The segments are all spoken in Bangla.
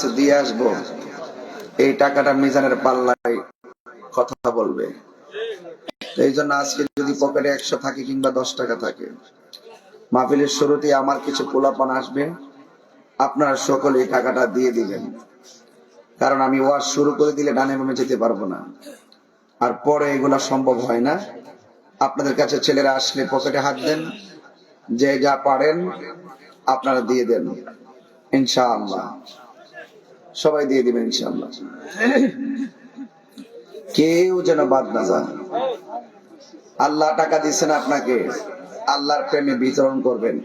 কিছু দিয়ে আসবো, এই টাকাটা মিজানের পাল্লায় কথা বলবে। এই জন্য আজকে যদি পকেটে 100 থাকে কিংবা 10 টাকা থাকে, মাহফিলের শুরুতে আমার কিছু পোলাপান আসবে, আপনারা সকলে এই টাকাটা দিয়ে দিবেন। কারণ আমি ওয়াজ শুরু করে দিলে ডানে বামে যেতে পারবো না, আর পরে এগুলা সম্ভব হয় না। আপনাদের কাছে ছেলেরা আসলে পকেটে হাত দেন, যে যা পারেন আপনারা দিয়ে দেন ইনশাআল্লাহ। সবাই দিয়ে দিবেন ইনশাআল্লাহ, কেউ যেন বাদ না যায়। আল্লাহ টাকা দিচ্ছেন আপনাকে, আল্লাহর প্রেমে বিতরণ করবেন।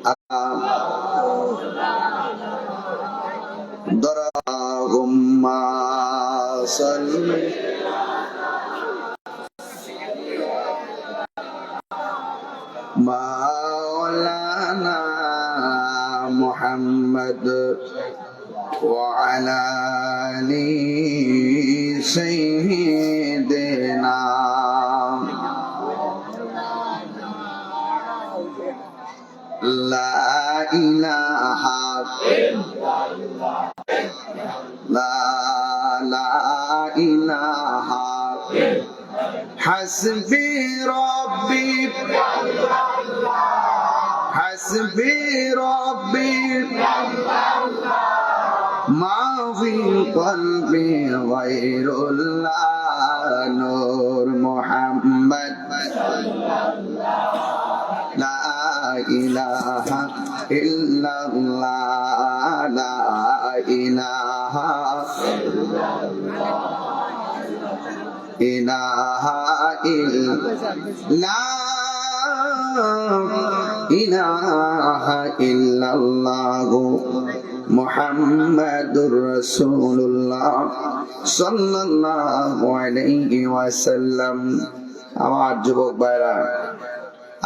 দরাহুম্মা সাল্লি মাওলানা মুহাম্মদ ওয়া আলা আলি সাইয়্যিদিনা লা ইলাহা লা ইলাহা হাসবি রব্বি হাসবি রব্বি মা ফি কলবি গায়রুল্লাহ নূর মুহাম্মদ লা ইলাহা ইল্লাল্লাহ লা ইলাহা ইলাহা ইলাহা ইল্লাল্লাহ মুহাম্মাদুর রাসূলুল্লাহ সাল্লাল্লাহু আলাইহি ওয়াসাল্লাম। আমার যুবক ভাইরা,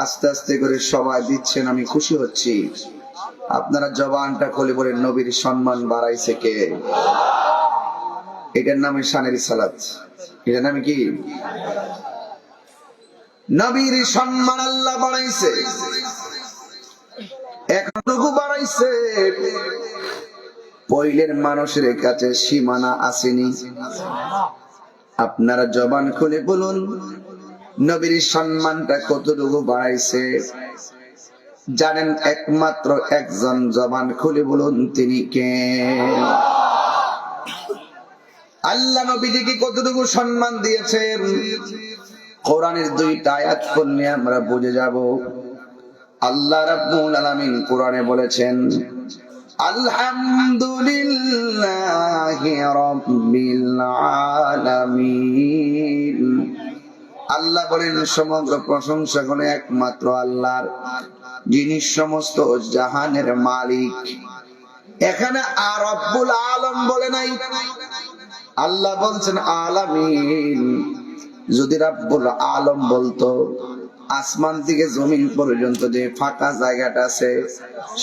আস্তে আস্তে করে সবাই দিচ্ছেন, আমি খুশি হচ্ছি। আপনারা জবানটা খুলে বলেন, নবীর সম্মান বাড়াইছে কে? এটার নামে শানের সালাত। এটার নামে কি? নবীর সম্মান আল্লাহ বাড়াইছে। এতটুকু বাড়াইছে, পইলের মানুষের কাছে সীমানা আসেনি। আপনারা জবান খুলে বলুন, নবীর সম্মানটা কতটুকু বাড়াইছে? জানেন একমাত্র একজন, জবান খুলে বলুন, তিনি কে? আল্লাহ নবীজিকে কতটুকু সম্মান দিয়েছেন, কোরআনের 2টা আয়াত পড়লে আমরা বুঝে যাব। আল্লাহ রাব্বুল আলামিন কোরআনে বলেছেন, আলহামদুলিল্লাহি রাব্বিল আলামিন। আল্লাহ বলেন, সমগ্র প্রশংসা করে একমাত্র আল্লাহর, যিনি সমস্ত জাহানের মালিক। এখানে আর রব্বুল আলম বলে নাই, আল্লাহ বলছেন আলামিন। যদি রব্বুল আলম বলতো, আসমান থেকে জমিন পর্যন্ত যে ফাঁকা জায়গাটা আছে,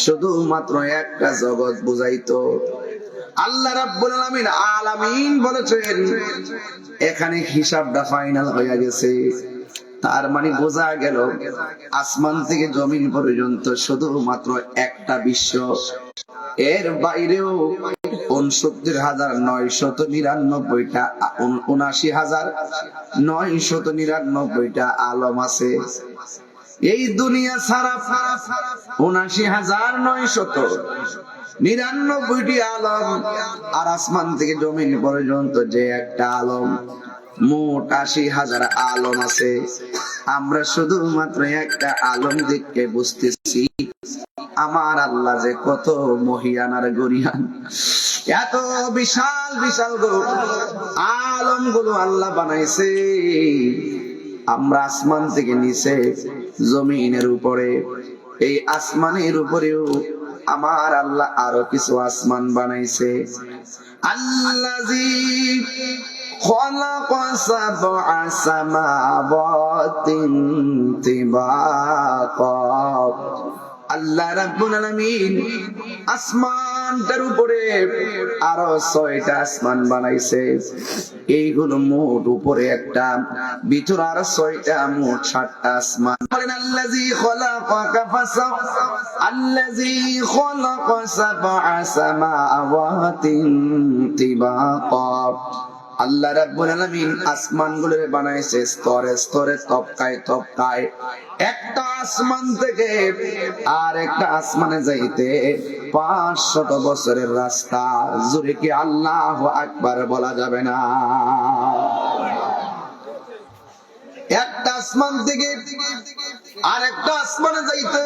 শুধুমাত্র একটা জগৎ বুঝাইতো। আল্লাহ রাব্বুল আলামিন আলামিন বলেছেন, এখানে হিসাবটা ফাইনাল হয়ে গেছে। তার মানে বোঝা গেল, আসমান থেকে জমিন পর্যন্ত শুধুমাত্র একটা বিশ্ব, এর বাইরেও 69,999টা 79,999টা আলম আছে। এই দুনিয়া ছাড়া 79,999টি আলম, আর আসমান থেকে জমিন পর্যন্ত যে একটা আলম, মোট 80,000 আলম আছে। আমরা শুধুমাত্র একটা আলম দেখে বুঝতেছি আমার আল্লাহ যে কত মহিয়ান আর গরিয়ান। এত বিশাল বিশাল আলম গুলো আল্লাহ বানাইছে। আমরা আসমান থেকে নিচে, জমিনের উপরে, এই আসমানের উপরেও আমার আল্লাহ আরো কিছু আসমান বানাইছে। আল্লাযী খালাকা সাবআ সামাওয়াতিন তিবাকা আল্লাহ রাব্বুল আলামিন আসমানটার উপরে আরো 6টা আসমান বানাইছে। এইগুলো মোট উপরে একটা, ভিতরে আরো 6টা, মোট 7টা আসমান। বলেন আল্লাযী খলাকাকা আল্লাযী খলাকা সাবআ সামাওয়াতিন তিবাকা। আল্লাহ রাব্বুল আলামিন আসমানগুলোরে বানাইছে স্তরে স্তরে, তবকায় তবকায়। একটা আসমান থেকে আর একটা আসমানে যাইতে 500 বছরের রাস্তা। জোরে কি আল্লাহু আকবার বলা যাবে না? একটা আসমান থেকে আর একটা আসমানে যাইতে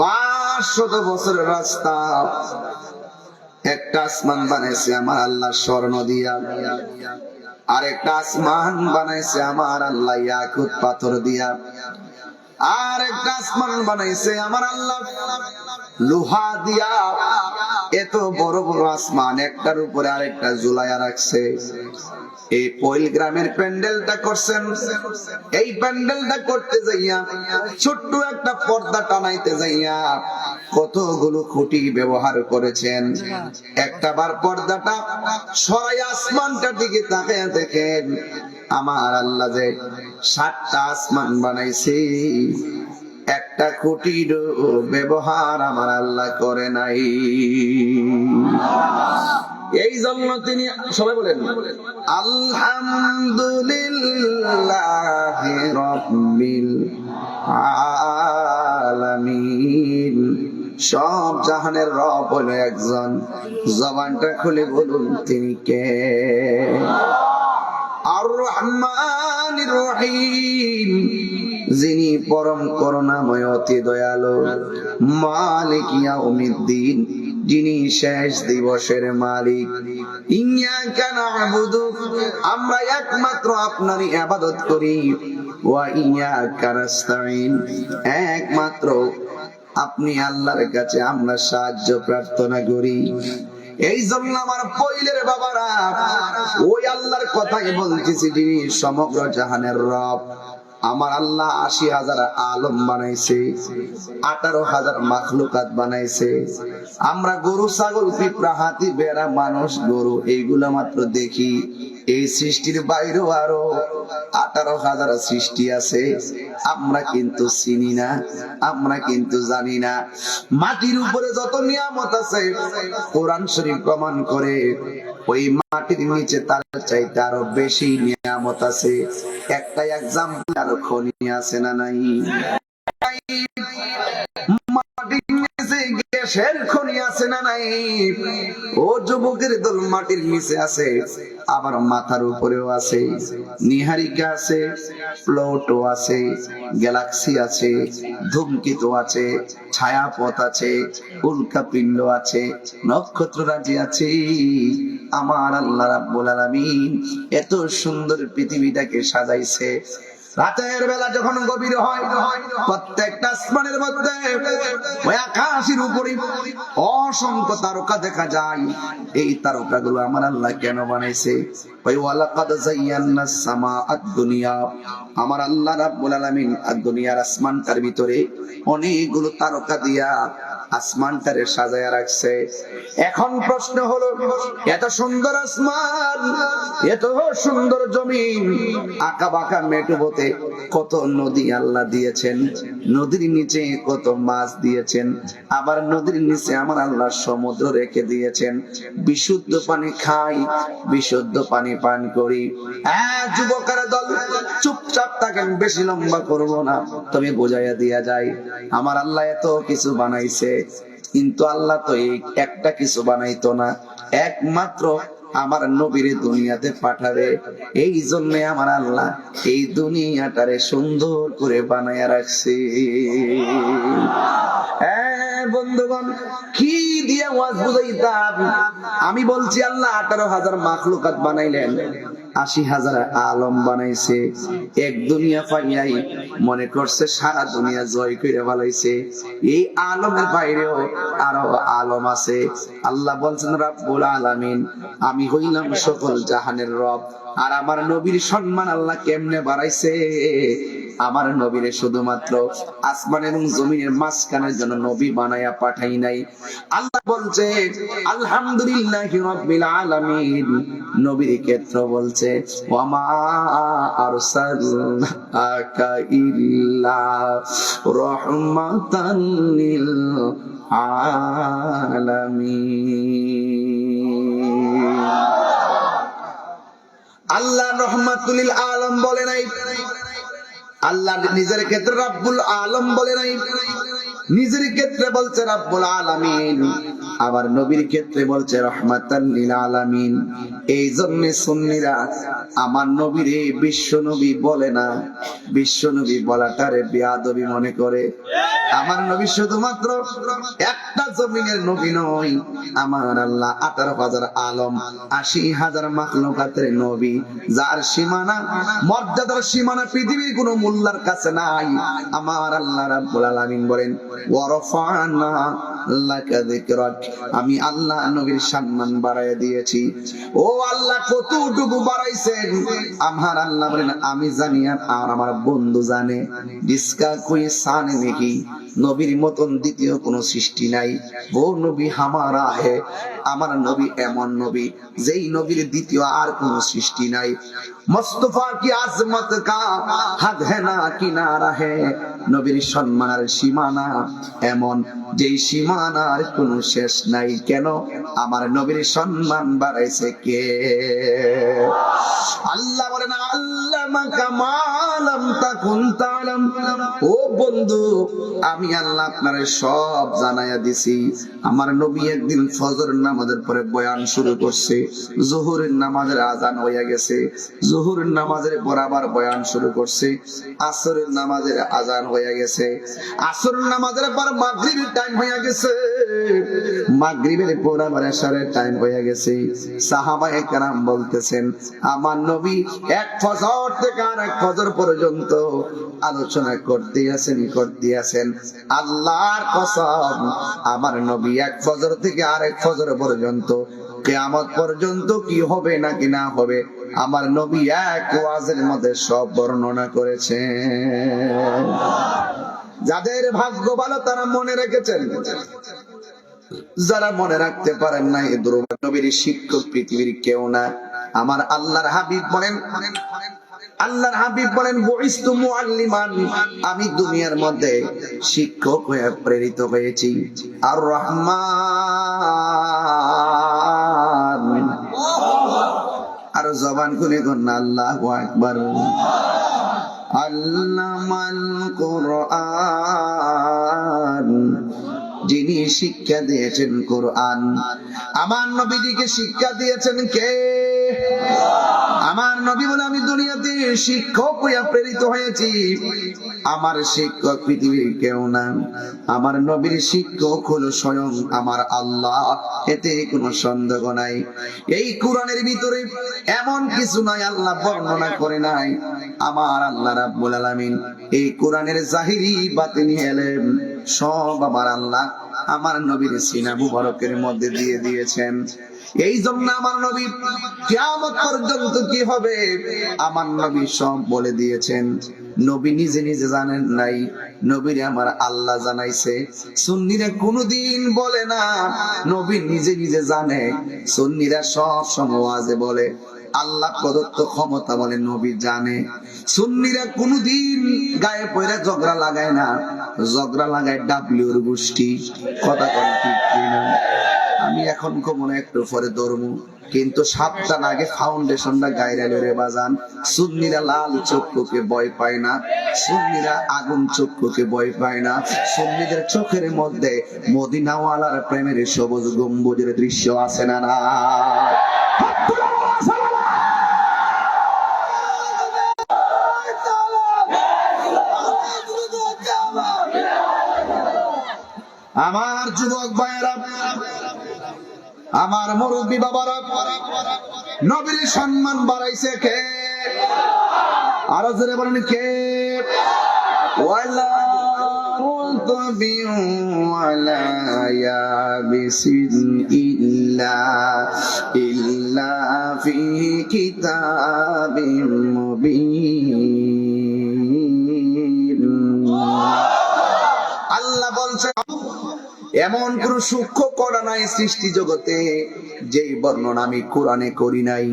500 বছরের রাস্তা। একটা আসমান বানাইছে আমার আল্লাহ স্বর্ণ দিয়া, আর একটা আসমান বানাইছে আমার আল্লাহ ইয়াকুত পাথর দিয়া, আর একটা আসমান বানাইছে আমার আল্লাহ লোহা দিয়া। এত বড় বড় আসমান একটার উপরে আরেকটা ঝুলাইয়া রাখছে। এই পইল গ্রামের প্যান্ডেলটা করছেন, এই প্যান্ডেলটা করতে যাইয়া ছোট্ট একটা পর্দা টানাইতে যাইয়া কতগুলো খুঁটি ব্যবহার করেছেন। একটা বার পর্দাটা সরাই আসমানটার দিকে তাকায়া দেখেন আমার আল্লাহ যে 7টা আসমান বানাইছে, একটা খুঁটির ব্যবহার আমার আল্লাহ করে নাই। এই জন্য তিনি সবাই বলেন আলহামদুলিল্লাহি রাব্বিল আলামিন। সব জাহানের রব হলো একজন, জবানটা খুলে বলুন তিনি কে? আর রহমানির রহিম, যিনি পরম করুণাময় অতি দয়ালু। মালিক ইয়াউমিদ্দিন, যিনি শেষ দিবসের মালিক। ইয়্যাকা না'বুদু, আমরা একমাত্র আপনারই ইবাদত করি। ওয়া ইয়্যাকা নাস্তাঈন, একমাত্র আপনি আল্লাহর কাছে আমরা সাহায্য প্রার্থনা করি। এই জন্য আমার পয়লের বাবারা ওই আল্লাহর কথাই বলতেছি, যিনি সমগ্র জাহানের রব। আমার আল্লাহ 80,000 আলম বানাইছে, 18,000 মাখলুকাত বানাইছে। আমরা গরু, ছাগল, পিঁপড়া, হাতি, বেড়া, মানুষ, গরু এইগুলা মাত্র দেখি। এই সৃষ্টির বাইরেও আরো 18,000 সৃষ্টি আছে, আমরা কিন্তু চিনি না, আমরা কিন্তু জানি না। মাটির উপরে যত নিয়ামত আছে কোরআন শরীফ প্রমাণ করে ওই মাটির নিচে তার চাইতে আরো বেশি নিয়ামত আছে। একটা এক্সাম্পল, আরো খনি আছে না নাই? মাটির নিচে গ্যাসের খনি আছে না নাই? ও যুবকের দল, মাটির নিচে আছে, আবার মাথার উপরেও আছে। নিহারিকা আছে, প্লুটো আছে, গ্যালাক্সি আছে, ধূমকেতু আছে, ছায়াপথ আছে, উল্কাপিণ্ড আছে, নক্ষত্ররাজি আছে। আমার আল্লাহ রাব্বুল আলামিন এত সুন্দর পৃথিবীটাকে সাজাইছে। রাতের বেলা যখন গভীর হয়, প্রত্যেকটা আসমানের মধ্যে ওই আকাশের উপরে অসংখ্য তারকা দেখা যায়। এই তারকাগুলো আমার আল্লাহ কেন বানাইছে? ওই ওয়ালাকাদ যায়্যানাস সামাআদ দুনিয়া, আমার আল্লাহ রাব্বুল আলামিন দুনিয়ার আসমানটার ভিতরে অনেকগুলো তারকা দিয়া আসমানটারে সাজায়া রাখছে। এখন প্রশ্ন হলো, এত সুন্দর আসমান, এত সুন্দর জমিন, আঁকা বাঁকা মেটুবতে কত নদী আল্লাহ দিয়েছেন, নদীর নিচে কত মাছ দিয়েছেন, আবার নদীর নিচে আমার আল্লাহ সমুদ্র রেখে দিয়েছেন। বিশুদ্ধ পানি খাই, বিশুদ্ধ পানি পান করি। যুবকের দল চুপচাপ থাকেন, বেশি লম্বা করব না, তবে বোঝাইয়া দিয়া যায় আমার আল্লাহ এত কিছু বানাইছে, কিন্তু আল্লাহ তো এই একটা কিছু বানাইতো না, একমাত্র আমার নবীর দুনিয়াতে পাঠাবে। এই জন্য আমার আল্লাহ এই দুনিয়াটারে সুন্দর করে বানায়া রাখছে। বন্ধুগণ, কি দিয়ে ওয়াজ বুঝাইতাম? আমি বলছি আল্লাহ 18,000 মাখলুকাত বানাইলেন, 80,000 আলম বানাইছে। এক দুনিয়া পাইয়াই মনে করছে সারা দুনিয়া জয় করে ফেলাইছে। এই আলমের বাইরেও আরো আলম আছে। আল্লাহ বলছেন রাব্বুল আলামিন, আমি হইলাম সকল জাহানের রব। আর আমার নবীর সম্মান আল্লাহ কেমনে বাড়াইছে? আমার নবীরে শুধুমাত্র আসমান এবং জমিনের মাঝখানের জন্য নবী বানায়া পাঠাই নাই। আল্লাহ বলছে আলহামদুলিল্লাহি রাব্বিল আলামিন, নবীর ক্ষেত্র বলছে ওয়ামা আরসালনাকা ইল্লা রাহমাতান লিল আলামিন। আল্লাহ রহমাতুল লিল আলাম বলে নাই, আল্লাহ নিজের ক্ষেত্রে রাব্বুল আলম বলে নাই, নিজের ক্ষেত্রে বলছে রাব্বুল আলামিন, আবার নবীর ক্ষেত্রে বলছে রহমাতাল লিল আলামিন। এই জন্য সুন্নিরা আমার নবীরে বিশ্ব নবী বলে না, বিশ্ব নবী বলাটারে বেয়াদবি মনে করে। আমার নবী শুধুমাত্র একটা জমিনের নবী নয়, আমার আল্লাহ 18,000 আলম 80,000 মাখলুকাতের নবী, যার সীমানা মর্যাদার সীমানা পৃথিবীর কোন মোল্লার কাছে নাই। আমার আল্লাহ রাব্বুল আলামিন বলেন ওয়ারফা'না লাকা যিকরাক, আমি আল্লাহ নবীর সম্মান বাড়ায় দিয়েছি। ও আল্লাহ কতটুকু বাড়াইছেন আমার আল্লাহ বলেন আমি জানি আর আমার বন্ধু জানে। জিসকা কোই শান নেহি, নবীর মতন দ্বিতীয় কোন সৃষ্টি নাই। ও নবী হামারা হে, আমার নবী এমন নবী যেই নবীর দ্বিতীয় আর কোন সৃষ্টি নাই। মুস্তাফা কি আজমত কা হাদ হে না কিনারা হে, নবীর সম্মানের সীমানা এমন যেই সীমানার কোন শেষ নাই। কেন? আমার নবীর সম্মান বাড়াইছে কে? আল্লাহ বলেন আল্লামাকা মা লাম তাকুন তা'লাম, ও বন্ধু আমি আল্লাহ আপনারে সব জানায়া দিছি। আমার নবী একদিন ফজর নামাজের পরে বয়ান শুরু করছে, যোহরের নামাজের আজান হয়ে গেছে, যোহরের নামাজের পর আবার বয়ান শুরু করছে, আসরের নামাজের আজান হয়ে গেছে, আসরের নামাজের পর মাগরিবের টাইম হয়ে গেছে, মাগরিবের পর আবার এশারের টাইম হয়ে গেছে। সাহাবায়ে কেরাম বলতেছেন আমার নবী এক ফজর থেকে আরেক ফজর পর্যন্ত আলোচনা করতে আছেন। আল্লাহর কসম আমার নবী এক ফজর থেকে আরেক ফজর পর্যন্ত কিয়ামত পর্যন্ত কি হবে নাকি না হবে আমার নবী এক ওয়াজের মধ্যে সব বর্ণনা করেছেন। যাদের ভাগ্য ভালো তারা মনে রেখেছেন, যারা মনে রাখতে পারেন না এই দুর্বল নবীর শিক্ষক পৃথিবীর কেউ না। আমার আল্লাহর হাবিব বলেন বুইস্তু মুআল্লিমান, আমি দুনিয়ার মধ্যে শিক্ষক হয়ে প্রেরিত হয়েছি। আর রহমান, আর জবান খুলে কোন আল্লাহু আকবার। আল্লামাল কুরআন, যিনি শিক্ষা দিয়েছেন কোরআন। আমার নবীজিকে শিক্ষা দিয়েছেন কে? আমার নবী বলে আমি দুনিয়াতে শিক্ষক হইয়া প্রেরিত হয়েছি, আমার শিক্ষক পৃথিবীর কেউ না। আমার নবীর শিক্ষক হলো স্বয়ং আমার আল্লাহ, এতে কোনো সন্দেহ নাই। এই কোরআনের ভিতরে এমন কিছু নাই আল্লাহ বর্ণনা করে নাই। আমার আল্লাহ রাব্বুল আলামিন এই কোরআনের জাহিরি বাতিনি ইলম সব আমার আল্লাহ আমার নবীর সিনা মুবারকের মধ্যে দিয়ে দিয়েছেন। এই জন্য আমার নবী কিয়ামত পর্যন্ত কি হবে আমার নবী সব বলে দিয়েছেন। নবী নিজে নিজে জানেন নাই, নবীরে আমার আল্লাহ জানাইছে। সুন্নিরা কোনদিন বলে না নবী নিজে নিজে জানে, সুন্নিরা সব সময় ওয়াজে বলে আল্লাহ প্রদত্ত ক্ষমতা বলে নবী জানে। সুন্নিরা কোনদিন গায়ে পয়রা ঝগড়া লাগায় না, ঝগড়া লাগায় ডাব্লিউর গোষ্ঠী। কথা কোন ঠিক কিনা? আমি এখন মনে একটু পরে ধরবো, কিন্তু সাবধান, আগে ফাউন্ডেশনটা গায়রা লড়ে বাজান। সুন্নিরা লাল চক্ষুকে ভয় পায় না, সুন্নিরা আগুন চক্ষুকে ভয় পায় না। সুন্নিদের চোখের মধ্যে মদিনাওয়ালার প্রেমের সবুজ গম্বুজের দৃশ্য আছে না না? আমার যুবক ভাইয়েরা, আমার মুরব্বী বাবারা, নবীর সম্মান বাড়াইছে কে? আরো জোরে বলেন কে? ওয়ালা তাবিউ ওয়ালা ইয়াবিসিন ইল্লা ফি কিতাবিম মুবিন। এমন কোন সূক্ষ্ম করা নাই সৃষ্টি জগতে যেই বর্ণনা আমি কোরআনে করি নাই।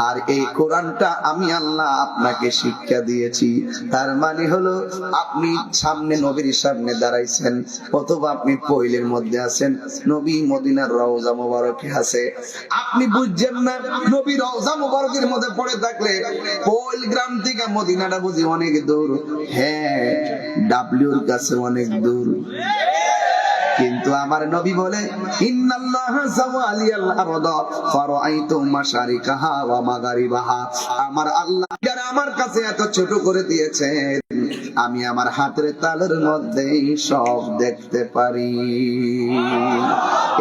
আর এই কোরআনটা আমি আল্লাহ আপনাকে শিক্ষা দিয়েছি। তার মানে হলো আপনি সামনে নবীর সামনে দাঁড়াইছেন, অথবা আপনি পইলের মধ্যে আছেন, নবী মদিনার রওজা মুবারকে আছে, আপনি বুঝছেন না নবী রওজা মুবারকের মধ্যে পড়ে থাকলে পইল গ্রাম থেকে মদিনাটা বুঝি অনেক দূর, হ্যাঁ ডাব্লিউর কাছে অনেক দূর। কিন্তু আমার নবী বলে ইন্নাল্লাহা যাওয়ালিয়াল আরদা ফারাআইতু মাশারিকাহা ওয়া মাগারিবাহা, আমার আল্লাহ যারা আমার কাছে এত ছোট করে দিয়েছে, আমি আমার হাতের তালের মধ্যেই সব দেখতে পারি।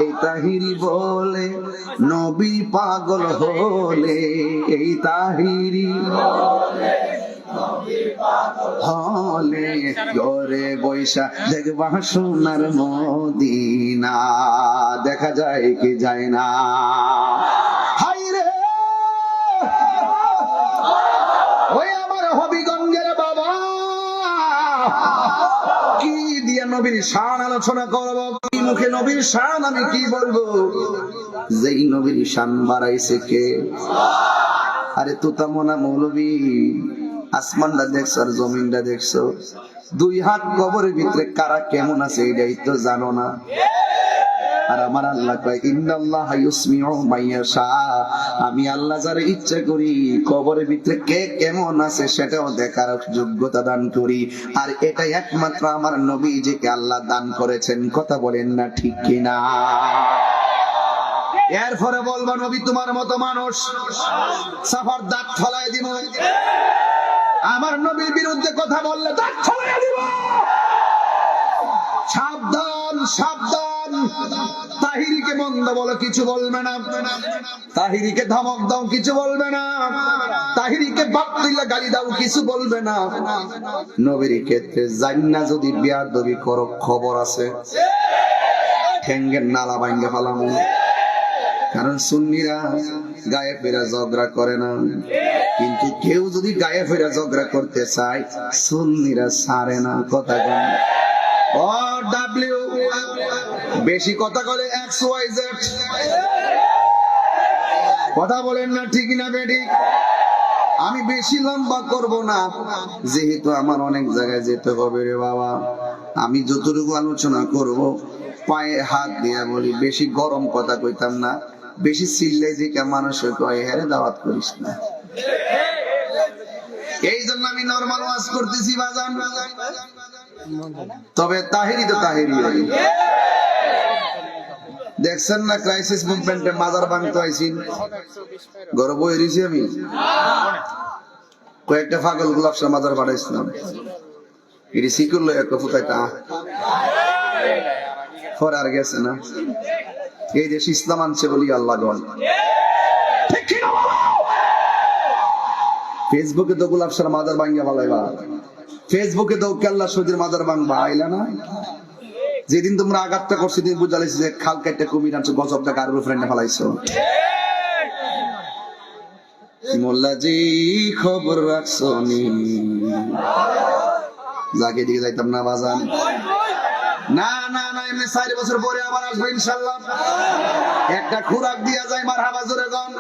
এই তাহিরি বলে নবী পাগল হলে, এই তাহিরি হলে ঘরে বৈশা দেখবা সোনার মদিনা, দেখা যায় কি যায় না। হাই রে ওই আমার হবিগঞ্জের বাবা, কি দিয়ে নবীর শান আলোচনা করব, কি মুখে নবীর শান আমি কি বলবো, যেই নবীর শান বাড়াইছে কে? আরে তুতা মোনা মৌলবী, আসমানটা দেখছো আর জমিনটা দেখছো, দুই হাত কবরের ভিতরে কারা কেমন আছে এটাই তো জানো না। আর আমার আল্লাহ কয় ইন্নাল্লাহা ইউসমিউ মাইয়াশা, আমি আল্লাহ যারে ইচ্ছা করি কবরের ভিতরে কে কেমন আছে সেটাও দেখার যোগ্যতা দান করি। আর এটাই একমাত্র আমার নবীজিকে আল্লাহ দান করেছেন। কথা বলেন না ঠিক কিনা? এরপরে বলবা নবী তোমার মতো মানুষ, সাফার দাঁত ফলাই দিব। আমার নবীর বিরুদ্ধে কথা বললে দাঁত ফলাই দিব। সাবধান সাবধান, তাহিরিকে মন্দ বলো কিছু বলবে না, তাহিরিকে ধমক দাও কিছু বলবে না, তাহিরিকে বাতিল গালি দাও কিছু বলবে না। নবীর ক্ষেত্রে জান্না যদি বেয়াদবি করো খবর আছে, ঠ্যাঙ্গের নালা ভাঙ্গা ফেলামু। কারণ সুন্নিরা গায়ে ফেরা ঝগড়া করে না, কিন্তু কেউ যদি গায়ে ফেরা ঝগড়া করতে চায় সুন্নিরা ছাড়ে না। কথা বলেন ও ডাব্লিউ, বেশি কথা বলে এক্স ওয়াই জেড। কথা বলেন না ঠিক না বেঠিক? আমি বেশি লম্বা করব না, যেহেতু আমার অনেক জায়গায় যেতে হবে রে বাবা। আমি যতটুকু আলোচনা করব পায়ে হাত দিয়ে বলি, বেশি গরম কথা কইতাম না, বেশি চিল্লাই যে মানুষ কয় হেরে দাওয়াত করিস না। এই জন্য আমি নরমাল ওয়াজ করতেছি বাজান। তবে তাহিরি তো তাহিরি, দেখছেন না ক্রাইসিস মুভমেন্টে মাজার ভাঙতে আইছি, গর্ব হয়েছি আমি। কয়েকটা পাগল গোলাপশাহ মাজার পাঠাইছিলাম, এটি সিকিউর লয় একটা ফুটাইতা পরে আর গেছে না। এই দেশ ইসলাম আনছে বলি আল্লাহ গণ। ফেসবুকে তো গোলাপশাহ মাজার ভাঙ্গা ভালাইবা, ফেসবুকে তো কেল্লা সৌদির মাজার ভাঙবা আইলা না। যেদিন তোমরা আঘাতটা করছো দিন বুঝালাইছি যে খাল কাটটা কুমির আনছো, গজবটা কারোর ফ্রেন্ডে ফেলাইছো। মোল্লাজি খবর রাখছো নি, যাকে দিকে যাইতাম না বাজান। না না না, এমনি 4 বছর পরে আবার আসবো ইনশাআল্লাহ। একটা খুরাক দিয়া যায় মারহাবা জোরে গান।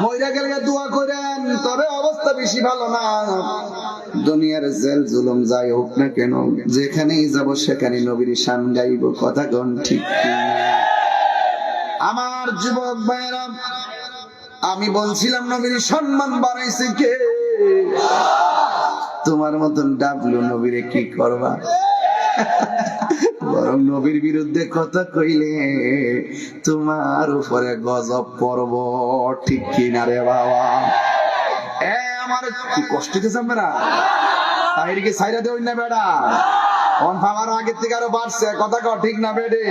মইরা গেলে দোয়া করেন, তবে অবস্থা বেশি ভালো না। দুনিয়ার জেল জুলুম যাই হোক না কেন, যেখানেই যাব সেখানে নবীর শান গাইব। কথা কোন ঠিক কিনা? আমার যুবক ভাইরা, আমি বলছিলাম নবীর সম্মান বাড়াইছে কে? তোমার মতন ডাবলু নবীরে কি করবা? বরং নবীর বিরুদ্ধে কথা কইলে তোমার উপরে গজব পড়ব। ঠিক কিনা রে বাবা? আমার কি কষ্ট দিতেছে আপনারা? তাহিরকে ছাইরা দেওই না বেড়া, আমার আগের থেকে আরো বাড়ছে। কথা কও ঠিক না বেডে?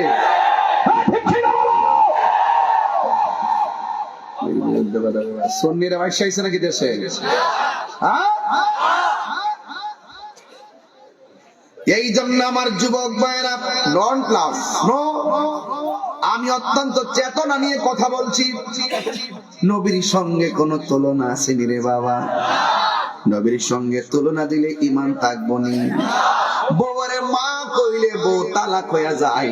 সন্নিরা ভাই চাইছে নাকি দেশে? এই জন্য আমার যুবক ভাইয়েরা, নন প্লাস নো, আমি অত্যন্ত চেতনা নিয়ে কথা বলছি। নবীর সঙ্গে কোন তুলনা আসেনি রে বাবা। নবীর সঙ্গে তুলনা দিলে ইমান থাকবো নি। বউরে মা কইলে বউ তালাক হইয়া যায়,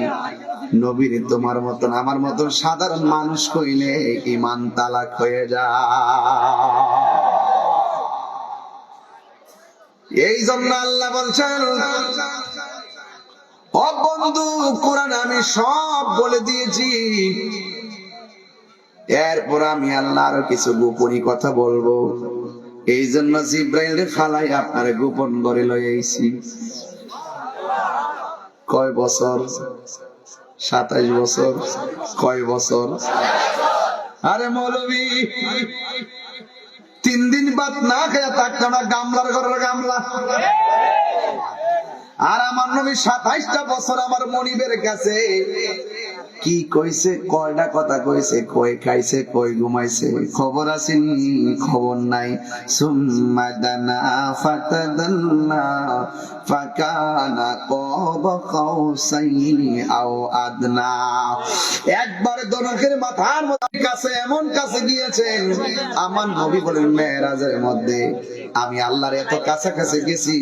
নবীর তোমার মতন আমার মতন সাধারণ মানুষ কইলে ঈমান তালাক হয়ে যায়। এই জন্য আল্লাহ বলছেন, ও বন্ধু, কোরআন আমি সব বলে দিয়েছি, এরপর আমি আল্লাহ আরো কিছু গোপনী কথা বলবো। এই জন্য জিব্রাইলের ফালাই আপনার গোপন করে লয়ে আইছি। কয় বছর? 27 বছর। কয় বছর? আরে মৌলবী, 3 দিন বাদ না খেয়ে থাকতো না, গামলার ঘরের গামলা। আর আমার নবী 27টা বছর আমার মনিবের কাছে কি কইছে, কয়টা কথা কইছে, কই খাইছে, কই ঘুমাইছে, খবর আসেনি, খবর নাই। সুম্মা দানা ফাতাদাল্লা ফাকানা কাবা কাউসাইনি আও আদনা। একবার দনকের মাথার মধ্যে কাছে, এমন কাছে গিয়েছেন। আমার নবী বলেন, মেরাজের মধ্যে আমি আল্লাহর এত কাছাকাছি গেছি,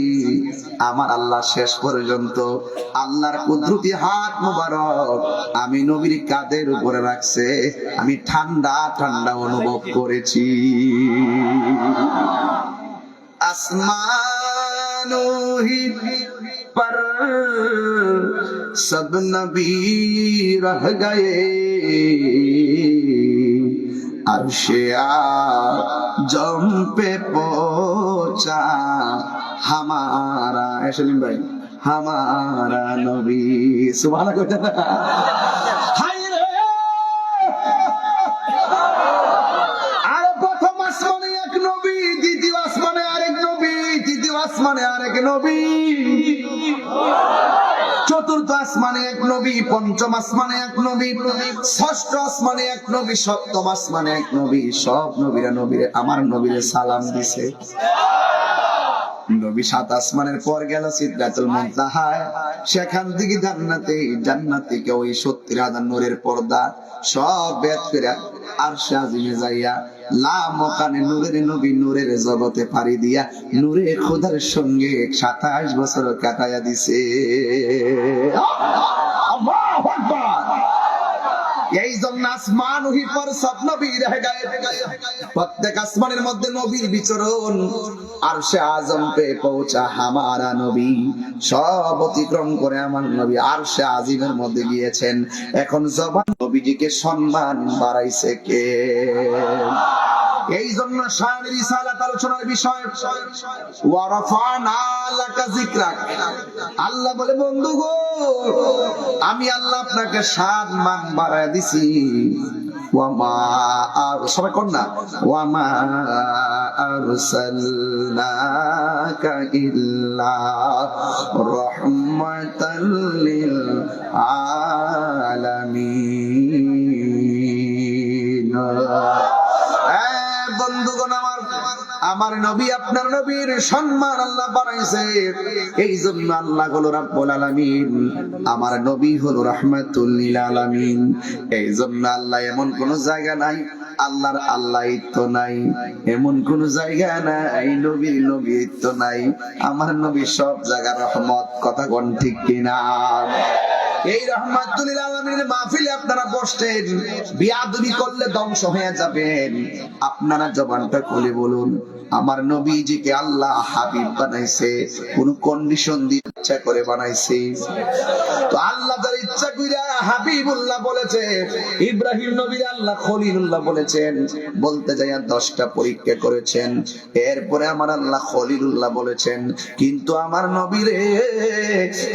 আমার আল্লাহ শেষ পর্যন্ত আল্লাহর কুদরতি হাত মোবারক আমি নবীর কাঁধের উপরে রাখছে, আমি ঠান্ডা ঠান্ডা অনুভব করেছি। আসমানো হি पर सब नबी रह गए, अर्शे आज़म पे पहुंचा हमारा, सलीम भाई, हमारा नबी। सुभान अल्लाह। हाय रे, আর প্রথম আসমানে এক নবী, দ্বিতীয় আসমানে আরেক নবী, তৃতীয় আসমানে আরেক নবী, চতুর্থ আসমানে এক নবী, পঞ্চম আসমানে এক নবী, ষষ্ঠ আসমানে এক নবী, সপ্তম আসমানে এক নবী। সব নবীরা নবীরে আমার নবীরে সালাম দিছে। নবী 7 আসমানের পর গেল সিদরাতুল মুনতাহায়, সেখান থেকে জান্নাতে, জান্নাত থেকে ওই 70,000 নূরের পর্দা সব বেদ করে আরশে আজিমে যাইয়া লা মকানে নূরের নবী নূরের জগতে পাড়ি দিয়া নূরে খোদার সঙ্গে 27 বছর কাটায়া দিছে। আল্লাহু আকবার। এই জন্য আসমান ওহি পর সব নবী রহে গায়ে, প্রত্যেক আসমানের মধ্যে নবীর বিচরণ। আরশে আজম পে পৌঁছা হামারা নবী, সব অতিক্রম করে আমার নবী আরশে আজিমের মধ্যে গিয়েছেন। এখন জবান নবীজিকে সম্মান বাড়াইছে কে? এই জন্য শান রিসালাত আলোচনার বিষয়, ওয়া রাফানা লাকা যিকরাক। আল্লাহ বলে, বন্ধু গো, আমি আল্লাহ আপনাকে শান মান বাড়ায় দিছি। ওয়া মা, আর সবাই কোন না, ওয়া মা আরসালনাকা ইল্লা রাহমাতাল লিল আলামিন। বন্ধুগণ আমার, আমার নবী আপনার নবীর সম্মান আল্লাহ বাড়াইছে। এই জন্য আল্লাহ হলো রাব্বুল আলামিন, আমার নবী হলো রাহমাতুল লিল আলামিন। এই জন্য আল্লাহ এমন কোন জায়গা নাই আল্লাহর আল্লাহিত্ব নাই, এমন কোন জায়গা নাই নবীর নবীত্ব নাই। আমার নবী সব জায়গার রহমত। কথা কোন ঠিক কিনা? এই রাহমাতুল লিল আলামিনের মাহফিলে আপনারা বসতেন, বিয়াদবি করলে ধ্বংস হয়ে যাবেন। আপনারা জবানটা খুলে বলুন, আমার নবীজিকে আল্লাহ হাবিব বানাইছে কোন কন্ডিশন দিয়ে ইচ্ছা করে বানাইছে? তো আল্লাহ তার ইচ্ছা কইরা হাবিবুল্লাহ বলেছে, ইব্রাহিম নবীর আল্লাহ খলিলুল্লাহ বলেছেন, বলতে যাইয়া 10টা পরীক্ষা করেছেন। এরপরে আমার আল্লাহ খলিলুল্লাহ বলেছেন, কিন্তু আমার নবীরে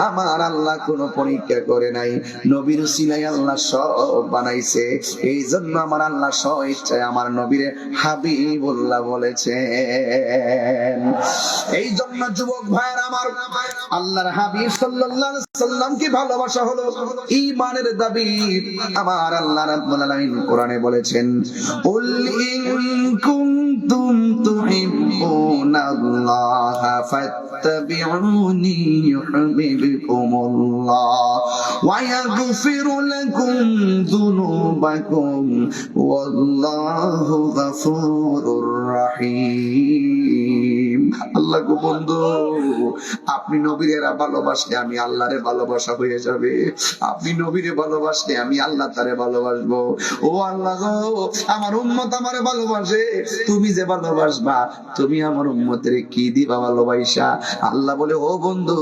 আমার আল্লাহ কোনো পরীক্ষা করে নাই। নবীর উসিলায় আল্লাহ সব বানাইছে। এই জন্য আমার আল্লাহ স্ব ইচ্ছায় আমার নবীরে হাবিবুল্লাহ বলেছেন। এই জন্য যুবক ভাইয়ের আমার, আল্লাহর হাবিব সাল্লাল্লাহু আলাইহি সাল্লামকে ভালোবাসা হলো ঈমানের দাবি। আমার আল্লাহ রাব্বুল আলামিন কোরআনে বলেছেন, কুল ইন কুনতুম তুহিব্বুনাল্লাহা ফাত্তাবিউনি ইউহিব্বুকুমুল্লাহ ওয়া ইয়াগফির লাকুম যুনুবাকুম ওয়াল্লাহু গফুরুর রহিম। আল্লাহ গো বন্ধু, আপনি নবীরে ভালোবাসলে আমি আল্লাহরে ভালোবাসা হয়ে যাবে, আপনি নবীরে ভালোবাসলে আমি আল্লাহ তারে ভালোবাসবো। ও আল্লাহ গো, আমার উম্মত আমারে ভালোবাসে, তুমি যে ভালোবাসবা, তুমি আমার উম্মতের কি দিবা ভালোবাসা? আল্লাহ বলে, ও বন্ধু,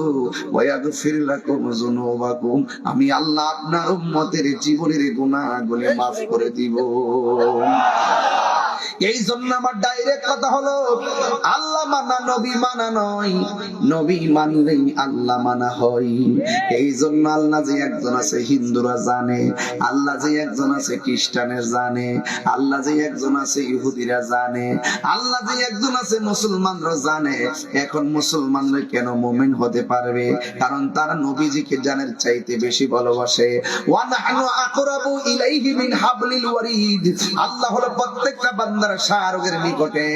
ওয়াগফির লাকুম যুনুবাকুম, আমি আল্লাহ আপনার উম্মতের জীবনের গুনাহগুলো মাফ করে দিব। এই জন্য আমার ডাইরেক্ট কথা হলো, আল্লাহ মানা নবী মানা নয়, নবী মানলেই আল্লাহ মানা হয়। এই জন্য আল্লাহ যে একজন আছে হিন্দুরা জানে, আল্লাহ যে একজন আছে খ্রিস্টানের জানে, আল্লাহ যে একজন আছে ইহুদিরা জানে, আল্লাহ যে একজন আছে মুসলমানরা জানে। এখন মুসলমানরা কেন মুমিন হতে পারবে? কারণ তারা নবীজিকে জানের চাইতে বেশি ভালোবাসে। ওয়া নাহনু আকরাবু ইলাইহি মিন হাবলিল ওয়ারিদ, আল্লাহ হলো প্রত্যেকটা বান্দার শাহরগের নিকটে,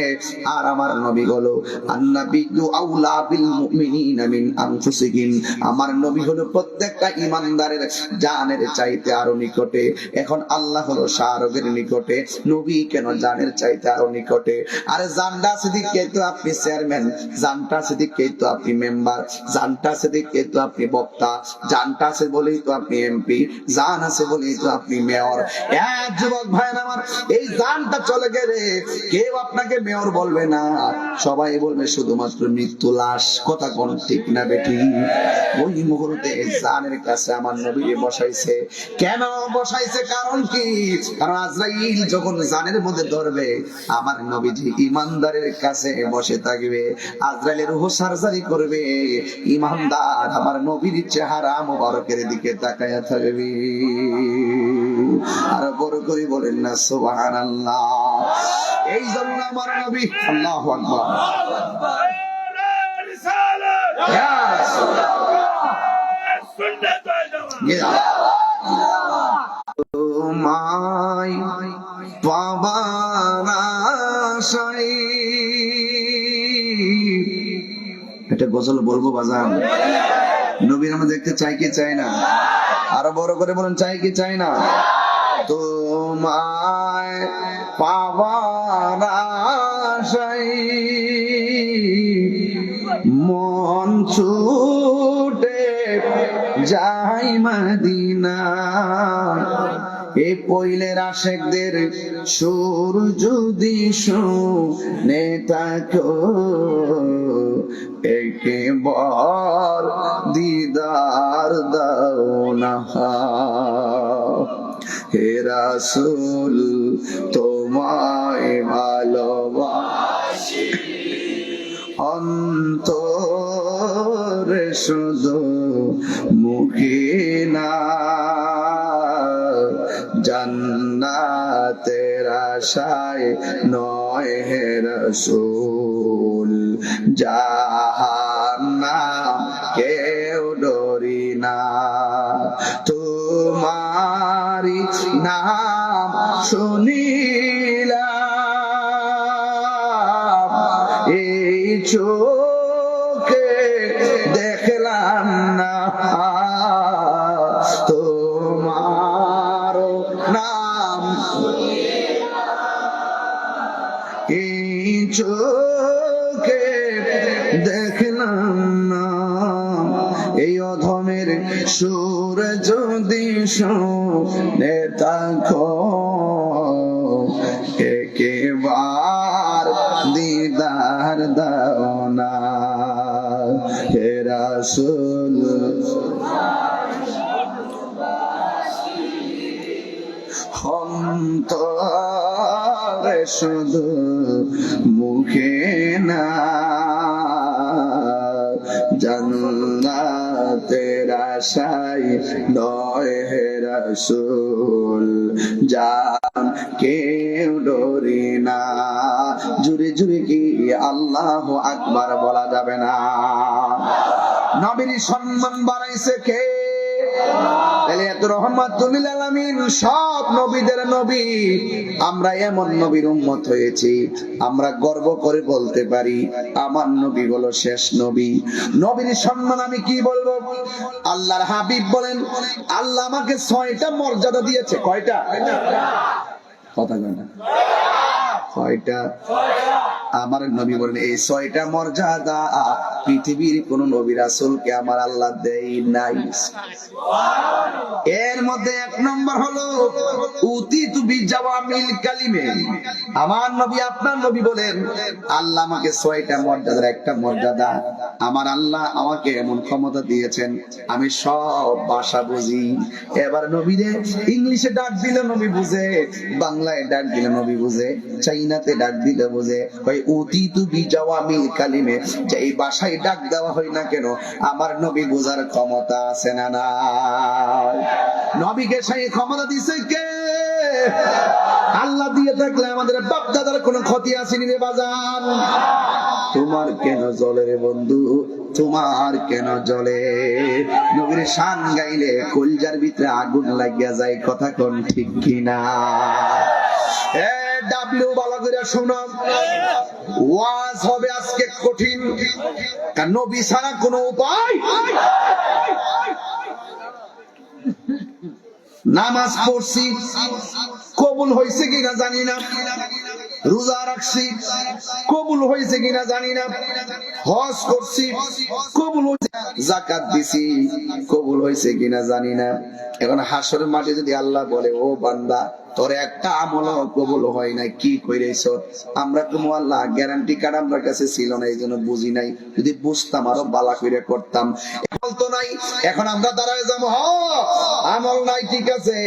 আর আমার নবী হলো আন্নাবিয়্যু আউলা বিল মুমিনিনা মিন আনফুসিহিম, আমার নবী হলো প্রত্যেকটা ঈমানদারের জানের চাইতে আরো নিকটে। এখন আল্লাহ হলো শাহরগের নিকটে, নবী কেন জানের চাইতে আরো নিকটে? আরে জানটা সিদ্দিককে তো আপনি চেয়ারম্যান, জানটা সিদ্দিককে তো আপনি মেম্বার, জানটা সিদ্দিককে তো আপনি বক্তা, জানটা আছে বলেই তো আপনি এমপি, জান আছে বলেই তো আপনি মেয়র। এক যুবক ভাই আমার, এই জানটা চলে গেলে কেউ আপনাকে মেয়র বলবে না, সবাই বলবে শুধুমাত্র মৃত্যু লাশ। কথা কোন ঠিক না বেটি? ওই মুহূর্তে জানের কাছে আমার নবী বসাইছে। কেন বসাইছে? কারণ কি? কারণ আজরাইল যখন জানের মধ্যে ধরবে, আমার নবীজি ইমানদারের কাছে বসে থাকবে, আজরাইলের রূহ সার্জারি করবে, ইমানদার আমার নবীর চেহারা মোবারকের দিকে তাকায়া থাকবে। আর বড় করে বলেন না সুবহানাল্লাহ। এই জন্য আমার নবী, আল্লাহু আকবার, তোমায় পাবার আশায়, এটা গজল বলবো বাজান? নবীর আমরা দেখতে চাই কি চাই না? আরো বড় করে বলেন, চাই কি চাই না? তোমায় পাবার আশায় মন ছুটে যাই মদিনা, এই পইলের আশেকদের সুর যদি শুনে থাকো, একবার দিদার দাও না। হে রাসূল তোমায় ভালোবাসি, অন্তরে শুধু মুখে না, জান্নাতের আশায় নয় হে রাসূল, জাহান্নাম কেউ ডরি না। তোমারি নাম শুনিলাম, এই চোখে দেখলাম না, তোমার নাম এই চোখে দেখলাম না। এই অধমের সুর যদি শুনে থাকো, একবার দিদার দাও না। হে রাসূল অন্তরে শুধু মুখে না, জান্নাতের আশায় নয় হে রাসূল, জান কেউ ডরি না। জুড়ে জুড়ে কি আল্লাহু আকবার বলা যাবে না? নবীর সম্মান বাড়াইছে কে? তাহলে এত রহমাতুল লিল আলামিন, সব নবীদের নবী। আমরা এমন নবীর উম্মত হয়েছি, আমরা গর্ব করে বলতে পারি আমার নবী হলো শেষ নবী। নবীর সম্মান আমি কি বলবো? আল্লাহর হাবিব বলেন, আল্লাহ আমাকে 6টা মর্যাদা দিয়েছে। কয়টা? কথা কয় না? কয়টা? আমার নবী বলেন এই 6টা মর্যাদা পৃথিবীর কোন নবী রাসূলকে আমার আল্লাহ দেয় নাই। এর মধ্যে 1 নম্বর হলো উতিতু বিজাওয়ামিল কালিমে। আমার নবী আপনার নবী বলেন আল্লাহ আমাকে 6টা মর্যাদার একটা মর্যাদা, আমার আল্লাহ আমাকে এমন ক্ষমতা দিয়েছেন আমি সব ভাষা বুঝি। এবার নবীরে ইংলিশে ডাক দিলে নবী বুঝে, বাংলায় ডাক দিলে নবী বুঝে, চাইনাতে ডাক দিলে বুঝে। ওই উতিতু বিজাওয়ামিল কালিমে, যে এই ভাষায় ডাক দেওয়া হয় না কেন আমার নবী বোঝার ক্ষমতা আছে না না? নবীকে সেই ক্ষমতা দিছে কে? আল্লাহ দিয়ে থাকলে আমাদের বাপ দাদার কোনো ক্ষতি আসেনি রে বাজান। তোমার কেন জ্বলে রে বন্ধু, তোমার কেন জ্বলে? নবীর শান গাইলে কলজার ভিতরে আগুন লাগিয়া যায়, কথা কোন ঠিক কিনা? ডাব্লিউ ভালো করে শোনো, ওয়াজ হবে আজকে কঠিন, কারণ নবী ছাড়া কোনো উপায়। নামাজ পড়ছি কবুল হয়েছে কিনা জানি না, রোজা রাখছি কবুল হয়েছে কিনা জানি না, হজ করছি কবুল হয়েছে, যাকাত দিছি কবুল হয়েছে কিনা জানি না। এখন হাসরের মাঠে যদি আল্লাহ বলে ও বান্দা তোর একটা আমল কবুল হয় নাই, কি কইরেছ? আমরা তো আল্লাহ গ্যারান্টি কার্ড আমার কাছে ছিল না, এই জন্য বুঝি নাই, যদি বুঝতাম আরো বালা কইরে করতাম। তো নাই, এখন আমরা দাঁড়ায় যাবো আমল নাই ঠিক আছে,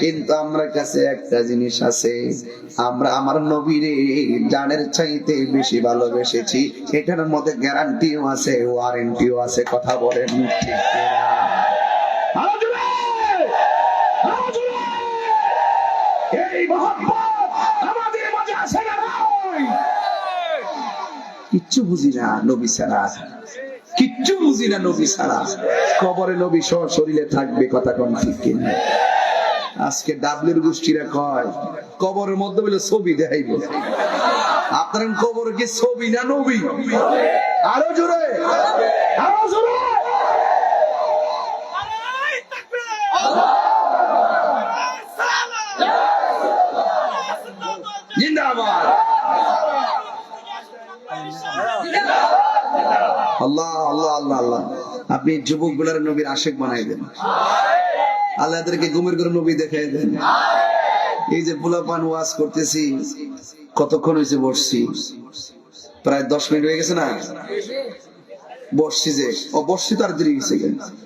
কিন্তু আমার কাছে একটা জিনিস আছে, আমরা আমার নবীরে জানের চাইতে বেশি ভালোবেসেছি, এটার মধ্যে গ্যারান্টিও আছে ওয়ারেন্টিও আছে, কথা বলেন ঠিক কিচ্ছু বুঝি না নবী ছাড়া, কিচ্ছু বুঝি না নবী ছাড়া। কবরে নবী শরীরে থাকবে, কথা কোন ঠিক কিনা? আজকে ডাবলির গোষ্ঠীরা কয় কবরের মধ্যে বলে ছবি দেখাইব। আপনার কবর কি ছবি না নবী? আরো জোরে, আরো জোরে। জিন্দাবাদ। আল্লাহ আল্লাহ আল্লাহ আল্লাহ। আপনি যুবক গুলার নবীর আশেক বানাই দেন, আল্লাহদেরকে ঘুমের ঘরে নবী দেখাই দেন। এই যে পোলাপান ওয়াজ করতেছি, কতক্ষণ হয়েছে বসছি? প্রায় 10 মিনিট হয়ে গেছে না? বসছি যে বসছি তো আর দেরি গেছে,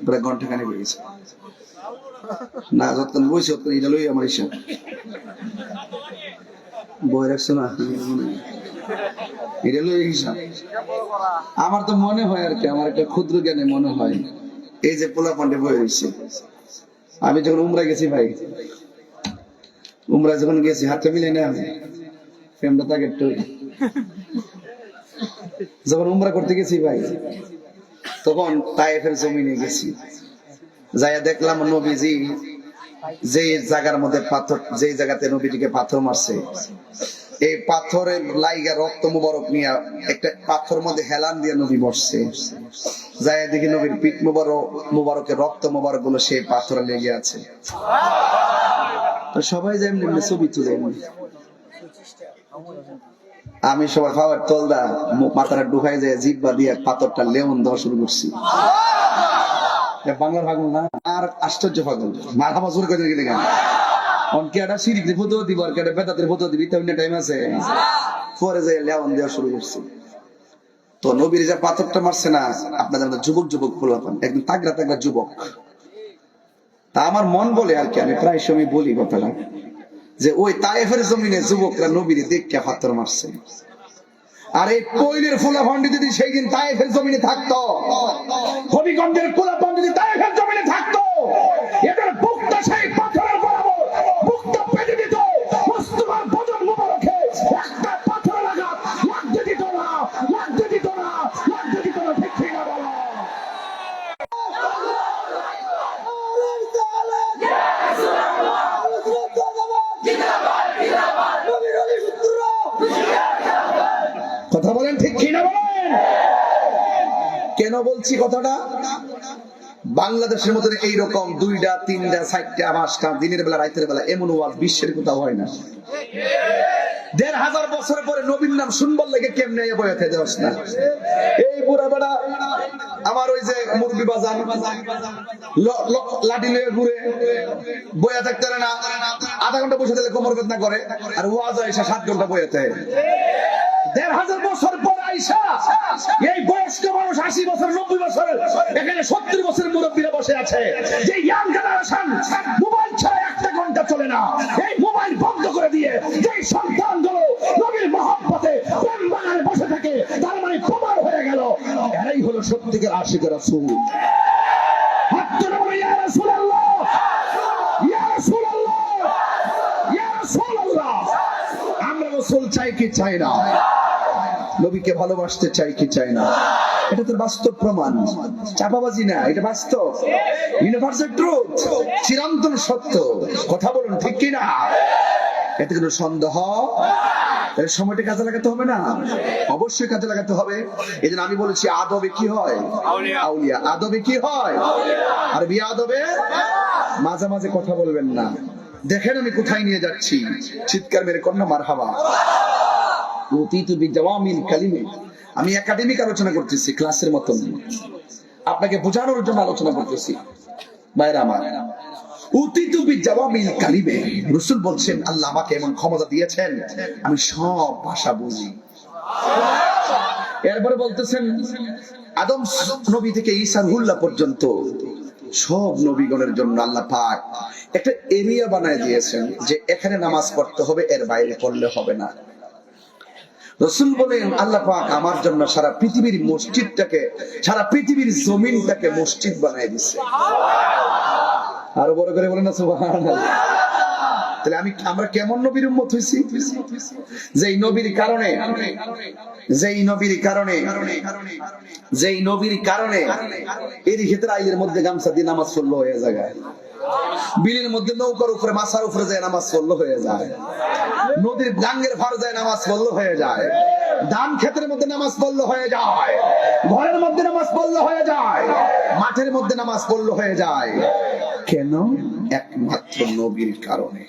প্রায় ঘন্টা খানিক হয়ে গেছে না। যতক্ষণ বসছি ততক্ষণ এটা লই আমার হিসাব বই রাখছো না, এটা লই হিসাব। আমার তো মনে হয় আর কি, আমার একটা ক্ষুদ্র জ্ঞানে মনে হয় এই যে পোলাপান্ডে বই রয়েছে, আমি যখন উমরা গেছি ভাই, উমরা যখন গেছি হাতটা মিলে না ফ্রেমটা তাকে একটু, যখন উমরা করতে গেছি ভাই তখন তায়েফের জমিনে গেছি, যাইয়া দেখলাম নবীজি যে জায়গার মধ্যে পাথর, যে জায়গাতে নবীজিকে পাথর মারছে, এই পাথরের লাইগা রক্ত মুবারক নিয়ে একটা পাথর মধ্যে হেলান দিয়ে নবী বসছে। যাইয়া দেখি নবীর পিঠ মুবারকের রক্ত মুবারক গুলো সেই পাথরে লেগে আছে। সবাই যেমনি ছবি তুলে, আমি সবার খাবার তলদা মাথাটা ঢুকাই যায়, জিব্বা দিয়ে পাথরটা লেমন দেওয়া শুরু করছি। বাংলার পাগল না, আর আশ্চর্য পাগল, মাথা বছর করে গেলে কেন অনকেটা সিরিজের ফটো দিব আর কেটা বেদাতের ফটো দিবি, তেমনি টাইম আছে। পরে যায় লেমন দেওয়া শুরু করছি। তো নবীর যে পাথরটা মারছে না, আপনাদের যুবক যুবক পোলাপান, একদম তাগড়া তাগড়া যুবক। তা আমার মন বলে আর কি, আমি প্রায় সময় বলি কথাটা, যে ওই তায়েফের জমিনে যুবকরা নবীর দেখে পাথর মারছে। আর এই পৈলের পোলাপান যদি সেই দিন তায়েফের জমিনে থাকতো, হবিগঞ্জের পোলাপান যদি তায়েফের জমিনে থাকতো, এদের বুকটা সেই পাথরের বরাবর বুকটা পেতে দিত, মুস্তাফার বদন মুবারকে একটা পাথর লাগা লাগতে দিত না, লাগতে দিত না, লাগতে দিত না। ঠিক ঠিক না বলো? কথা বলেন ঠিক কিনা বলেন? কেন বলছি কথাটা? বাংলাদেশের মধ্যে এইরকম 2টা 3টা 4টা 5টা দিনের বেলা রাতের বেলা এমন ওয়াজ বিশ্বের কোথাও হয় না। ১৫০০ বছর পরে নবীর নাম শুনবার লাগে কেমনে বয়াতে দেওয়াস না। এই বুড়া বেড়া আমার ওই যে মুরগি বাজান লাঠি লয়ে ঘুরে বয়া থাকতে না, আধা ঘন্টা বসে দিলে কোমর বেদনা করে, আর ওয়াজ এসে 7 ঘন্টা বয়াতে। ১৫০০ বছর পর আইসা এই বয়স্ক মানুষ ৮০ বছর ৯০ বছরের এখানে ৭০ বছরের মুরব্বীরা বসে আছে, যে ইয়াং জেনারেশন মোবাইল ছাড়া একটা ঘন্টা চলে না, এই মোবাইল বন্ধ করে দিয়ে যে সন্তানগুলো নবীর মহব্বতে প্রেম বাগানে বসে থাকে, তার মানে প্রমাণ হয়ে গেল এরাই হলো সত্যিকার আশিক রাসূল। হাত তুলে বলো ইয়া রাসূলুল্লাহ, ইয়া রাসূলুল্লাহ, ইয়া রাসূলুল্লাহ। আমরা রাসূল চাই কি চাই না? নবীকে ভালোবাসতে চাই কি চাই না? এটা তো বাস্তব প্রমাণ, চাপাবাজি না, এটা বাস্তব, ইউনিভার্সাল ট্রুথ, চিরন্তন সত্য। কথা বলুন ঠিক কি না? এতে কোনো সন্দেহ? তাহলে সময়টা কাজে লাগাতে হবে না? অবশ্যই কাজে লাগাতে হবে। এই জন্য আমি বলেছি আদবে কি হয়? আউলিয়া। আদবে কি হয়? আর বিয়াদবে মাঝে মাঝে কথা বলবেন না। দেখেন আমি কোথায় নিয়ে যাচ্ছি, চিৎকার মেরে কন্যা মারহাবা। আমি একাডেমিক আলোচনা করতেছি, ক্লাসের মতন আপনাকে বোঝানোর জন্য আলোচনা করতেছি। ভাইরা আমার, রাসূল বলছেন আল্লাহ আমাকে এমন ক্ষমতা দিয়েছেন আমি সব ভাষা বুঝি। এরপরে বলতেছেন আদম নবী থেকে ঈসা রুহুল্লাহ পর্যন্ত সব নবীগণের জন্য আল্লাহ পাক একটা এরিয়া বানায় দিয়েছেন, যে এখানে নামাজ পড়তে হবে, এর বাইরে পড়লে হবে না। রাসূল বলেন আল্লাহ পাক আমার জন্য সারা পৃথিবীর মসজিদটাকে, সারা পৃথিবীর জমিনটাকে মসজিদ বানায় দিয়েছে। আরো বড় করে বলেন না সুবহানাল্লাহ। তাহলে আমরা কেমন নবীর উম্মত হইছি? যেই নবীর কারণে এর ক্ষেত্রে আইলের মধ্যে গামছা দিয়ে নামাজ পড়লো হয়ে যায়, বিলের মধ্যে নৌকার উপরে মাছার উপরে যায় নামাজ পড়লো হয়ে যায়, নদীর গাঙ্গের ভার যায় নামাজ পড়লো হয়ে যায়, ধান ক্ষেতের মধ্যে নামাজ পড়লো হয়ে যায়, ঘরের মধ্যে নামাজ পড়লো হয়ে যায়, মাঠের মধ্যে নামাজ পড়লো হয়ে যায়। কেন? একমাত্র নবীর কারণে।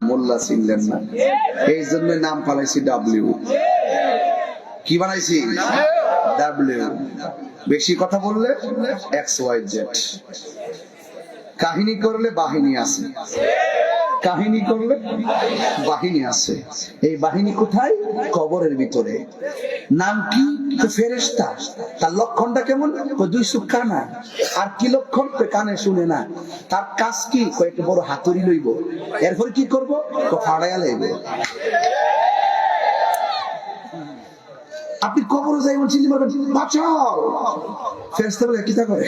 মোল্লা চিনলেন না, এই জন্য নাম পালাইছি ডাব্লিউ। কি বানাইছি? ডাব্লিউ। বেশি কথা বললে XYZ। কাহিনী করলে বাহিনী আছে, কাহিনী করলে বাহিনী আছে। এই বাহিনী কোথায়? কবরের ভিতরে। নাম কি? ফেরেশতা। তার লক্ষণটা কেমন? 2 চোখ কানা। আর কি লক্ষণ? কানে শুনে না। তার কাজ কি? একটু বড় হাতুড়ি লইব, এরপরে কি করব? ফাড়াইয়া লইব। আপনি কবরে যাই বলছেন বাঁচাও, ফেরেশতা বলে কি তা করে?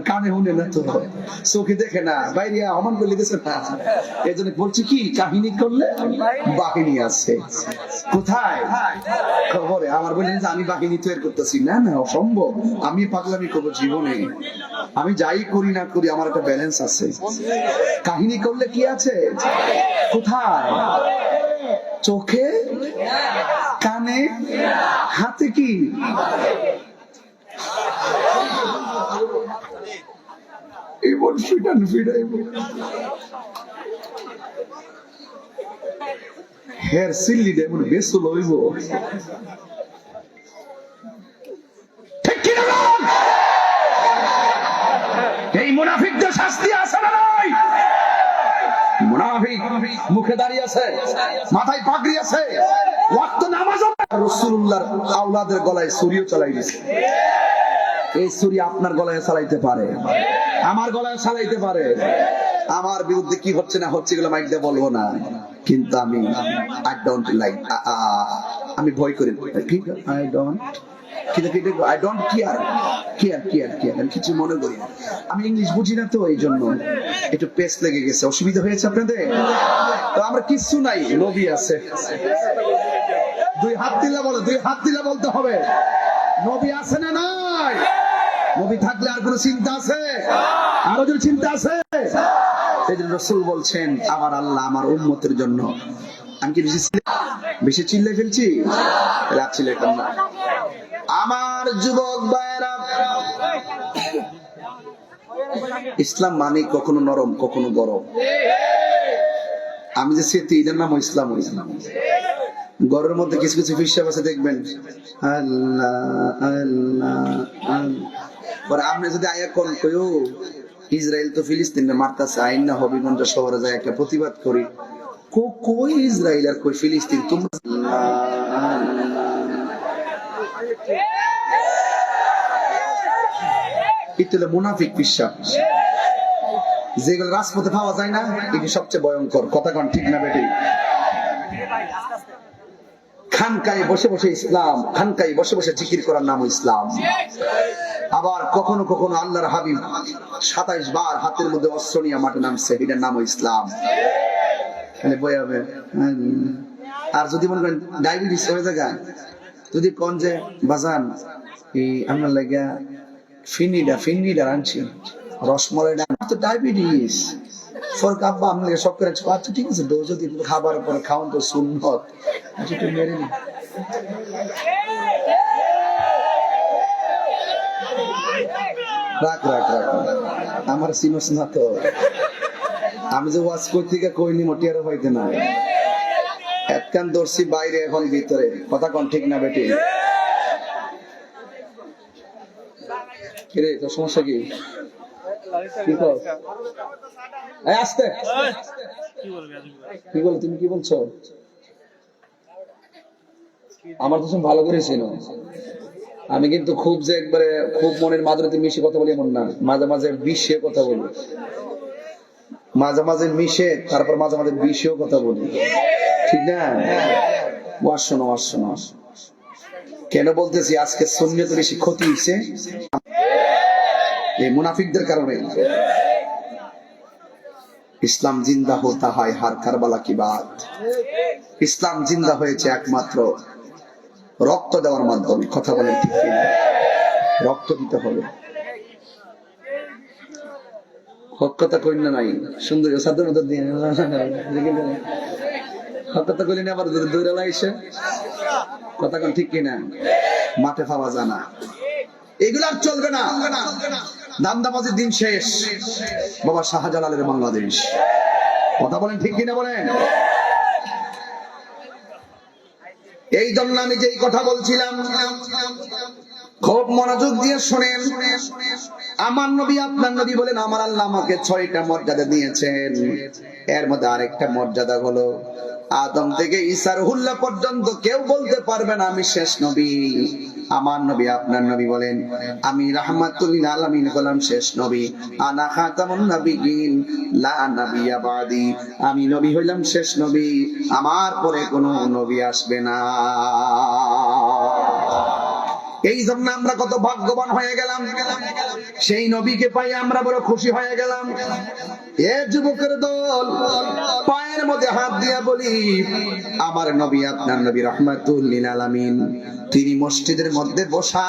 কানে শুনে না তো, চোখে দেখে না, বাইরে অমান বলে দিয়েছে না। এই জন্য বলছি কি, কাহিনী করলে বাহিনী আছে। কোথায়? কবরে। আমার বললেন যে আমি বাহিনী তৈরি করতেছি, না না অসম্ভব, আমি পাগলামি করবো জীবনে। আমি যাই করি না করি আমার একটা ব্যালেন্স আছে। কাহিনী করলে কি আছে? কোথায়? চোখে, কানে, হাতে। কি হের সিল্লি এমন বেশ লইব। এই মুনাফিকদের শাস্তি আছে না নাই? মুনাফিক মুখে দাঁড়িয়ে আছে, মাথায় পাগড়ি আছে, ওয়াক্ত নামাজ। রাসূলুল্লাহর আওলাদের গলায় ছুরিও চালাই দিয়েছে। এই ছুরি আপনার গলায় চালাইতে পারে, আমার গলায় চালাইতে পারে। আমার বিরুদ্ধে কি হচ্ছে না হচ্ছে এগুলো মাইক দিয়ে বলবো না, কিন্তু আমি আমি ভয় করি। কিছু মনে করি না, আমি ইংলিশ বুঝি না তো, এই জন্য একটু পেস লেগে গেছে। অসুবিধা হয়েছে আপনাদের? তো আমরা কিচ্ছু নাই, নবী আছে। 2 হাত দিলে বলো, 2 হাত দিলে বলতে হবে নবী আছে না নাই? নবী থাকলে আর কোন চিন্তা আছে? আরো যদি চিন্তা আছে? এই জন্য রাসূল বলছেন আমার আল্লাহ আমার উম্মতের জন্য। আমি কি বেশি চিল্লাই ফেলছি? চিল্লাইতাম না। আমার যুবক ভাইয়েরা, ইসলাম মানে কখনো নরম কখনো গরম। আমি যে সেতু, এটার নাম ইসলাম। ঘরের মধ্যে কিছু কিছু হিসাব আছে, দেখবেন আল্লাহ আল্লাহ আল্লাহ। আপনি যদি আয়া কোন কইও ইসরায়েল তো ফিলিস্তিনে মারতাছে, আইন না হবিগঞ্জ শহরে যায় একটা প্রতিবাদ করি, কই ইসরায়েল আর কই ফিলিস্তিন, তোমরা মুনাফিক বিশ্বাস যেগুলো রাজপথে পাওয়া যায় না, এটি সবচেয়ে ভয়ঙ্কর। কথা কন ঠিক না বেটি? খানকায় বসে বসে ইসলাম, খানকায় বসে বসে জিকির করার নাম ইসলাম। আবার কখনো কখনো আল্লাহর হাবিব 27 বার হাতের মধ্যে অস্ত্র নিয়ে মাঠে নামছে, এটার নাম ইসলাম। আর যদি মনে করেন ডায়াবেটিস হয়ে যায়, যদি কোন যে বাজান এই আমার লাগা ফিনিডা আনছি, রসমলাইটা, তো ডায়াবেটিস আব্বা আপনাকে সব করে, আচ্ছা ঠিক আছে, যদি খাবার পরে খাওয়ান তো সুন্নত, আচ্ছা একটু মেরে নি। রাখ রাখ রাখ, আমার সিনোস না তো, আমি যে ওয়াজ করতে কইনি মোটিয়ারও হইতে না, একখান দর্শি বাইরে এখন ভিতরে। কথা কন ঠিক না বেটি? কিরে তোর সমস্যা কি? আসতে কি বল, তুমি কি বলছো? আমার তো ভালো করে ছিল, আমি কিন্তু খুব যে একবারে খুব মনের মাধুরীতে মিশে কথা বলি এমন না, মাঝে মাঝে বিষে কথা বলি, মাঝে মাঝে মিশে, তারপর মাঝে মাঝে বিষেও কথা বলি, ঠিক না? ওয়াজ শোনো, ওয়াজ শোনো। কেন বলতেছি আজকে সুন্নিয়ত বেশি ক্ষতি হয়েছে এই মুনাফিকদের কারণে। ইসলাম জিন্দা হতা হয় হার কারবালা কি বাত। ইসলাম জিন্দা হয়েছে একমাত্র রক্ত দেওয়ার মাধ্যমে। কথা বলেন ঠিক কিনা? রক্ত দিতে হবে। হকতা কইন না নাই সুন্দর সাদের মতো দিয়ে হকতা কইলেন আবার দৌড়ে লাইছে। কথা কোন ঠিক কিনা? মাঠে পাওয়া যায় না, এগুলো আর চলবে না। দান্দাবাজির দিন শেষ, বাবা শাহজালালের বাংলাদেশ। কথা বলেন ঠিক কিনা বলেন? এই জন্য আমি যেই কথা বলছিলাম খুব মনোযোগ দিয়ে শোনেন। আমার নবী আপনার নবী বলেন আমার আল্লাহ আমাকে 6টা মর্যাদা দিয়েছেন, এর মধ্যে আরেকটা মর্যাদা হলো আদম থেকে ঈসা রুহুল্লাহ পর্যন্ত কেউ বলতে পারবে না আমি শেষ নবী। আমার নবী আপনার নবী বলেন আমি রাহমাতুল লিল আলামিন হলাম শেষ নবী, আনা খাতামুন নবিয়্যিন লা নাবিয়্যা বাদি, আমি নবী হইলাম শেষ নবী, আমার পরে কোনো নবী আসবে না। এই জন্য আমরা কত ভাগ্যবান হয়ে গেলাম, সেই নবীকে পাই আমরা বড় খুশি হয়ে গেলাম। এ যুবকের দল, পায়ের মধ্যে হাত দিয়া বলি আমার নবী আপনার নবী রাহমাতুল লিল আলামিন, তিনি মসজিদের মধ্যে বসা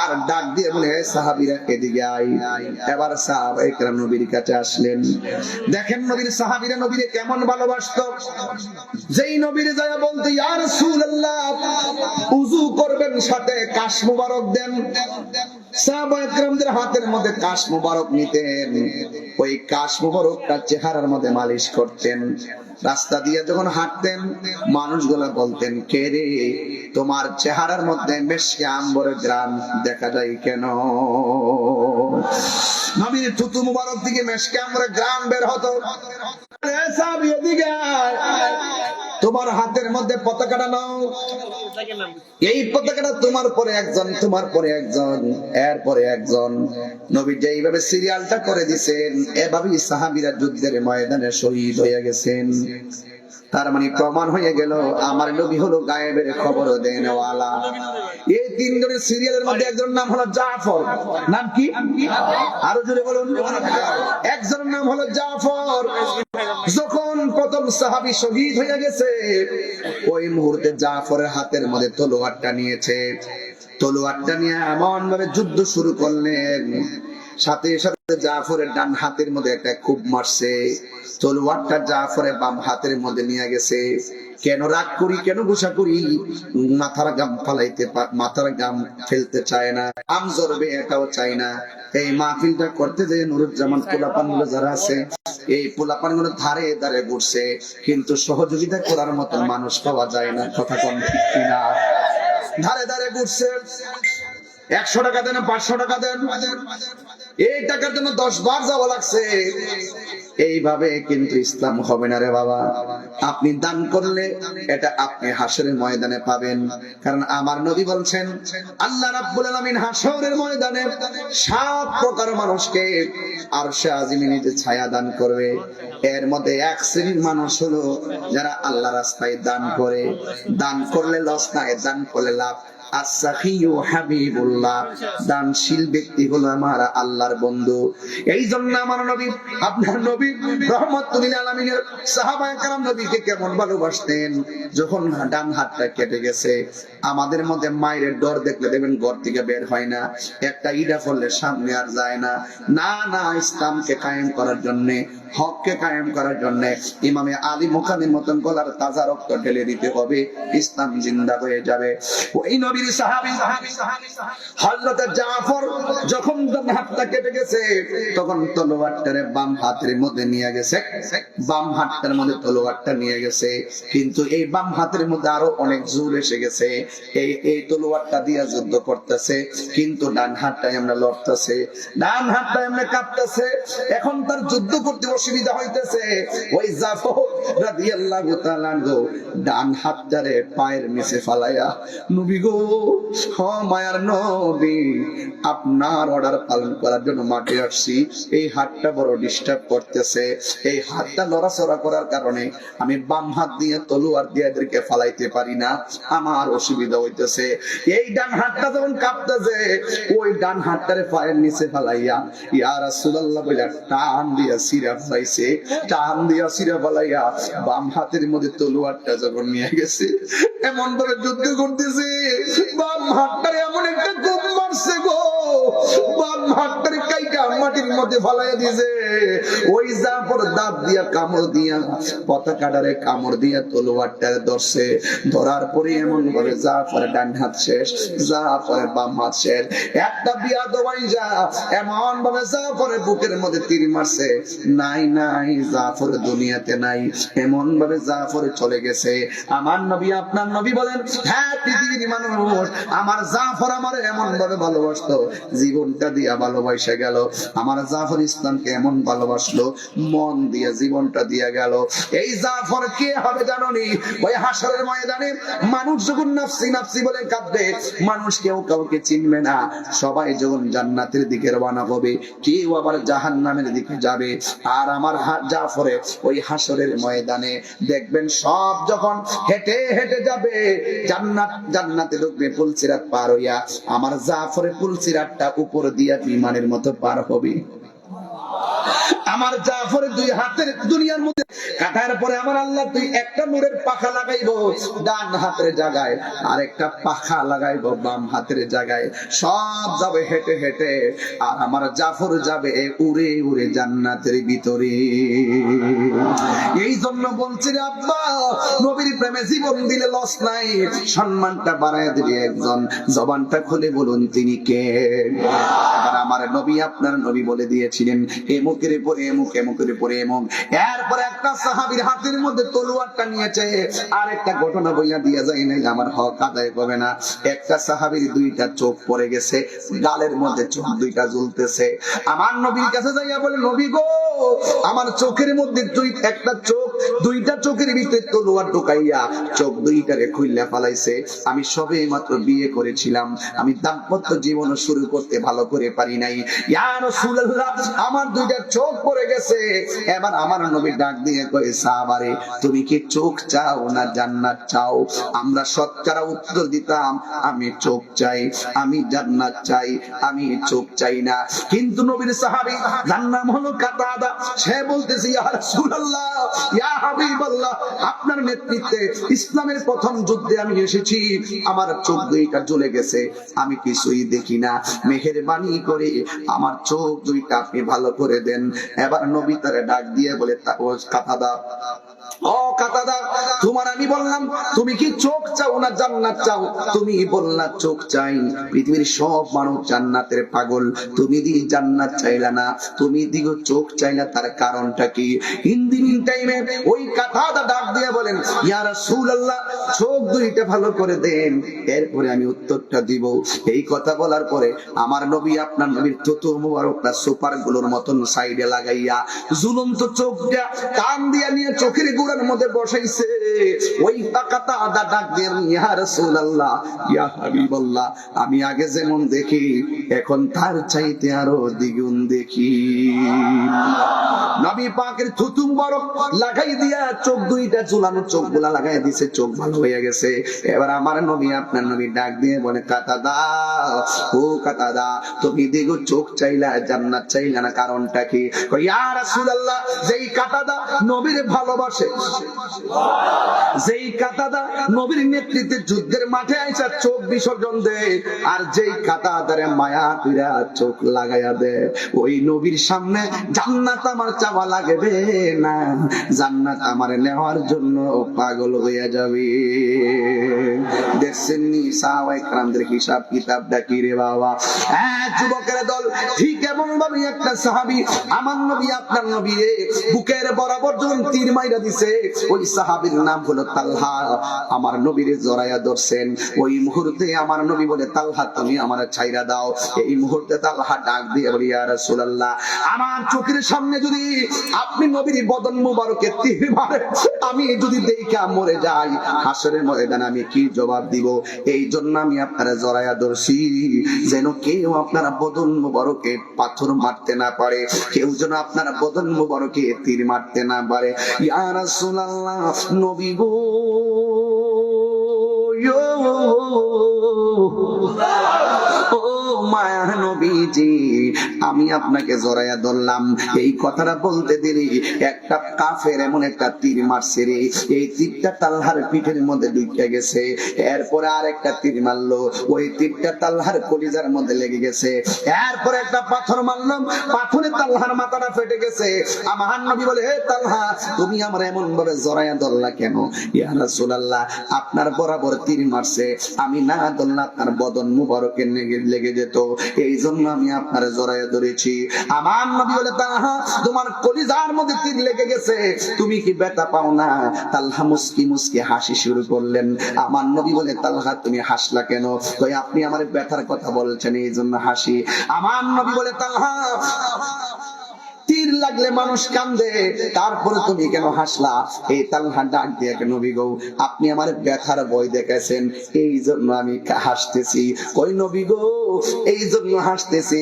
আর ডাক দিয়ে বলে সাহাবীরা এদিকে আই। এবার সাহাবায়ে কেরাম নবীর কাছে আসলেন। দেখেন নবীর সাহাবীরা নবীরে কেমন ভালোবাসতো। যেই নবীরে যায় বলতে ইয়া রাসূলুল্লাহ ওযু করবেন, সাথে কাশ মুবারক দেন। সাহাবায়ে কেরামদের হাতের মধ্যে কাশ মুবারক নিতেন, ওই কাশ মুবারকটা চেহারার মধ্যে মালিশ করতেন। রাস্তা দিয়ে যখন হাঁটতেন মানুষগুলা বলতেন কে রে, তোমার চেহারার মধ্যে মেশকে আম্বরের গ্রান দেখা যায় কেন? নবীর থুতু মুবারক থেকে মেশকে আম্বরের গ্রান বের হতো। তোমার হাতের মধ্যে পতাকাটা নাও, এই পতাকাটা তোমার পরে একজন, তোমার পরে একজন, এর পরে একজন। নবী যেইভাবে সিরিয়ালটা করে দিয়েছেন, এভাবেই সাহাবীরা যুদ্ধের ময়দানে শহীদ হয়ে গেছেন। তার মানে প্রমাণ হয়ে গেল আমার নবী হলো গায়েবের খবর দেনওয়ালা। এই 3 জনের সিরিয়ালের মধ্যে একজনের নাম হলো জাফর। নাম কি? আরো জোরে বলুন। একজনের নাম হলো জাফর। যখন প্রথম সাহাবী শহীদ হয়ে গেছে, ওই মুহূর্তে জাফরের হাতের মধ্যে তলোয়ারটা নিয়েছে। তলোয়ারটা নিয়ে এমন ভাবে যুদ্ধ শুরু করলেন, সাথে সাথে জাফরের ডান হাতের মধ্যে একটা খুব মারছে, তলোয়ারটা জাফরের বাম হাতের মধ্যে নিয়ে গেছে। কেন রাগ করি, কেন গুসা করি? মাথার গাম মাথার গাম ফেলতে চায় না, আম জরবে এটাও চায় না। এই মাহফিলটা করতে যে নুরুজ্জামান পোলাপান গুলো যারা আছে, এই পোলাপান গুলো ধারে ধারে ঘুরছে, কিন্তু সহযোগিতা করার মতো মানুষ পাওয়া যায় না। কথা কোন ঠিক কিনা? ধারে ধারে ঘুরছে, 100 টাকা দেন, 500 টাকা দেন, এই টাকার জন্য 10 বার যাওয়া লাগছে। এইভাবে কিন্তু ইসলাম হবে না রে বাবা। আপনি দান করলে এটা আপনি হাসরের ময়দানে পাবেন। কারণ আমার নবী বলছেন, আল্লাহ রাব্বুল আলামিন হাসরের ময়দানে 7 প্রকার মানুষকে আরশে আজিমে নিতে ছায়া দান করবে। এর মধ্যে এক শ্রেণীর মানুষ হলো যারা আল্লাহ রাস্তায় দান করে। দান করলে লস নাই, দান করলে লাভ। as-sakhiyu habibullah, দানশীল ব্যক্তি হলো আমার আল্লাহর বন্ধু। এই জন্য আমার নবী, আপনার নবী রাহমাতুল লিল আলামিনের সাহাবায়ে কেরাম নবীকে কেমন ভালোবাসতেন। যখন ডান হাতটা কেটে গেছে, আমাদের মধ্যে মায়ের ডর দেখলে দেখবেন ঘর থেকে বের হয় না, একটা ইডা ফললে সামনে আর যায় না। না না, ইসলামকে কায়েম করার জন্য, হককে কায়েম করার জন্য ইমামে আলী মুকামের মতন গলার তাজা রক্ত ঢেলে দিতে হবে, ইসলাম জিন্দা হয়ে যাবে। ওই নবীর সাহাবী হযরত জাফর যখন ডান হাতটা কেটে গেছে, তখন তলোয়ারটারে বাম হাতের মধ্যে নিয়ে গেছে, বাম হাতটার মধ্যে তলোয়ারটা নিয়ে গেছে। কিন্তু এই বাম হাতের মধ্যে আরো অনেক জোর এসে গেছে। এই তলোয়ারটা দিয়ে যুদ্ধ করতেছে, কিন্তু ডান হাতটাই আমরা লড়তেছে, ডান হাতটাই আমরা কাঁপতেছে। এখন তার যুদ্ধ করতে অসুবিধা হইতেছে। ওই জাফর রাদিয়াল্লাহু তাআলা ডান হাতটারে পায়ের নিচে ফালাইয়া, নবী গো, ও মায়ার নবী, আপনার অর্ডার পালন করার জন্য মাঠে আসছি, এই হাতটা বড় ডিস্টার্ব করতেছে। এই হাতটা নড়াচড়া করার কারণে আমি বাম হাত দিয়ে তলোয়ার দিয়ে এদেরকে ফালাইতে পারি না, আমার অসুবিধা হইতেছে। এই ডান হাতটা যখন কাঁপতেছে, ওই ডান হাতটারে পায়ের নিচে ফালাইয়া ইয়া রাসূলুল্লাহ বলে টান দিয়া সিরা ফালাইছে, টান দিয়া সিরা ফালাইয়া বাম হাতের মধ্যে তলোয়ারটা যখন নিয়ে গেছে, এমন ভাবে যুদ্ধ করতেছে, বাম হাতটারে এমন একটা কোপ মারছে গো, বাম হাতটারে কাইটা মাটির মধ্যে ফালাইয়া দিয়েছে। ওই জাফর দাঁত দিয়া কামড় দিয়া পতাকাটারে কামড় দিয়া তলোয়ারটা ধরছে। ধরার পরে এমন ভাবে জাফরের ডান হাত শেষ, জাফরের বাম হাত শেষ। একটা বিয়াদবাই যা এমন ভাবে জাফরের বুকের মধ্যে তীর মারছে, নাই নাই, জাফর দুনিয়াতে নাই। এমন ভাবে জাফর চলে গেছে। আমার নবী, আপনার নবী বলেন, হ্যাঁ পৃথিবীর মানুষ আমার জাফর আমার এমন ভাবে ভালোবাসতো, জীবনটা দিয়া ভালোবাসা গেল। আমার জাফর ইসলামকে এমন ভালোবাসলো, মন দিয়ে জীবনটা দিয়া গেল। এই জাফর কে হবে জানোনি? ওই হাসরের ময়দানে মানুষ যখন নাফসি নাফসি বলে কাঁদবে, মানুষ কেউ কাউকে চিনবে না, সবাই যখন জান্নাতের দিকে রওনা হবে, কেউ আবার জাহান্নামের দিকে যাবে। আর আমার জাফরে ওই হাসরের ময়দানে দেখবেন সব যখন হেঁটে হেঁটে যাবে, জান্নাতে ঢুকবে পুলসিরাত পার হইয়া, আমার জাফরে পুলসিরাতটা উপর দিয়া বিমানের মতো পার হবে। আমার জাফরের দুই হাতের দুনিয়ার মধ্যে কাটার পরে আমার আল্লাহ দুই একটা নূরের পাখা লাগাইবো ডান হাতের জায়গায়, আর একটা পাখা লাগাইবো বাম হাতের জায়গায়। সব যাবে হেঁটে হেঁটে, আর আমার জাফর যাবে উড়ে উড়ে জান্নাতের ভিতরে। এই জন্য বলছি রে আব্বা, নবীর প্রেমে জীবন দিলে লস নাই, সম্মানটা বাড়ায় দিবে একজন। জবানটা খুলে বলুন তিনি কে? আমার নবী, আপনার নবী বলে দিয়েছিলেন, এমুকের পরে এমুক, এমুকের পরে এমুক। এরপরে একটা সাহাবীর হাতের মধ্যে তলোয়ারটা নিয়েছে, আর একটা ঘটনা বইয়া দিয়া যায় না, আমার হক আদায় হবে না। একটা সাহাবীর দুইটা চোখ পড়ে গেছে, গালের মধ্যে চোখ দুইটা জ্বলতেছে। আমার নবীর কাছে যাইয়া বলে, নবী গো, আমার চোখের মধ্যে একটা চোখ, দুইটা চোখের ভিতরে তলোয়ার ঢুকাইয়া চোখ দুইটাকে খুইলা ফালাইছে। আমি সবে মাত্র বিয়ে করেছিলাম, আমি দাম্পত্য জীবন শুরু করতে ভালো করে পারি নাই। ইয়া রাসূলুল্লাহ, আমার দুইটা চোখ পড়ে গেছে। এবার আমার নবী ডাক দিয়ে কয়, সাহাবারে তুমি কি চোখ চাও না জান্নাত চাও? আমরা শতকরা উত্তর দিতাম, আমি চোখ চাই, আমি জান্নাত চাই, আমি চোখ চাই না। কিন্তু নবীর সাহাবী যার নাম হলো কাতাদা, সে বলতেছে, ইয়া রাসূলুল্লাহ, ইয়া হাবিবাল্লাহ, আপনার নেতৃত্বে ইসলামের প্রথম যুদ্ধে আমি এসেছি, আমার চোখ দুইটা জ্বলে গেছে, আমি কিছুই দেখি না, মেহেরবানি করে আমার চোখ দুইটা আপনি ভালো করে দেন। এবার নবী তারে ডাক দিয়ে বলে, কাতাদা, ও কাতাদা, তোমার আমি বললাম তুমি কি চোখ চাও না জান্নাত চাও? তুমি বললা চোখ চাই। পৃথিবীর সব মানুষ জান্নাতের পাগল, তুমি দি জান্নাত চাইলা না, তুমি দিগো চোখ চাইলা, তার কারণটা কি? ইন দি মিন টাইমে ওই কাতাদা ডাক দিয়ে বলেন, ইয়া রাসূলুল্লাহ, চোখ দুইটা ভালো করে দেন, এরপরে আমি উত্তরটা দিব। এই কথা বলার পরে আমার নবী আপনার নবীর থুতু মুবারকটা সুপার গুলোর মতন সাইডে লাগাইয়া ঝুলন্ত চোখটা কান দিয়া নিয়ে চোখের গোড়ার মধ্যে বসাইছে। ওই কাতাদা ডাক দিয়ে, ইয়া রাসূলুল্লাহ, ইয়া হাবিবাল্লাহ, আমি আগে যেমন দেখি এখন তার চাইতে আরো দ্বিগুণ দেখি। নবী পাকের থুতু মুবারক লাগাই দিয়া চোখ দুইটা ঝুলানো চোখগুলা লাগাই দিছে, চোখ ভালো হয়ে গেছে। এবার আমার নবী আপনার নবী ডাক দিয়ে বলে, কাতাদা, ও কাতাদা, তুমি দিগো চোখ চাইলা জান্নাত চাইলা না, কারণটা কি? ইয়া রাসূলুল্লাহ, যেই কাতাদা নবীর ভালোবাসে, যেই কাতাদা নবীর নেতৃত্বে যুদ্ধের মাঠে আইসা চোখ বিসর্জন দেয়, আর যেই কাতাদারে মায়া কইরা চোখ লাগাইয়া দেয়, ওই নবীর সামনে জান্নাত আমার চাওয়া লাগবে না, জান্নাত আমার নেওয়ার জন্য পাগল হইয়া যাবে। দেখছেন নি সাহাবায়ে কেরামদের হিসাব কিতাবটা কি রে বাবা? যুবকের দল, ঠিক এমন ভাবে একটা সাহাবী আমার নবী আপনার নবী বুকের বরাবর যখন তীর মাইরা দিছে, ওই সাহাবীর নাম হলো তালহা। আমার নবীর জড়াইয়া ধরছেন, ওই মুহূর্তে আমার নবী বলে, তালহা তুমি আমার ছাইরা দাও। এই মুহূর্তে তালহা ডাক দিয়ে বলি, ইয়া রাসূলুল্লাহ, আমার চোখের সামনে যদি আপনি নবীর বদন মুবারকে তীর মারেন, আমি যদি দেখা মরে যাই, হাসরের ময়দানে আমি কি জবাব দিব? এই জন্য আমি আপনারা জড়াইয়া ধরছি, যেন কেউ আপনারা বদন মুবারকে পাথর মারতে না পারে, কেউ যেন আপনারা বদন মুবারকে তীর মারতে না পারে। ইয়া রাসূলুল্লাহ, নবী গো, ও মায়া নবীজি, আমি আপনাকে জড়াইয়া ধরলাম। এই কথাটা বলতে দেরি একটা কাফের এমন একটা তীর মারছে রে, এই তীরটা তালহার পিঠের মধ্যে ঢুকে গেছে। এরপরে আরেকটা তীর মারলো, ওই তীরটা তালহার কলিজার মধ্যে লেগে গেছে। এরপরে একটা পাথর মারলাম, পাথরে তালহার মাথাটা ফেটে গেছে। আমার নবী বলে, হে তালহা, তুমি আমার এমন ভাবে জড়াইয়া ধরলা কেন? ইয়া রাসূলুল্লাহ, আপনার বরাবর তীর মারছে, আমি না ধরলে আপনার বদন মুবারকে লেগে যেত, এই জন্য আমি আপনার জড়াইয়া ধরেছি। আমার নবী বলে, তালহা, তোমার কলিজার মধ্যে তীর লেগে গেছে, তুমি কি ব্যথা পাও না? তালহা মুস্কি মুস্কি হাসি শুরু করলেন। আমার নবী বলে, তালহা তুমি হাসলা কেন? কই, আপনি আমার ব্যথার কথা বলছেন, এই জন্য হাসি। আমার নবী বলে, তালহা, তীর লাগলে মানুষ কান্দে, তারপরে তুমি কেন হাসলা? এই তালহা ডাক দিয়ে, নবী গো, আপনি আমার ব্যথার ভয় দেখেছেন, এই জন্য আমি হাসতেছি। কই নবী গো, এই জন্য হাসতেছি,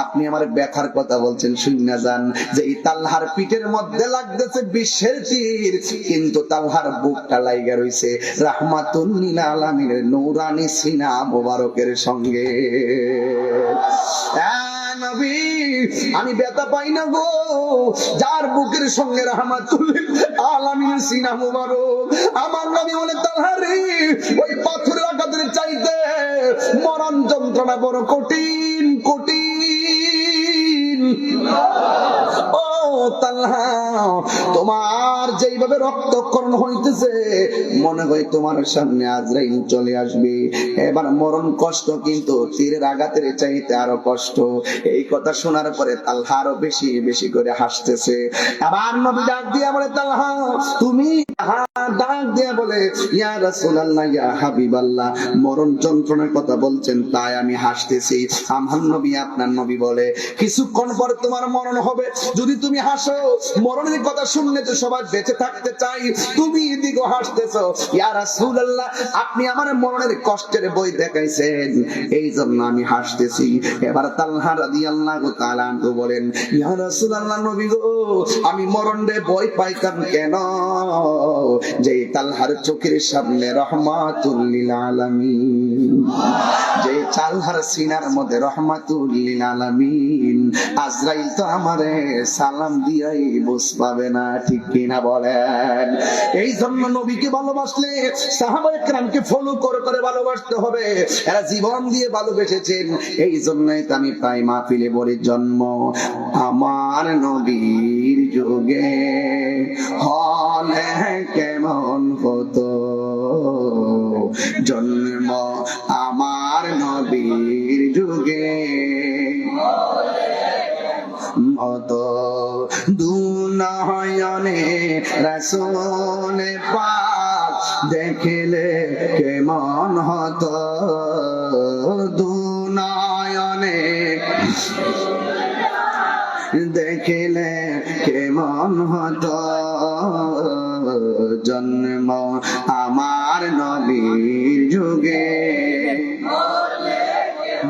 আপনি আমার ব্যথার কথা বলছেন, শুনে যান যে এই তালহার পিঠের মধ্যে লাগতেছে বিশ্বের তীর, কিন্তু তালহার বুকটা লাইগা রইছে রাহমাতুল লিল আলামিনের নূরানি সিনা মোবারকের সঙ্গে। নবী, আমি ব্যথা পাই না গো, যার বুকের সঙ্গে রাহমাতুল লিল আলামিনের সিনা মোবারক। আমার নবী বলে, তালহা রে, ওই পাথরের আঘাতের চাইতে মরণ যন্ত্রণা বড় কঠিন কঠিন। ও তালহা, তোমার যেইভাবে রক্তক্ষরণ হইতেছে, মনে হয় তোমার সামনে আজরাইল চলে আসবে। এবার মরণ কষ্ট, কিন্তু তীরের আঘাতের চাইতে আরো কষ্ট। এই কথা শোনার পরে তালহা আরো বেশি বেশি করে হাসতেছে। আবার নবী ডাক দিয়া বলে, তালহা তুমি, ডাক দিয়া বলে, ইয়া রাসূলুল্লাহ, ইয়া হাবিবাল্লাহ, মরণ যন্ত্রণার কথা বলছেন তাই আমি হাসতেছি। আমার নবী আপনার নবী বলে, কিছুক্ষণ পর তোমার মরণ হবে, যদি তুমি হাসো, মরণের কথা শুনলে তো সবাই বেঁচে থাকবে। থাকতে চাই, তুমি দিগো হাসতেছো। ইয়া রাসূলুল্লাহ, আপনি আমার মরণের কষ্টের বই দেখাইছেন, এই জন্য আমি হাসতেছি। এবার তালহা রাদিয়াল্লাহু তাআলা আনহু বলেন, ইয়া রাসূলুল্লাহ, নবী গো, আমি মরণে ভয় পাইতাম কেন? যে তালহার চোখের সামনে রহমাতুল লিল আলামিন, যে তালহার সিনার মধ্যে রহমাতুল লিল আলামিন, আজরাইল তো আমারে সালাম দিয়াই বুঝ পাবে না, ঠিক কিনা বলেন? এই জন্য নবীকে ভালোবাসলে সাহাবায়ে কেরামকে ফলো করে করে ভালোবাসতে হবে। এরা জীবন দিয়ে ভালোবেসেছেন, এই জন্যই তো আমি প্রায় মাহফিলে বলি, জন্ম আমার নবীর যুগে হলে কেমন হতো, জন্ম আমার নবীর যুগে হতো, দুনয়নে রাসূল পাক দেখলে কেমন হতো, দুনয়নে দেখলে কেমন হতো, জন্ম আমার নবীর যুগে।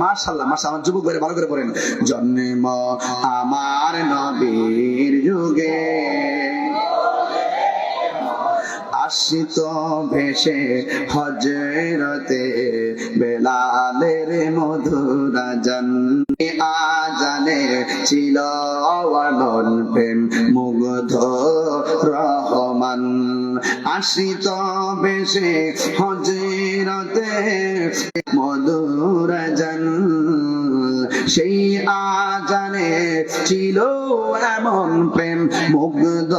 মাশাআল্লাহ, মাশাআল্লাহ, আমার যুবক ভাইরা ভালো করে পড়েন, জন্ম আমার নবীর যুগে আসিত ভেসে হযরতে বেলালের মধুর আযান, আযানে ছিল আনন প্রেম মুগ্ধ রহমান, আসিত ভেসে হযরতে মধুর আযান, সেই আযানে ছিল এমন প্রেম মুগ্ধ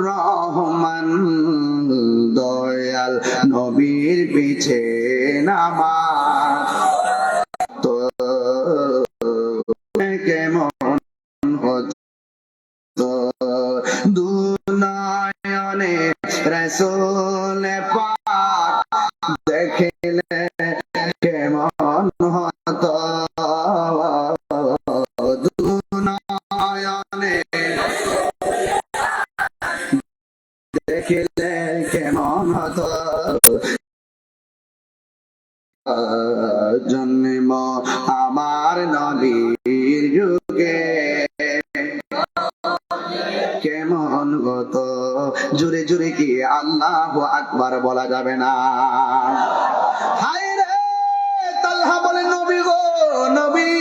রহমান, দয়াল নবীর পিছে নামাজ তো কেমন হতো, দুনয়নে রাসূল পাক দেখলে কেমন হতো, দুনয়নে দেখলে কেমন হতো, জন্ম আমার নবীর যুগে কেমন হতো। জোরে জোরে কি আল্লাহু আকবার বলা যাবে না? হায় রে, তালহা বলে, নবী গো, নবী,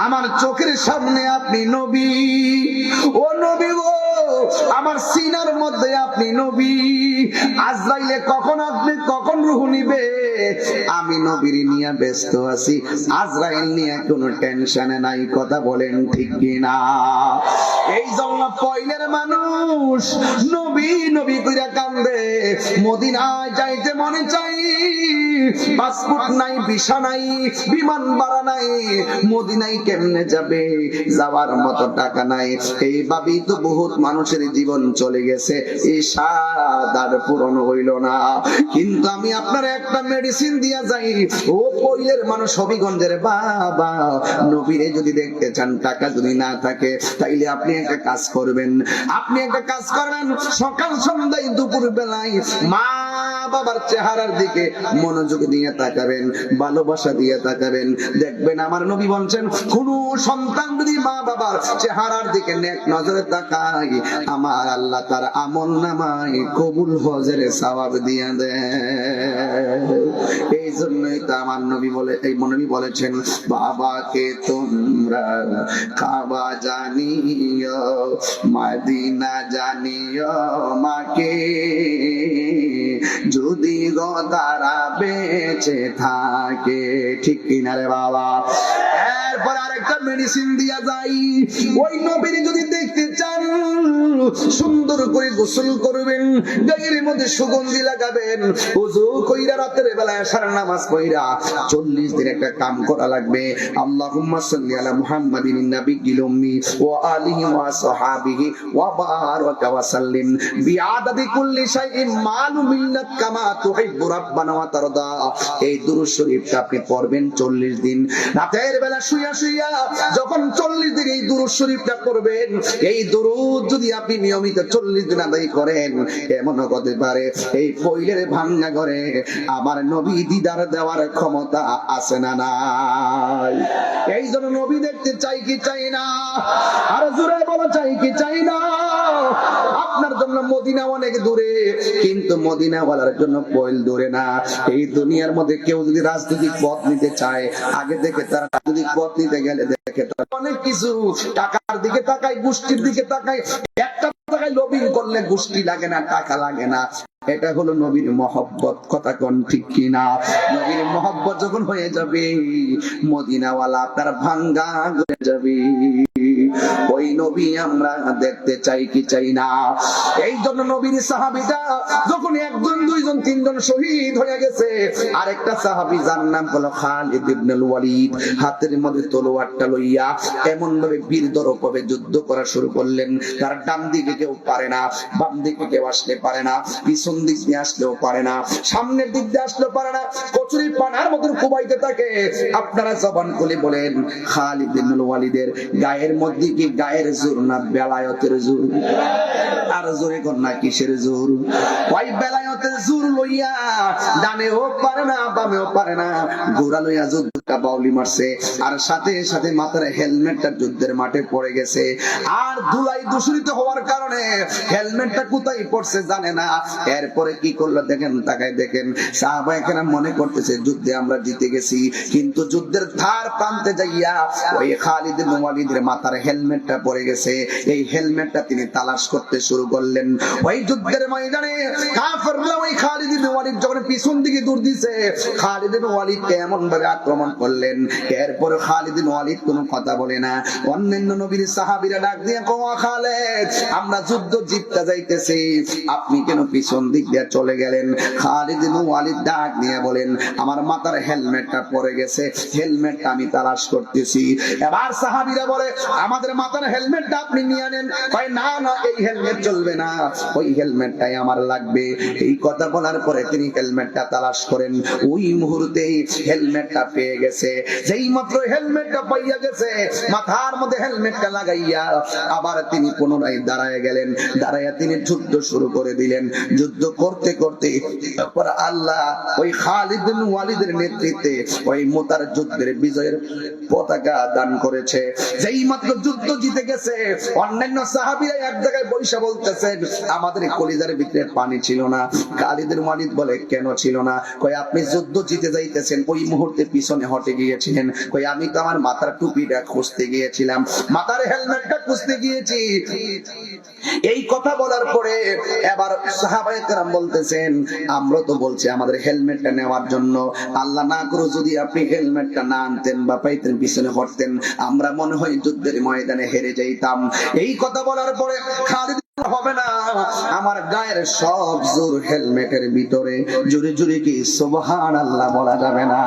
আমার চোখের সামনে আপনি নবী, ও নবী গো, আমার সিনার মধ্যে আপনি নবী, আজরাইলে কখন রূহ নিবে, আমি নবীর নিয়ে ব্যস্ত আছি, আজরাইল নিয়ে কোনো টেনশনে নাই, কথা বলেন ঠিক কিনা? এই জন্য পয়লের মানুষ নবী নবী কইরা কান্দে, মদিনায় যাইতে মনে চাই, পাসপোর্ট নাই, ভিসা নাই, বিমান ভাড়া নাই, মদিনায় কেমনে যাবে, যাওয়ার মতো টাকা নাই, এইভাবেই তো বহুত মানুষের জীবন চলে গেছে, এই স্বাদ আর পূরণ হইল না। কিন্তু আমি আপনার একটা মেডিসিন দিয়া যাই, ও পইলের মানুষ হবিগঞ্জের বাবা, নবীরে যদি দেখতে চান, টাকা যদি না থাকে, তাইলে আপনি একটা কাজ করবেন, সকাল সন্ধ্যায় দুপুর বেলায় মা বাবার চেহারার দিকে মনোযোগ দিয়ে তাকাবেন, ভালোবাসা দিয়ে তাকাবেন, দেখবেন আমার নবী বলছেন, কোন সন্তান যদি মা বাবার চেহারার দিকে নেক নজরে তাকায়, আমার আল্লাহ তার আমল নামায় কবুল হজের সওয়াব দিয়ে দেয়। এই জন্যই তো আমার নবী বলে, এই নবী বলেছেন, বাবাকে তোমরা কাবা জানিও, মদিনা জানিও, মাকে যদি গো তারা বেঁচে থাকে, ঠিক কিনা রে বাবা? এরপর আরেকটা মেডিসিন দিয়া যাই, ওই নবীর যদি দেখতে চান, সুন্দর করে গোসল করবেন, গায়ের মধ্যে সুগন্ধি লাগাবেন, ওযু কইরা রাতের বেলা আশার নামাজ পড়া 40 দিন একটা কাম করা লাগবে, আল্লাহুম্মা সাল্লি আলা মুহাম্মাদিন নাবিয়্যিল উম্মি ওয়া আলিহি ওয়া সাহাবিহি ওয়া বারাকা ওয়া সাল্লিম বিআদাদি কুল্লি শাইইন মালু মিল্লাত কামা তুহিব্বু রাব্বানা ওয়া তারদা। এই দুরূদ শরীফটা আপনি পড়বেন 40 দিন, রাতের বেলা শুয়ে শুইয়া শুইয়া যখন 40 দিন এই দুরূদ শরীফটা করবেন, এই দুরূদ যদি আপনি নিয়মিত 40 দিন আদায় করেন, এমন হতে পারে এই পইলের ভাঙ্গা ঘরে আমার নবী দিদার দেওয়ার ক্ষমতা আছে না নাই? এই জন্য নবী দেখতে চাই কি চাই না? আর জোরে বলো, চাই কি চাই না? আপনার জন্য মদিনা অনেক দূরে, কিন্তু মদিনাওয়ালার জন্য পইল দূরে না। এই দুনিয়ার মধ্যে কেউ যদি রাজনৈতিক পথ নিতে চায়, আগে দেখে তার রাজনৈতিক পথ নিতে গেলে দেখে তার অনেক কিছু, টাকার দিকে তাকায়, গোষ্ঠীর দিকে তাকায়। একটা টাকায় লবিং করলে গোষ্ঠী লাগে না, টাকা লাগে না। এটা হলো নবীর মহব্বত। কথা কোন ঠিক কিনা? নবীর মহব্বত যখন হয়ে যাবে, মদিনাওয়ালা আপনার ভাঙ্গা হয়ে যাবে। ওই নবী আমরা দেখতে চাই কি চাই না? এই জন্য নবীর সাহাবীটা যখন 1 জন 2 জন 3 জন শহীদ হয়ে গেছে, আরেকটা সাহাবী যার নাম হলো খালিদ ইবনুল ওয়ালিদ, হাতের মধ্যে তলোয়ারটা লইয়া এমন ভাবে বীরদর্পভাবে যুদ্ধ করা শুরু করলেন। তার ডান দিকে কেউ পারে না, বাম দিকে কেউ আসতে পারে না, পিছন দিক দিয়ে আসলেও পারে না, সামনের দিক দিয়ে আসলেও পারে না, কচুরি পানার মতো কুবাইতে থাকে। আপনারা জবান খুলে বলেন, খালিদ ইবনুল ওয়ালিদের গায়ের মধ্যে কি গায়ের জোর না বেলায়েতের জোর? আর জোরে কোন না কিসের জোর? ওই বেলায়েতের জোর লইয়া ডানেও পারে না, বামেও পারে না, ঘোড়া লইয়া যুদ্ধটা বাউলি মারছে। আর সাথে সাথে মাথার হেলমেটটা যুদ্ধের মাঠে পড়ে গেছে। আর ধুলাই দূষিত হওয়ার কারণে হেলমেটটা কোথায় পড়ছে জানে না। এরপরে কি করলো দেখেন, তাকায় দেখেন, সাহাবায়ে কেরাম মনে করতেছে যুদ্ধে আমরা জিতে গেছি, কিন্তু যুদ্ধের ধার প্রান্তে যাইয়া ওই খালিদ ইবনে ওয়ালিদের মাথার হেলমেটটা পড়ে গেছে। এই হেলমেটটা তিনি তালাশ করতে শুরু করলেন। ওই যুদ্ধের ময়দানে কাফেররা ওই খালিদ ইবনে ওয়ালিদ যখন পিছন দিকে দৌড় দিছে, খালিদ ইবনে ওয়ালিদকে এমন ভাবে আক্রমণ করলেন। এরপর খালিদ ইবনে ওয়ালিদ কোনো কথা বলে না। অন্যান্য নবীর সাহাবীরা ডাক দিয়ে কওয়া, খালিদ আমরা যুদ্ধ জিততে যাইতেছি, আপনি কেন পিছন দিক দিয়ে চলে গেলেন? খালিদ ইবনে ওয়ালিদ ডাক দিয়ে বলেন, আমার মাথার হেলমেটটা পড়ে গেছে, হেলমেটটা আমি তালাশ করতেছি। এবার সাহাবীরা বলে, আমাদের মাথার হেলমেটটা আপনি নিয়ে নেন। কয় না না, এই হেলমেট চলবে না, ওই হেলমেটটাই আমার লাগবে। এই কথা বলার পরে তিনি হেলমেটটা তালাশ করেন। ওই মুহূর্তেই হেলমেটটা পেয়ে গেছে। যেই মাত্র হেলমেটটা পাইয়া গেছে, মাথার মধ্যে হেলমেটটা লাগাইয়া আবার তিনি পুনরায় দাঁড়ায় গেলেন। দাঁড়াইয়া তিনি যুদ্ধ শুরু করে দিলেন। যুদ্ধ করতে করতে তারপর আল্লাহ ওই খালিদ বিন ওয়ালিদের নেতৃত্বে ওই মুতার যুদ্ধের বিজয়ের পতাকা দান করেছে। যেই মাত্র যুদ্ধ জিতে গেছে, অন্যান্য সাহাবীরা এক জায়গায় বৈশা বলতেছেন, আমাদের কলিজার ভিতরে পানি ছিল না। খালিদ বিন ওয়ালিদ বলে, কেন ছিল না? কই আপনি যুদ্ধ জিতে যাইতেছেন, ওই মুহূর্তে পিছনে হটে গিয়েছিলেন। কই আমি তো আমার মাথার টুপিটা খুঁজতে গিয়েছিলাম, মাথার হেলমেটটা খুঁজতে গিয়েছি। এই কথা বলার পরে এবার সাহাবায়ে কেরাম বলতেছেন, আমরা তো বলছি আমাদের হেলমেটটা নেওয়ার জন্য, আল্লাহ না করো যদি আপনি হেলমেটটা না আনতেন বা পাইতেন, পিছনে হটতেন, আমরা মনে হয় যুদ্ধের ময়দানে হেরে যাইতাম। এই কথা বলার পরে খালিদ হবে না, আমার গায়ের সব জোর হেলমেটের ভিতরে, জোরে জোরে কি সুবহানাল্লাহ বলা যাবে না?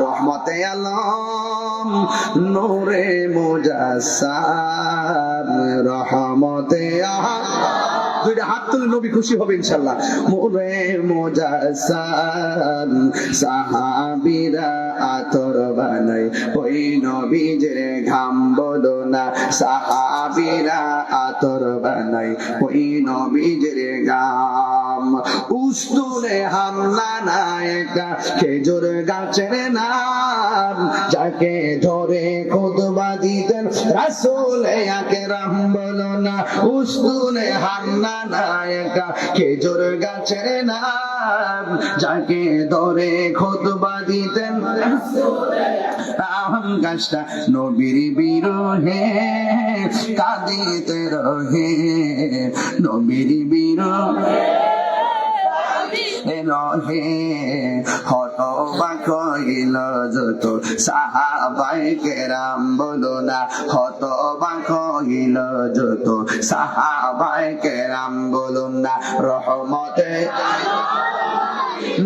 রহমতে আলম নূরে মুজাসসাম, রহমতে দুইটা হাত তুলে নবী খুশি হবে ইনশাআল্লাহ। নূরে মুজাসসাম, সাহাবীরা আতর বানায় ওই নবীজির ঘাম বলো না, সাহাবীরা আতর বানায় ওই নবীজির ঘাম। উস্তুনে হামলা নায়কা খেজুর গাছের নাম, যাকে ধরে খুতবা দিতেন রাসূল আকরাম বলো না। উস্তুনে হামলা নায়কা খেজুর গাছের নাম, যাকে ধরে খুতবা দিতেন আম গাছটা নবীর বিরহে কাঁদিতে রহে, নবীর বিরহে রহে। হতবাক হইল যত সাহাবায়ে কেরাম বলো না, হতবাক হইল যত সাহাবায়ে কেরাম বলো না। রহমতে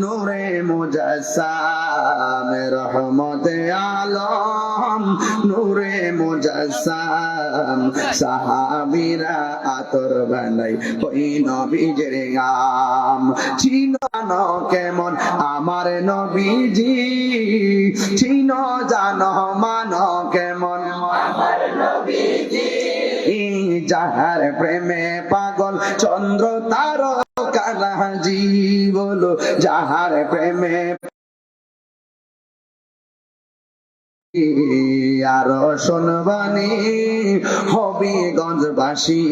নূরে মুজাসসাম রহমতে আলম নূরে মুজাসসাম সাহাবীরা আতর বানাই ওই নবীজির গাম চিনো কেমন আমার নবীজি চিনো জানো মানো কেমন আমার নবীজি যাহার প্রেমে পাগল চন্দ্র তারকারাজি বলো যাহার প্রেমে আরো শুনবানি হবিগঞ্জবাসী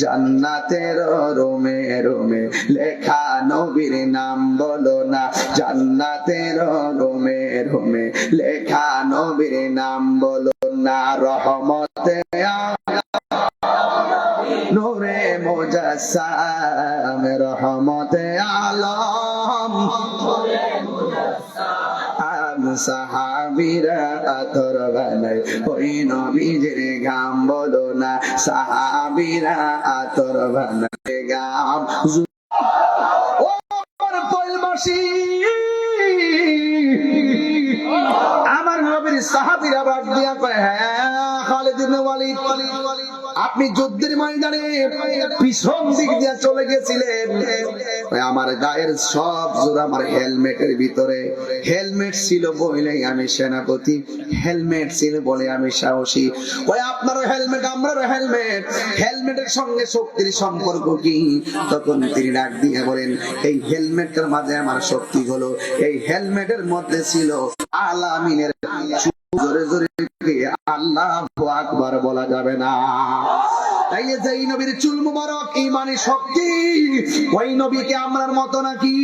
জান্নাতের রোমে রোমে লেখা নবীর নাম বলো না জান্নাতের রোমে রোমে লেখা নবীর নাম বলো না রহমতে নূরে মুজাসসাম রহমতে আলম সাহাবীরা আতর বানাই ওই নবীজির গাম বলো না সাহাবীরা আতর বানাই গাম ও পলমাসি আমার নবীর সাহাবীরা বাদ দিয়া কয় হ্যাঁ খালিদ ইবনে ওয়ালিদ আপনি যুদ্ধের ময়দানে পিছন দিক দিয়ে চলে গেছিলেন আমার গায়ের সব জোর আমার হেলমেটের ভিতরে হেলমেট ছিল বলে আমি সেনাপতি হেলমেট ছিল বলে আমি সাহসী ওই আপনারও হেলমেট আমারও হেলমেট হেলমেটের সঙ্গে শক্তির সম্পর্ক কি তখন তিনি ডাক দিয়ে বলেন এই হেলমেটের মাঝে আমার শক্তি হলো এই হেলমেটের মধ্যে ছিল আলামিনের জোরে জোরে আল্লাহু আকবার বলা যাবে না তাই এই নবীর চুল মুবারক ঈমানি শক্তি ওই নবীকে আমরার মত নাকি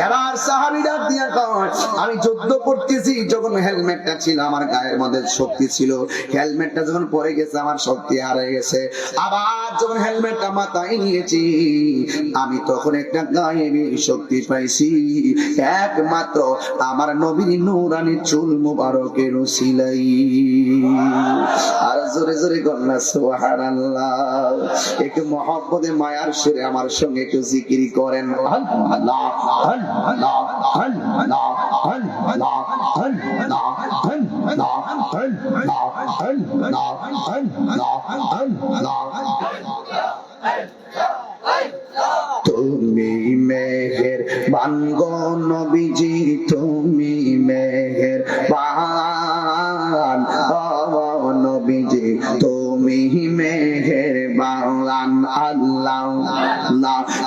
এবার সাহাবীরা দিয়া কয় আমি যুদ্ধ করতেছি যখন হেলমেটটা ছিল আমার গায়ের মধ্যে শক্তি ছিল হেলমেটটা যখন পরে গেছে আমার শক্তি হারিয়ে গেছে আবার যখন হেলমেটটা মাথায় নিয়েছি আমি তখন একটা গায়েবী শক্তি পাইছি একমাত্র আমার নবীর নূরানি চুল মুবারকের উসিলাই আর জোরে জোরে গন্না সুবহানাল্লাহ একটু মহব্বতে মায়ার সুরে আমার সঙ্গে একটু জিকির করেন আল্লাহ আল্লাহ আল্লাহ আল্লাহ আল্লাহ আল্লাহ আল্লাহ আল্লাহ আল্লাহ তুমি মেহের বানগো নবীজি তুমি মেহের বান নবীজি তুমি মেহের বান আল্লাহ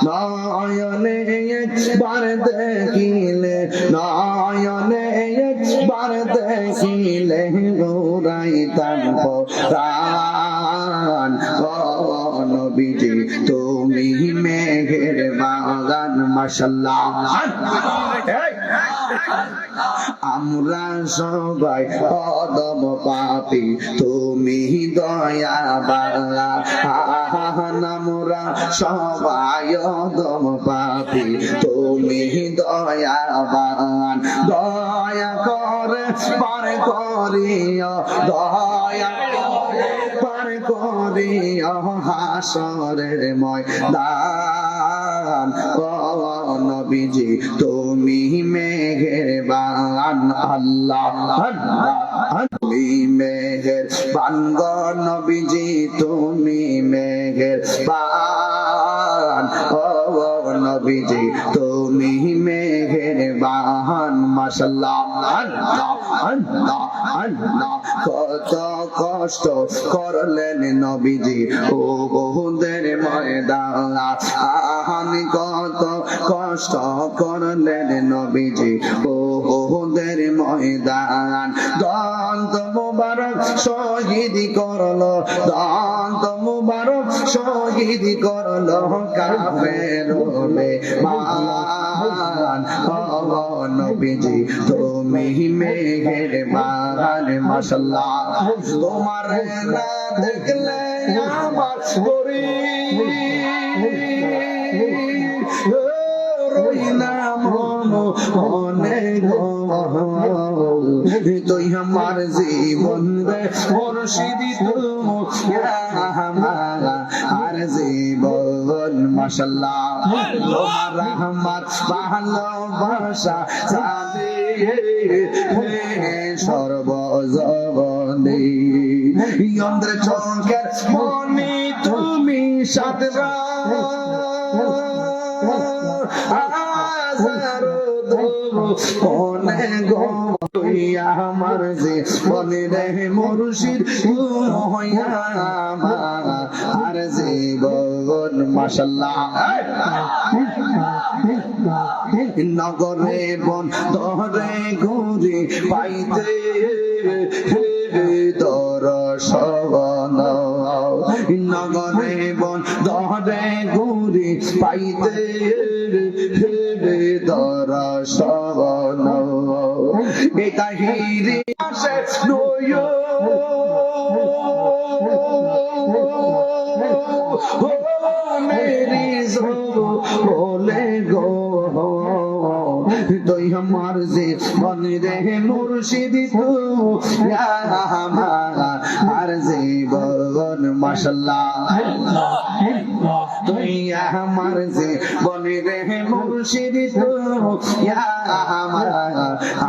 নয়নে একবার দেখিলে নয়নে একবার দেখিলে গোরাইতাম প্রাণ নবীজি তুমি মেহের বাগান মাশাআল্লাহ আমরা সবাই অদম পাপী তুমি দয়া বালা আমরা সবাই অদম পাপী তুমি দয়াবান দয়া করে পার করিও দয়া পার করিও হাসরের ময়দান ও নবীজি তুমি মেহেরবান আল্লাহ তুমি মেহেরবান গো নবীজি তুমি মেহেরবান ও নবীজি তুমি মেহেরবান মাশাআল্লাহ আল্লাহ আল্লাহ আল্লাহ কত কষ্ট করলেন নবীজি ও বহুদের ময়দান আহানি কত কষ্ট করলেন নবীজি ও বহুদের ময়দান দন্ত মুবারক শহীদ করলো দন্ত মুবারক শহীদ করলো কাফের বেঈমান ও নবীজি তুমি মেহেরবান মাশাআল্লাহ তোমার না দেখলে আমার শরীর রই না মনে তুই আমার জীবন রে মুর্শিদি তুমি আর জীবন মাশাআল্লাহ তোমার রহমত ভালোবাসা জানে সর্বজবনে অন্ধের চোখের মনি তুমি সাতরা আমার যে বনে রে মুর্শিদ আর জীবন মাশাআল্লাহ নগরে বন ধরে ঘুরি পাইতে দর্শন নগরে বন ধরে ঘুরি পাইতে দর্শন এটা হিরি আসে নয় মেরি বলে গো তুই আমার যে বনে রে মুর্শিদ আর জীবন মাশাআল্লাহ তুই আমার যে বনে রে মুর্শিদ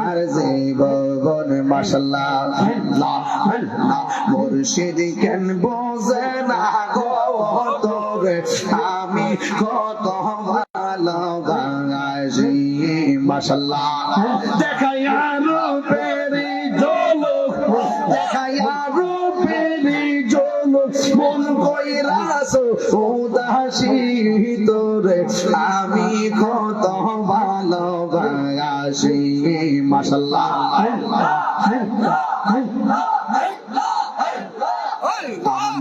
আর জীবন মাশাআল্লাহ মুর্শিদ কেন বোঝে না গো তোরে আমি কত ভালোবাসি মাশাআল্লাহ দেখাইয়া রূপেরি ঝলক দেখাইয়া রূপেরি ঝলক মন কইরাস উদাসী তোরে আমি কত ভালোবাসি মাশাআল্লাহ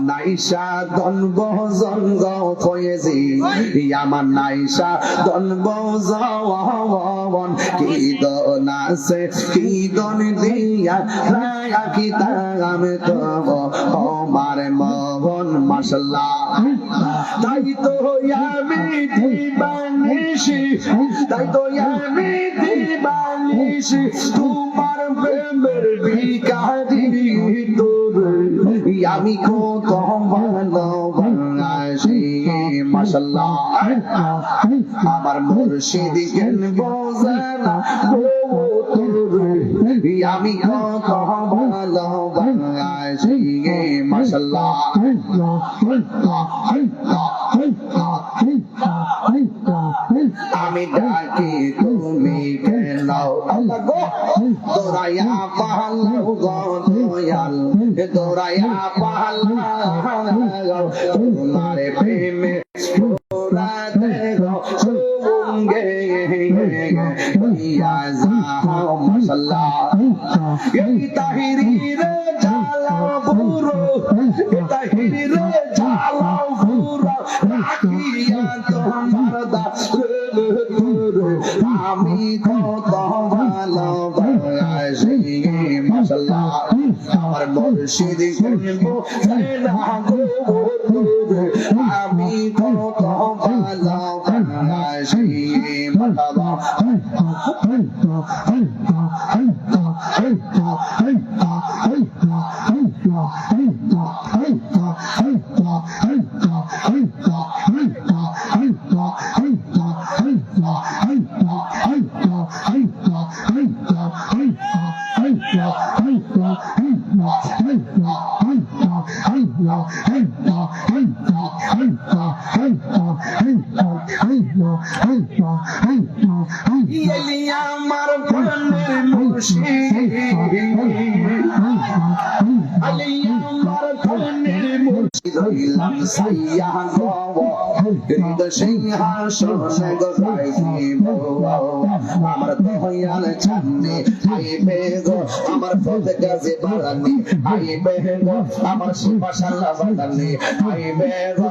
নাইসা দনব জঙ্গ ফয়েজি আমার নাইসা দনব জওয়ান কি দন আছে কি দন দিয়া রাখি তাম তব আমার মন মাশাআল্লাহ তাই তো আমি দিবানিশি তাই তো আমি দিবানিশি তোমার প্রেমের ভিখারি আমি কত ভালোবাসি মাশাআল্লাহ আমার মুর্শিদ কেন বোঝে না আমি কত ভালোবাসি মাশাআল্লাহ আমি ডাকি তুমি কেন দৌড়াইয়া পাহাল দয়াল দৌড়াইয়া পাহাল তোমার প্রেমে তোরা দেখো সঙ্গে ইয়া যাও মাশাআল্লাহ এই তাহিরির জালা বুরো এই তাহিরির জালা বুরো রাখিয়া তোমার দাস আমি কত ভালোবাসি মাশাআল্লাহ আমার মুর্শিদ আমি কত ভালোবাসি আমার প্রাণের মুর্শিদ আলী আমার প্রাণের মুর্শিদ হইলাম সাইয়া গো হৃদ সিংহাসনে গজাইব আমার দয়াল চাঁদে আইবে গো আমার ফতে গাজে বাড়ানি আইবে গো আমার সুবহানাল্লাহ বাড়ানি আইবে গো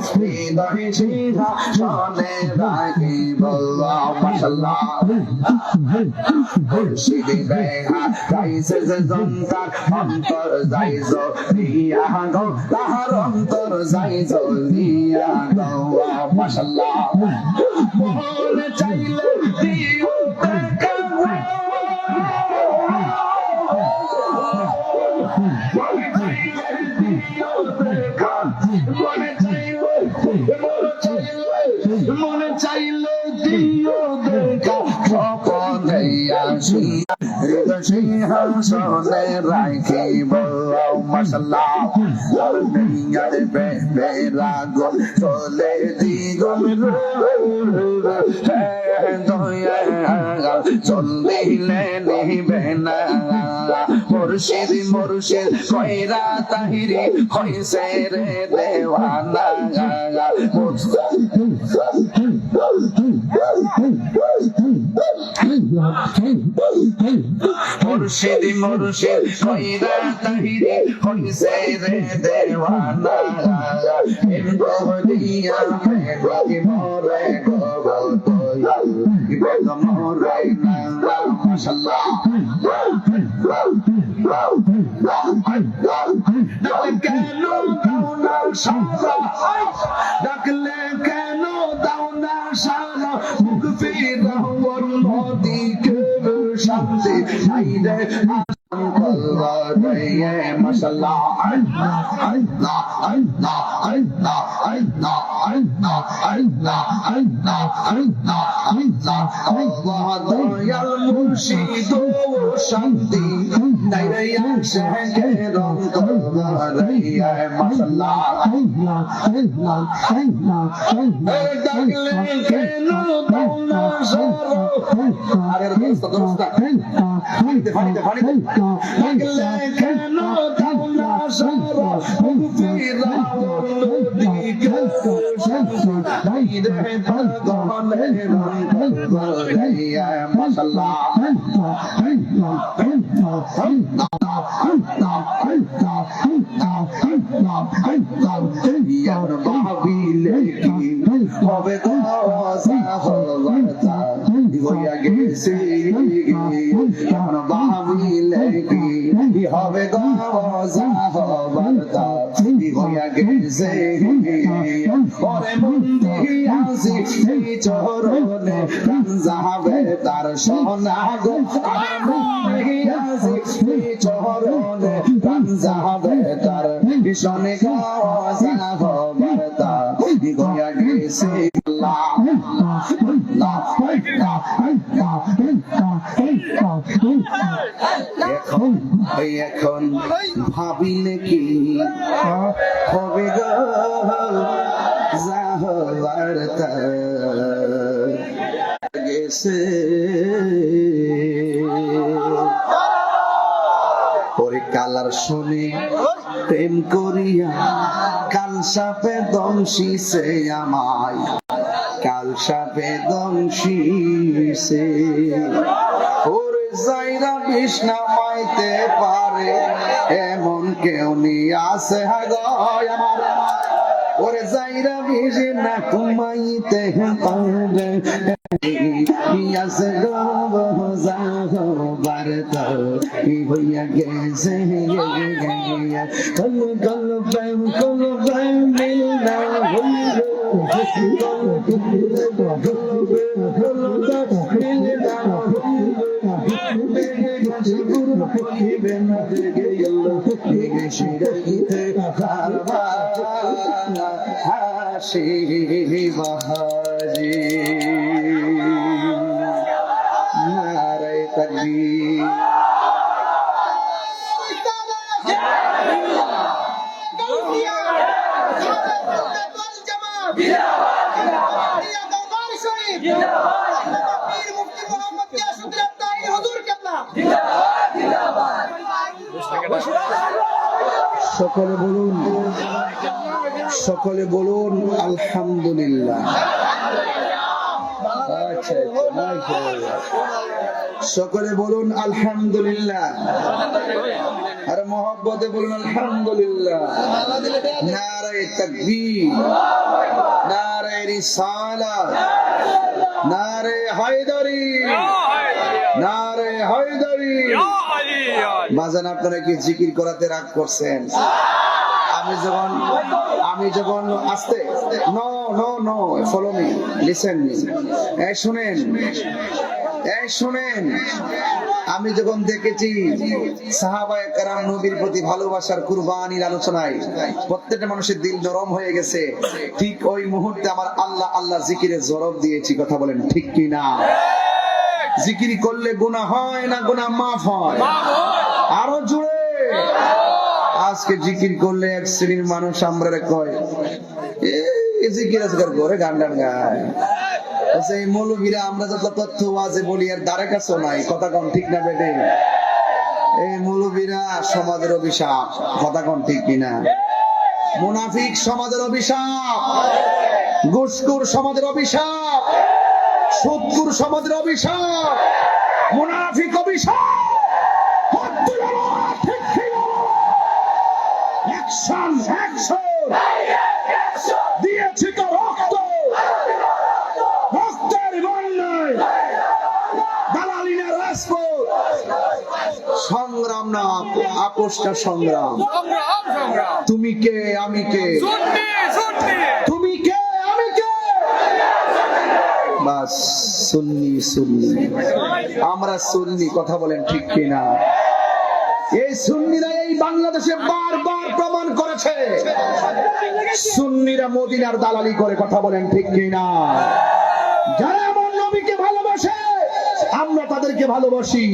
হৃদয় সিংহাসনে রাখিব মাশাআল্লাহ মুর্শিদ বেহা গাইছে যে জন্তার অন্তর যাইছো দিয়া গো তাহার অন্তর যাইছো দিয়া গো মাশাআল্লাহ মনে চাইলে দিও দেখা মনে চাইলে দিও দেখা মনে চাইলে মনে চাইলে দিও দেখা স্বপনে আসি সিংহাসনে রাখিব মাশাআল্লাহ দুনিয়ার বেলা গো চলে দ্বিগুণ চলিলে নিবে না মুর্শিদ মুর্শিদ কইরা তাহিরি হইছে রে দেওয়ানা মুর্শিদ মুর্শিদ কইরা তাহিরি হইছে রে দেওয়ানা ইন্দ্রিয়া মেঘি মোরে গোবতয়া ইবেগ মোরে না মাশাআল্লাহ ডাকলে কেন দাও না সারা মুখ ফিরাও নদীকে শান্তি আইরে মাশাআল্লাহ আল্লাহ আল্লাহ আল্লাহ আল্লাহ আল্লাহ আল্লাহ আল্লাহ আল্লাহ আল্লাহ আল্লাহ আল্লাহ দয়াল মুর্শিদ শান্তি নাইরে আসে রং তোরাইয়া মাশাআল্লাহ আল্লাহ আল্লাহ আল্লাহ ডাকলে কেন দাও না সারা আরে দোস্ত ফানিতে ডাকলে কেন দাও না সারা ফিরাও নদীকে নাইরে পাগলে রং তোরাইয়া মাশাআল্লাহ ভাবিলে কি হবে হইয়া গেছে ভাবিলে কি হবে হইয়া গেছে পরে মন্দির আসি চরণে যাবে তার সোনা গো চরণে যাবে তার ভীষণে বার্তা হইয়া গেছে এখন ভাবিলে কি হবে গো বার্তা গেছে ওরে কালার শুনে প্রেম করিয়া কাল সাপে দংশিছে আমায় কাল সাপে দংশিছে ওরে যাইরা বিষ্ণা মাইতে পারে এমন কেউ নিয়ে আসে হাগয় আমার ওরে যাইরা বিষ্ণা কুমাইতে পারে হইয়া গেছে কল কল প্রেম কল প্রেম মিলনা হইল হাসি বাহাজি নারে তাকবীর সকলে বলুন আলহামদুলিল্লাহ। সকলে বলুন আলহামদুলিল্লাহ আর মহব্বতে বলুন আলহামদুলিল্লাহ। নারে তাকবীর, নারে রিসালাত, নারে হায়দারি, নারে হায়দারি। বাজান আপনারা কি জিকির করাতে রাগ করছেন? আমি যখন আস্তে no no no follow me listen me শুনেন এই শুনেন, আমি যখন দেখেছি সাহাবায়ে কেরাম নবীর প্রতি ভালোবাসার কুরবানির আলোচনায় প্রত্যেকটা মানুষের দিল নরম হয়ে গেছে, ঠিক ওই মুহূর্তে আমার আল্লাহ আল্লাহ জিকিরে জরব দিয়েছি। কথা বলেন ঠিক কি না? জিকির করলে গুনাহ হয় না গুনাহ মাফ হয়? আরো জোরে। আজকে জিকির করলে এক শ্রেণীর মানুষ আমরা কয় এই জিকির আজকাল করে গান গান গায়। এই মৌলবীরা আমরা যত তথ্য ওয়াজে বলি আর দ্বারে কাছে নাই। কথা কোন ঠিক না বেটে? এই মৌলবীরা সমাজের অভিশাপ। কথা কোন ঠিক কিনা? মুনাফিক সমাজের অভিশাপ, ঘুষখোর সমাজের অভিশাপ, সুদখোর সমাজের অভিশাপ, মুনাফিক অভিশাপ। অ্যাকশন অ্যাকশন দিয়েছি তো রক্ত, রক্তের বন্যায় দালালি না রাজপথ। সংগ্রাম না আপোষটা সংগ্রাম। তুমি কে আমি কে, তুমি কে আমি কে, বাস সুন্নি সুন্নি, আমরা সুন্নি। কথা বলেন ঠিক কিনা? এই সুন্নিরা এই বাংলাদেশে বারবার প্রমাণ করেছে সুন্নিরা মদিনার দালালি করে। কথা বলেন ঠিক কিনা? যারা আমার নবীকে ভালোবাসে আমরা তাদেরকে ভালোবাসি।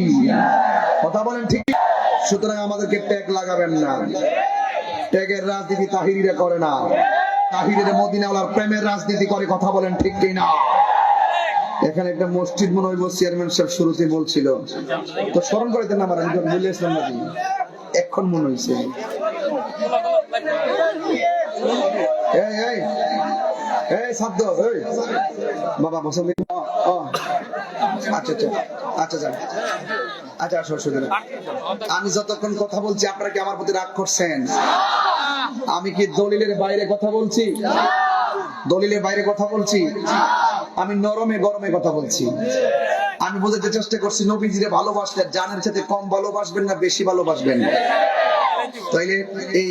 কথা বলেন ঠিক? সুতরাং আমাদেরকে ট্যাগ লাগাবেন না। ট্যাগের রাজনীতি তাহিরিরা করে না, তাহিরিরা মদিনাওয়ালার প্রেমের রাজনীতি করে। কথা বলেন ঠিক কিনা? এখানে একটা মসজিদ মনে হয় চেয়ারম্যান সাহেব শুরুতে বলছিল, তো স্মরণ করে দেন আমার, আমি বলে আসলাম নাকি এখন মনে হয়েছে। বাবা বসে। আচ্ছা আচ্ছা আচ্ছা আচ্ছা আচ্ছা। আমি যতক্ষণ কথা বলছি আপনারা কি আমার প্রতি রাগ করছেন? আমি কি দলিলের বাইরে কথা বলছি? দলিলের বাইরে কথা বলছি? আমি নরমে গরমে কথা বলছি। আমি বোঝাতে চেষ্টা করছি নবীজিরে ভালোবাসলে জানের সাথে কম ভালোবাসবেন না বেশি ভালোবাসবেন। তাইলে এই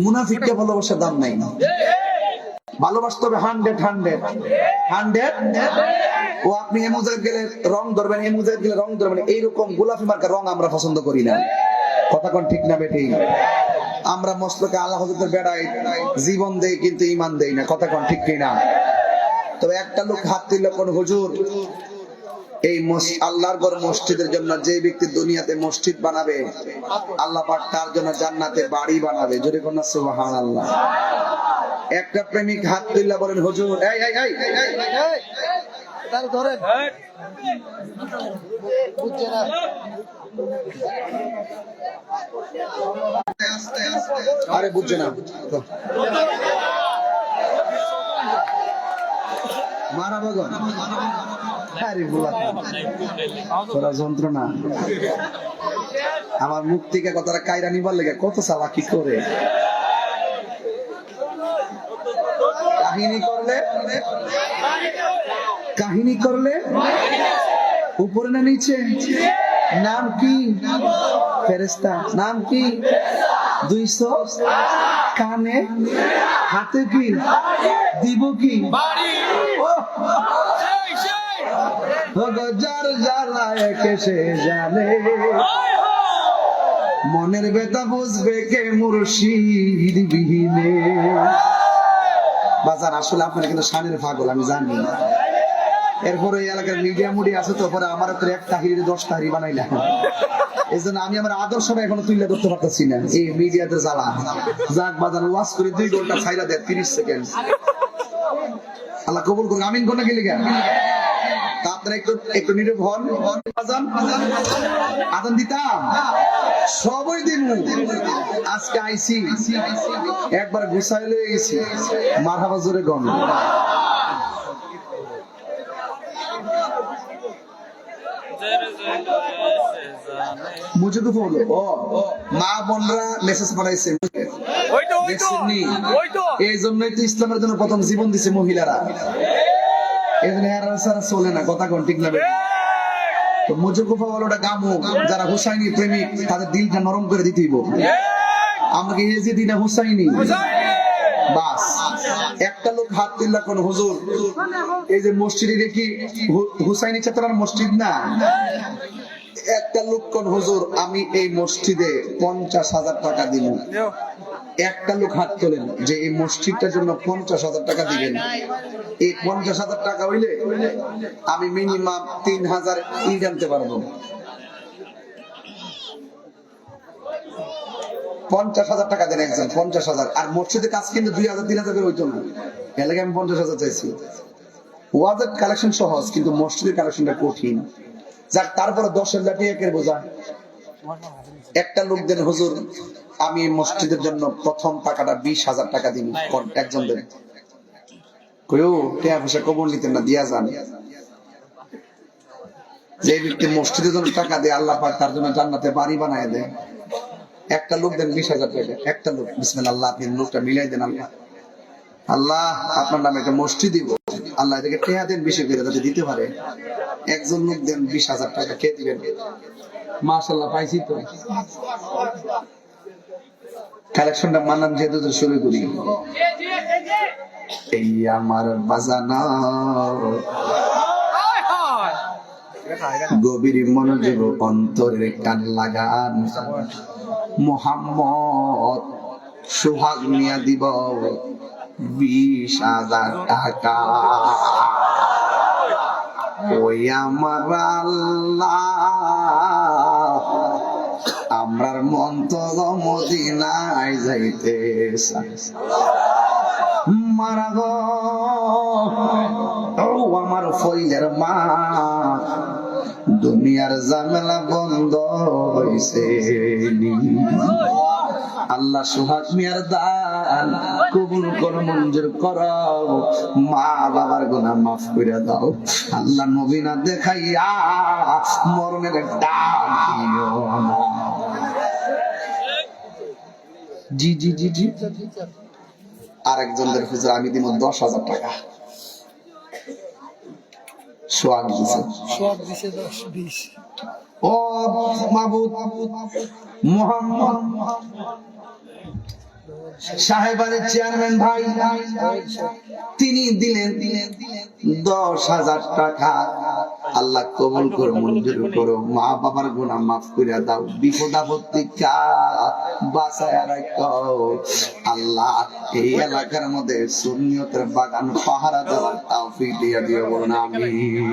মুনাফিককে ভালোবাসার দাম নাই। ভালোবাসতে হবে 100 ও আপনি এ মুজাহিদ গেলে রং ধরবেন, এ মুজাহিদ গেলে রং ধরবেন, এইরকম গোলাপি মার্কা রং আমরা পছন্দ করি না। কথা কোন ঠিক না বেঠি? আমরা মস্তকে আল্লাহ হযরতের বেড়াই জীবন দেই কিন্তু ঈমান দেই না। কথা কোন ঠিক কিনা? তবে একটা লোক হাত তুলল কোন হুজুর, এই আল্লাহর ঘর মসজিদের জন্য যে ব্যক্তি দুনিয়াতে মসজিদ বানাবে আল্লাহ পাক তার জন্য জান্নাতে বাড়ি বানাবে। জোরে কোন সুবহানাল্লাহ। একটা প্রেমিক হাত তুলল বলেন হুজুর এই এই এই তার ধরেন বুঝছে না, আরে বুঝছে না, মারা বগন যন্ত্রণা। আমার মুখ থেকে কথাটা কায়রা নিবার লেগে কত চালাকি করে। কাহিনী করলে উপরে না নিচে? নাম কি? ফেরেশতা। নাম কি? 200 কানে হাতে কি দিব কি? যার জ্বালায় কেসে জানে মনের ব্যথা বুঝবে কে মুর্শিদ বিহীনে। বাজার আসলে আপনারা কিন্তু শানের পাগল আমি জানি। এরপরে এই এলাকার মিডিয়া মুডি আছে তো, পরে আমার তো 1 তাহিরি 10 তাহিরি বানাইলাম। এই জন্য আমি আমার আদর্শটা এখনো তুলে ধরতে পারতেছি না, এই মিডিয়াতে জ্বালা। যাক বাজার ওয়াজ করে 2 ঘন্টা ছাইরা দেয় 30 সেকেন্ড। আল্লাহ কবুল করুন, আমিন কোন কি লিখা? আপনারা একটু নীরব হন। আজান দিতাম সবই দিন, আজকে আইছি একবার গুছাইলে গেছি। মারহাবা জোরে গন। মুঝে তো বলো মা বোনরা মেসেজ পাঠাইছে, এই জন্যই তো ইসলামের জন্য প্রথম জীবন দিছে মহিলারা। এই জন্য চলে না। কথা কোন ঠিক না? তো মুজুকুফা বলোটা গামু, যারা হুসাইনি প্রেমিক তাদের দিলটা নরম করে দিতেই আমাকে এই যে দিনা হুসাইনি বাস একটা লোক হাত তুললা কোন হুজুর, এই যে মসজিদে কি হুসাইনি চেতনার মসজিদ না, একটা লোক কোন হুজুর আমি এই মসজিদে 50,000 টাকা দিব। একটা লোক হাত তোলেন যে এই মসজিদটার জন্য 50,000 টাকা দিবেন। এই 50,000 টাকা হইলে আমি মিনিমাম 3,000 ইট আনতে পারবো। 50,000 টাকা দেন একজন, 50,000। আর মসজিদে কাজ কিন্তু 2,000 3,000 করে হইতো না, এলাকায় আমি 50,000 চাইছি। ওয়াজের কালেকশন সহজ, কিন্তু মসজিদের কালেকশনটা কঠিন। যাক, তারপরে 10,000 টাকা বোঝা। একটা লোক দেন হুজুর আমি এই মসজিদের জন্য প্রথম টাকাটা 20,000 টাকা দিন, একজন দেন। কইও টাকা পয়সা কবর নিতেন না, দিয়া যান। যে ব্যক্তি মসজিদের জন্য টাকা দেয় আল্লাহ পাক তার জন্য জান্নাতে বাড়ি বানায় দেয়। একটা লোক দেন 20,000 টাকা, একটা লোক। বিসমিল্লাহ, আল্লাহ আপনি লোকটা মিলাই দেন। আল্লাহ আল্লাহ আপনার নামে একটা মসজিদ দিব, আল্লাহ এটাকে টাকা দেন বেশি করে যাতে দিতে পারে। একজন লোক দেন 20,000 টাকা, কে দিবেন? মাশাআল্লাহ, পাইছি তো। কালেকশনটা মানলাম যেহেতু শুরু করি। এই আমার বাজানা গভীর মনোযোগ অন্তরের কান লাগান, মোহাম্মদ সোহাগ মিয়া দিব 20,000 টাকা। ওই আমার আল্লাহ আমরার মন তো মদিনায় যাইতে মারা গো, ও আমার ফইলের মা, দুনিয়ার ঝামেলা বন্ধ হইছে। আল্লাহ সোহাগ মিয়ার দান কবুল করো, মঞ্জুর করো, মা বাবার গুনাহ মাফ করে দাও। আল্লাহ নবী না দেখাইয়া মরণের ডাক দিও না। জি জি জি জি। আরেকজনদের হুজুর আমি দিব 10,000 টাকা। সোহাগ দিছে 10-20। ও মাহবুব মোহাম্মদ সাহেবের চেয়ারম্যান ভাই, তিনি দিলেন 10,000 টাকা। আল্লাহ কবুল করো, মঞ্জুর করো, মা বাবার গুনাহ মাফ করে দাও, বিপদ আপদ বাঁচায় রাখো। আল্লাহ এই এলাকার মধ্যে সুন্নিয়তের বাগান পাহারা দেওয়ার তৌফিক দিয়ে দিও, বলুন আমিন।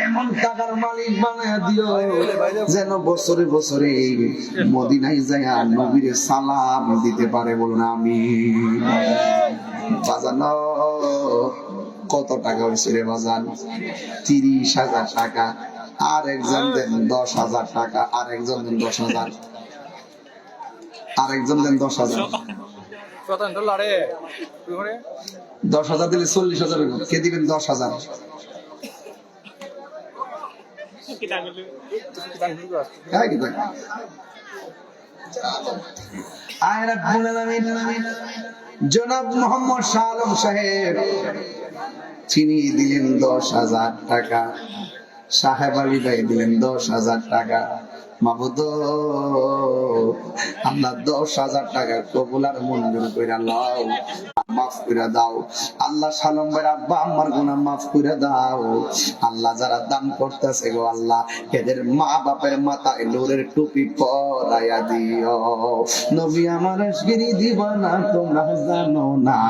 এমন টাকার মালিক বানায় দিও যেন বছরে বছরে মদিনায় যায় নবীর সালাম দিতে পারে, বলুন আমিন। বাজানো কত টাকা হয়েছে রে বাজান? 30,000 টাকা। আর একজন দেন 10,000 টাকা, আর একজন দেন 10,000, আর একজন দেন 10,000। 10,000 দিলে 40,000। কে দিবেন 10,000? জনাব মোহাম্মদ শাহ আলম সাহেব তিনি দিলেন 10,000 টাকা। সাহেব আলী ভাই দিলেন 10,000 টাকা। মাবুদ আল্লাহ 10,000 টাকা কবুল আর মঞ্জুর করে আল্লাহ মাফ করে দাও। আল্লাহ সালাম ভাই আব্বা আমার গুনাহ মাফ করে দাও। আল্লাহ যারা দান করতেছে গো আল্লাহ এদের মা বাপের মাথায় নূরের টুপি পরাইয়া দিও। নবী আমার এশকেরি দিবানা তোমরা জানো না,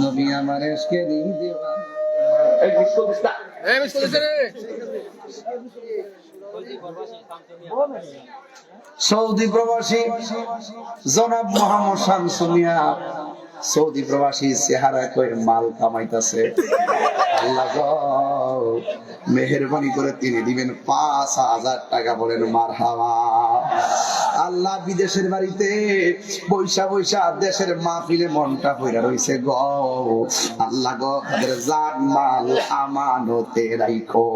নবী আমার এশকেরি দিবানা। এই বিশ্ববিস্তার সৌদি প্রবাসী জনাব মোহাম্মদ শামসু মিয়া, সৌদি প্রবাসী চেহারা কই মাল কামাইতেছে। আল্লাহ মেহেরবানি করে তিনি দিবেন 5,000 টাকা, বলেন মারহাবা। আল্লাহ বিদেশের বাড়িতে পয়সা পয়সা দেশের মাহফিলে মনটা পইরা রইছে গো। আল্লাহ গো জান মাল আমানতে রাখো।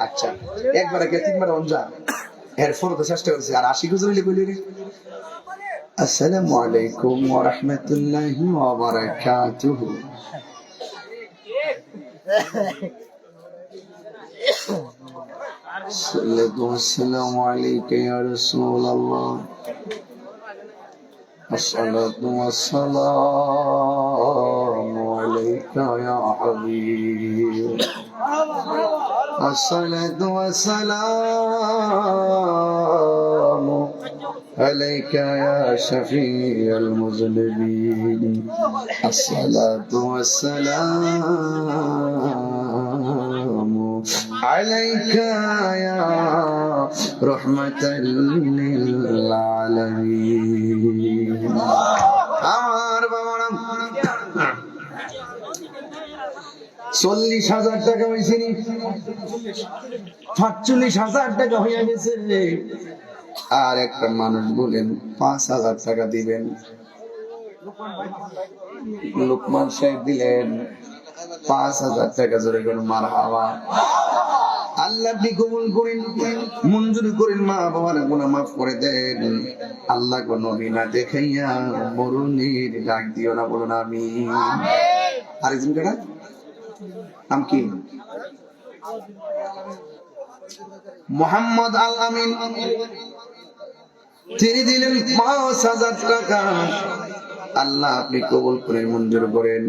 আচ্ছা একবার কে তিনবার অঞ্জা এরপর তো চেষ্টা করছি। আর 80 গুজর কইলি রে। আসসালামু আলাইকুম ওয়া রাহমাতুল্লাহি ওয়া বারাকাতুহু। الصلاة والسلام عليك يا رسول الله الصلاة والسلام عليك يا حبيب الصلاة والسلام عليك يا شفيع المذنبين الصلاة والسلام عليك يا رحمة للعالمين আমার বাবা 40,000 টাকা হয়েছে নি 47,000 টাকা হয়ে গেছে আর একটা মানুষ বলেন 5,000 টাকা দিবেন লোকমান সাহেব দিলেন 5,000 টাকা জোরে করে মারহাবা আল্লাহ আপনি কবুল করেন মঞ্জুর করেন মা বাবার গুনাহ মাফ করে দেন আল্লাহ কোন নবী না দেখাইয়া মরুনির ডাক দিও না বলুন আমিন আরেকজন কেডা নাম কি মোহাম্মদ আল আমিন তিনি দিলেন 5,000 টাকা আল্লাহ আপনি কবুল করে মঞ্জুর করেন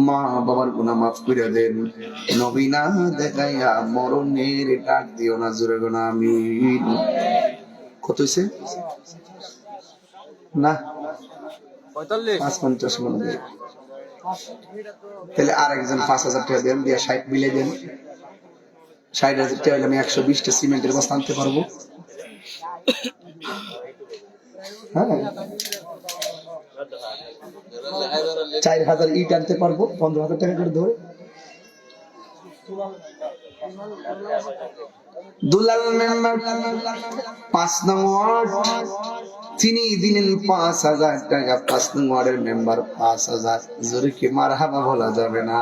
মা বাবার গুনাহ মাফ করে দেন নবী না দেখাইয়া মরণের ডাক দিও না জোরে গোনা আমিন কত হইছে না 45 মনে হয় তাহলে আরেকজন 5,000 টাকা দেন দিয়া 60 মিলে দেন 60,000 টাকা হলে আমি 120টা সিমেন্টের বস্তা আনতে পারবো হ্যাঁ 4,000 ইট আনতে পারবো 15,000 টাকা করে ধরে দুলাল মেম্বার 5 নং ওয়ার্ড তিনি দিলেন 5,000 টাকা 5 নং ওয়ার্ডের মেম্বার 5,000 জোরে কি মারহাবা বলা যাবে না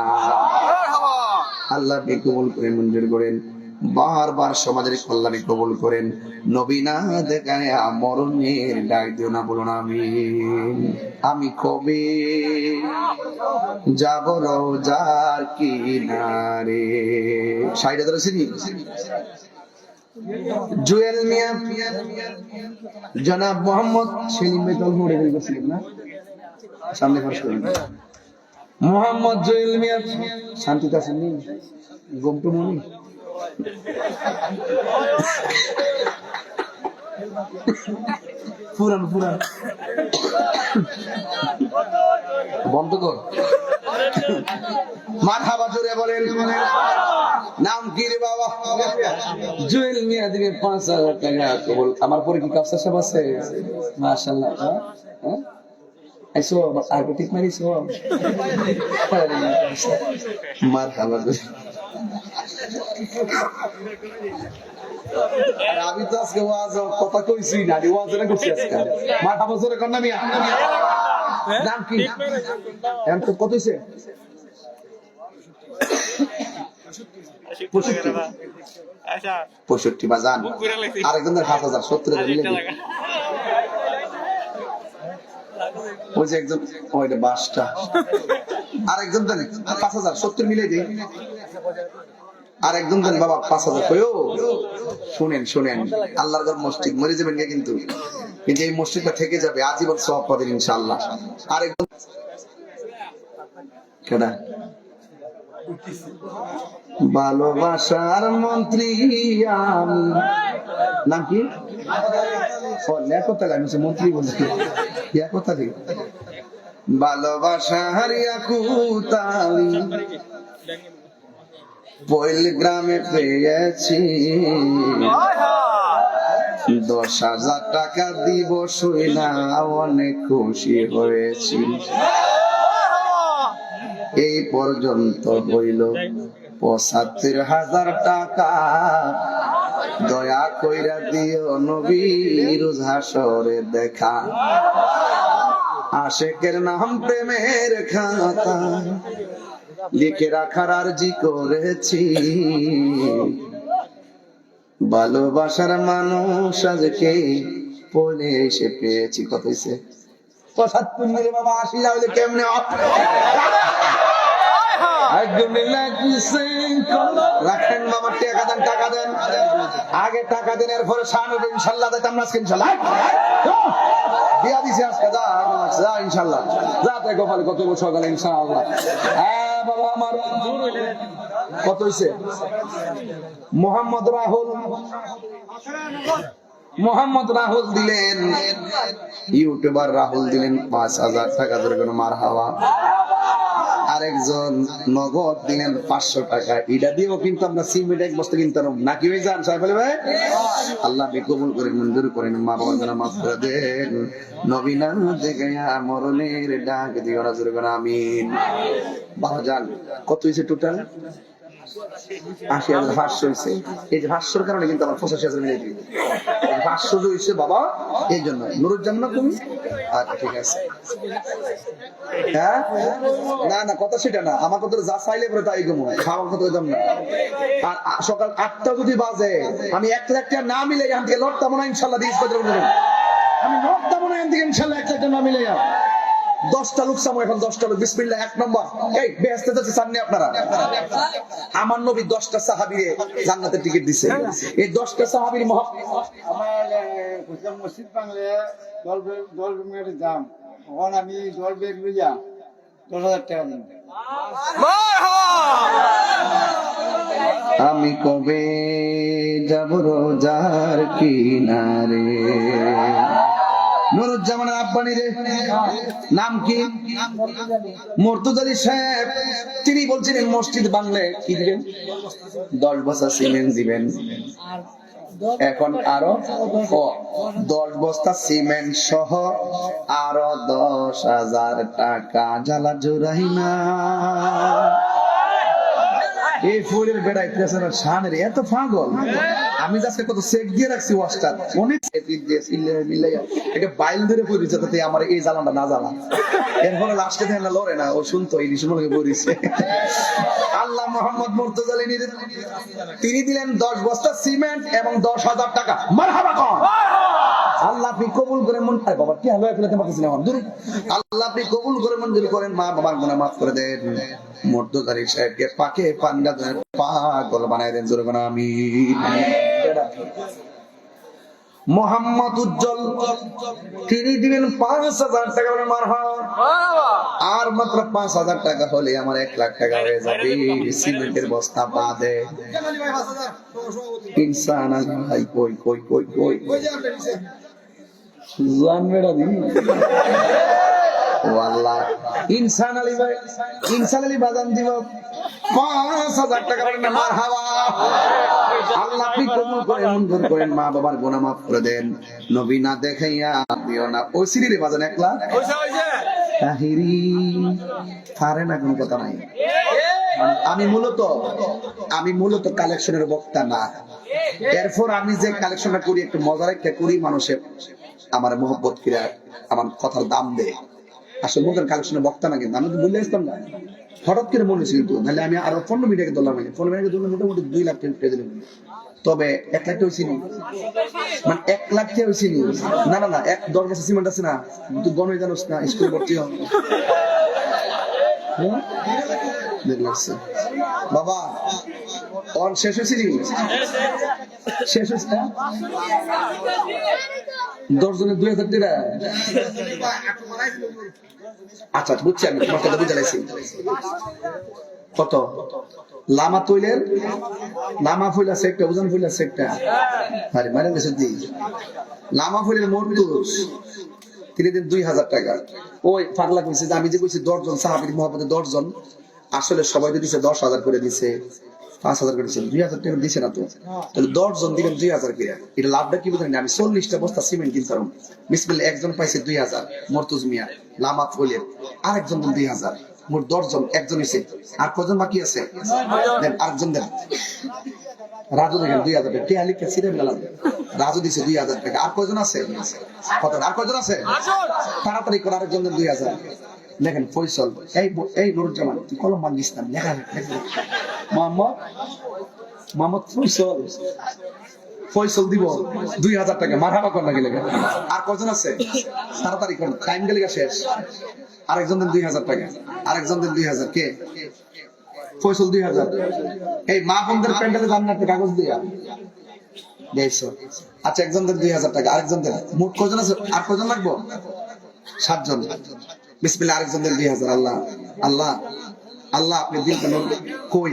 আল্লাহ আপনি কবুল করে মঞ্জুর করেন বারবার সমাজের কল্যাণে কবুল করেন নবী না দেখায় মরণের ডাক দিও না বলুন আমিন আমি কবে যাব রোজার কিনারে 60,000 চিনি জুয়েল মিয়া জনাব মোহাম্মদ সেলিম ভাই তল মোড়ে গেছিলেন না সামনে ফাঁস করেন মোহাম্মদ জুয়েল মিয়া শান্তিতে আছেন নি গমটু মনি পুরান বন্ধ কর মারহাবা জোরে বলেন নাম কি রে বাবা জুয়েল মিয়া দিবে 5,000 টাকা কবুল আমার পরে কি কাফসা সব আছে মাশাআল্লাহ হ্যাঁ আইসো আগে ঠিক মারিছো মারহাবা আমি তো আজকে ওয়াজ কথা কইছি না ওয়াজ না করছি আজকে মারহাবা জোরে কর না মিয়া নাম কি এম তো কত হইছে 65 বাজান আরেকজনের 7,000 70,000 মিলে ওই যে একজন ওইটা 22টা আরেকজন দেন 5,000 70 মিলে দেই আরেকজন দেন বাবা 5,000 কইও শুনেন আল্লাহর ঘর মসজিদ মরে যাবেন না কিন্তু এই মসজিদটা থেকে যাবে আজীবন সওয়াব পাবেন ইনশাআল্লাহ আরেকজন কেডা ভালোবাসার মন্ত্রী আমি নাম কি মন্ত্রী বলছি ভালোবাসার ইয়াকুতালি পৈল গ্রামে পেয়েছি 10,000 টাকা দিব শুইনা অনেক খুশি হয়েছি এই পর্যন্ত হইল 75,000 টাকা দয়া কইরা দিও নবীর হাসরে দেখা আশেকের নাম প্রেমের খাতা লিখে রাখার আরজি করেছি ভালোবাসার মানুষ আজকে পলে এসে পেয়েছি কত হইছে 75 বাবা 80 হইলে কেমনে রাখেন মামার টাকা দেন, টাকা দেন, আগে টাকা দেন, এরপরে সামনে ইনশাল্লাহ দিতাম না ইনশাল্লাহ দিয়া দিছি আজকে, যা ইনশাল্লাহ, যা তাই গোপালে কত সকালে ইনশাআল্লাহ। হ্যাঁ বাবা আমার কত হয়েছে? মোহাম্মদ রাহুল দিলেন, ইউটিউবার রাহুল দিলেন 5,000 টাকা, ধরে কোনো মার হাওয়া। আরেকজন নগদ দিলেন 500 টাকা। এটা দিয়েও কিন্তু আমরা সিমেন্ট এক বস্তা কিনতাম নাকি ভাই? যান সাহেব ভাই, আল্লাহ কবুল করে মঞ্জুর করেন, মা বাবার জন্য মাফ করে দেন, নবী না দেখাইয়া মরণের ডাক দিও না, জোরে করে আমিন। বাবা যান কত হয়েছে টোটাল? 80,500 হয়েছে। এই যে 500 কারণে কিন্তু আমার 85,000 মিলে দিই, 500 হয়েছে বাবা, এই জন্য। নুরুজ্জামান তুমি? আচ্ছা ঠিক আছে। হ্যাঁ না না, কথা সেটা না, আমার কথা যা চাইলে পরে তাই গমো, খাওয়ার কথা হইতাম না। আর সকাল 8টা যদি বাজে আমি 1 লাখ টাকা না মিলে এখান থেকে লড়তাম না ইনশাল্লাহ, দিয়ে আমি লড়তাম না এখান থেকে ইনশাল্লাহ, 1 লাখ টাকা না মিলে 10টা লোক সামো, এখন 10টা লোক, বিসমিল্লাহ। 1 নম্বর, এই বেহেশতে যাচ্ছে সামনে আপনারা, আমার নবী 10টা সাহাবীরে জান্নাতের টিকিট দিছে। এই 10টা সাহাবীর আমার মসজিদ বাংলা দল মেয়ের দাম, তখন আমি দল বেগ লইয়া 10,000 টাকা দিন। আমি কবে যাব রোজার কিনারে? নুরুজ্জামানের আব্বানি রে, নাম কি? মুর্তজালি সাহেব। তিনি বলছিলেন মসজিদ বাংলায় কি দিবেন? 10 বস্তা সিমেন্ট দিবেন। এখন আরো 10 বস্তা সিমেন্ট সহ আরো 10,000 টাকা। জ্বালা জোড়াই না, এই ফুলের বেড়া ইতিহাস শানের এত পাগল। আমি আজকে কত চেক দিয়ে রাখছি, ওয়াশটা অনেক এটা বাইল ধরে পড়েছে, তাতে আমার এই জ্বালানটা না জ্বালা। এরপরে লাস্টে দেখেন না লড়ে না, ও শুনতো এই বিষয় পড়েছে। আল্লাহ মোহাম্মদ মুর্তজালি তিনি দিলেন 10 বস্তা সিমেন্ট এবং 10,000 টাকা। মারহাবা কর। আল্লাহ আপনি কবুল করে মন পায় বাবা, কি হলো ফেলতে পারতেছি না দূর। আল্লাহ আপনি কবুল করে মঞ্জুর করেন, মা বাবার গুনাহ মাফ করে দেন, মুর্তজালি সাহেবকে পাকে পান্ডা পাগল বানায় দেন, জোরে বলেন আমিন। মোহাম্মদ উজ্জ্বল তিনি দিবেন 5,000 টাকা, বলেন মারহাবা। আর মাত্র 5,000 টাকা হলে আমার 1 লাখ টাকা হয়ে যাবে, সিমেন্টের বস্তা বাদে। ইনসান আলী ভাই কই কই কই কই জান মেরা দিন। ও আল্লাহ, ইনসান আলী ভাই, ইনসান আলী বাজান দিব 5,000 টাকা, বলেন মারহাবা। আল্লাহ আপনি কবুল করেন, মঞ্জুর করেন, মা বাবার গুনাহ মাফ করে দেন, নবী না দেখাইয়া দিও না। ওই সিরিরে বাজান 1 লাখ তাহিরি পারে না, কোনো কথা নাই। আমি মূলত কালেকশনের বক্তা না, এরপর আমি যে কালেকশনটা করি একটু মজার একটা করি, মানুষের আমার মহব্বত কিরা আমার কথার দাম দেয়। আসলে মুখের কালেকশনের বক্তা না, কিন্তু আমি তো বললে আসতাম না, হঠাৎ করে মনে ছিল, নাহলে আমি আরো 15 মিনিটে ধরলাম। 15 মিনিটে ধরলে মোটামুটি 2 লাখ টাকা পেয়ে দিলাম। তবে 1 লাখ টাকা হয়েছিল, মানে 1 লাখ টাকা হয়েছিল না না না, 10 বছর সিমেন্ট আছে না, তুই গণে জানোস না, স্কুল ভর্তি হন বাবা। অন শেষ হয়েছিল, শেষ হয়েছে 10 জনের 2,000 টাকা। আচ্ছা বুঝছি, আমি তোমার কথা বুঝে লাইছি। কত লামা তৈলের লামা ফুল আছে একটা, ওজন ফুল আছে একটা, আরে মারে গেছে দি লামা ফুলের মরতুস তিনি দিন 2,000 টাকা। ওই পাগলা কইছে যে আমি যে কইছি 10 জন সাহাবীর মহব্বতে 10 জন, আসলে সবাই দিছে 10,000 করে দিছে, 5,000 করে দিছে, 2,000 টাকা দিছে না তো, তাহলে 10 জন দিলেন 2,000 করে। এটা লাভটা কি বুঝেন? আমি 40টা বস্তা সিমেন্ট কিনতাম, বিসমিল্লাহ। একজন পাইছে 2,000 মরতুজ মিয়া লামা ফুলের, আরেকজন 2,000, মোট 10 জন, একজন হইছে। আর কজন বাকি আছে? দেন আরেকজন দেন। রাজু দেখেন 2,000 টাকা, কে আলিকে সিরেম গেলাম, রাজু দিছে 2,000 টাকা। আর কজন আছে? কত? আর কজন আছে? তাড়াতাড়ি করে আরেকজন দেন 2,000। দেখেন ফয়সল, এই নুরুজ্জামান তুই কলম ভাঙিস না, লেখা মোহাম্মদ ফয়সল দিব 2,000 টাকা। মারহাবা কর না গেলে। আর কজন আছে? তাড়াতাড়ি কর, টাইম গেলে শেষ। আরেকজন দেন 2,000 টাকা, আরেকজন দেন 2,000। কে? ফয়সল 2000। এই মা বোনদের প্যান্ডেলে জান্নাতের কাগজ দিয়া দেখছো। আচ্ছা, একজনদের 2000 টাকা, আরেকজনদের মোট কজন আছে? আর কজন লাগবো? 7 জন। বিসমিল্লাহ, আরেকজনদের 2000। আল্লাহ আল্লাহ আল্লাহ, আপনি দিন কেন কই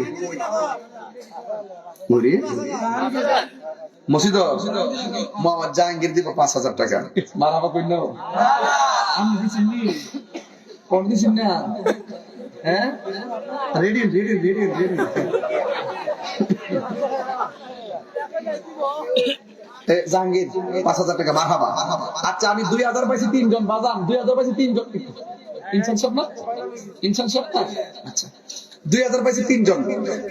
বলি মসজিদ মোহাম্মদ জাহাঙ্গীর দিব 5000 টাকা। মারাবা কই নাও আমি দিছিনি কোন দিছিন না? হ্যাঁ, ready ready ready ready. Jahangir 5000 টাকা। মারহাবা। আচ্ছা, আমি 2000 পাইছি 3 জন। বাজান 2000 পাইছি 3 জন। ইনসান সব না, ইনসান সব না। আচ্ছা, 2000 পাইছি 3 জন।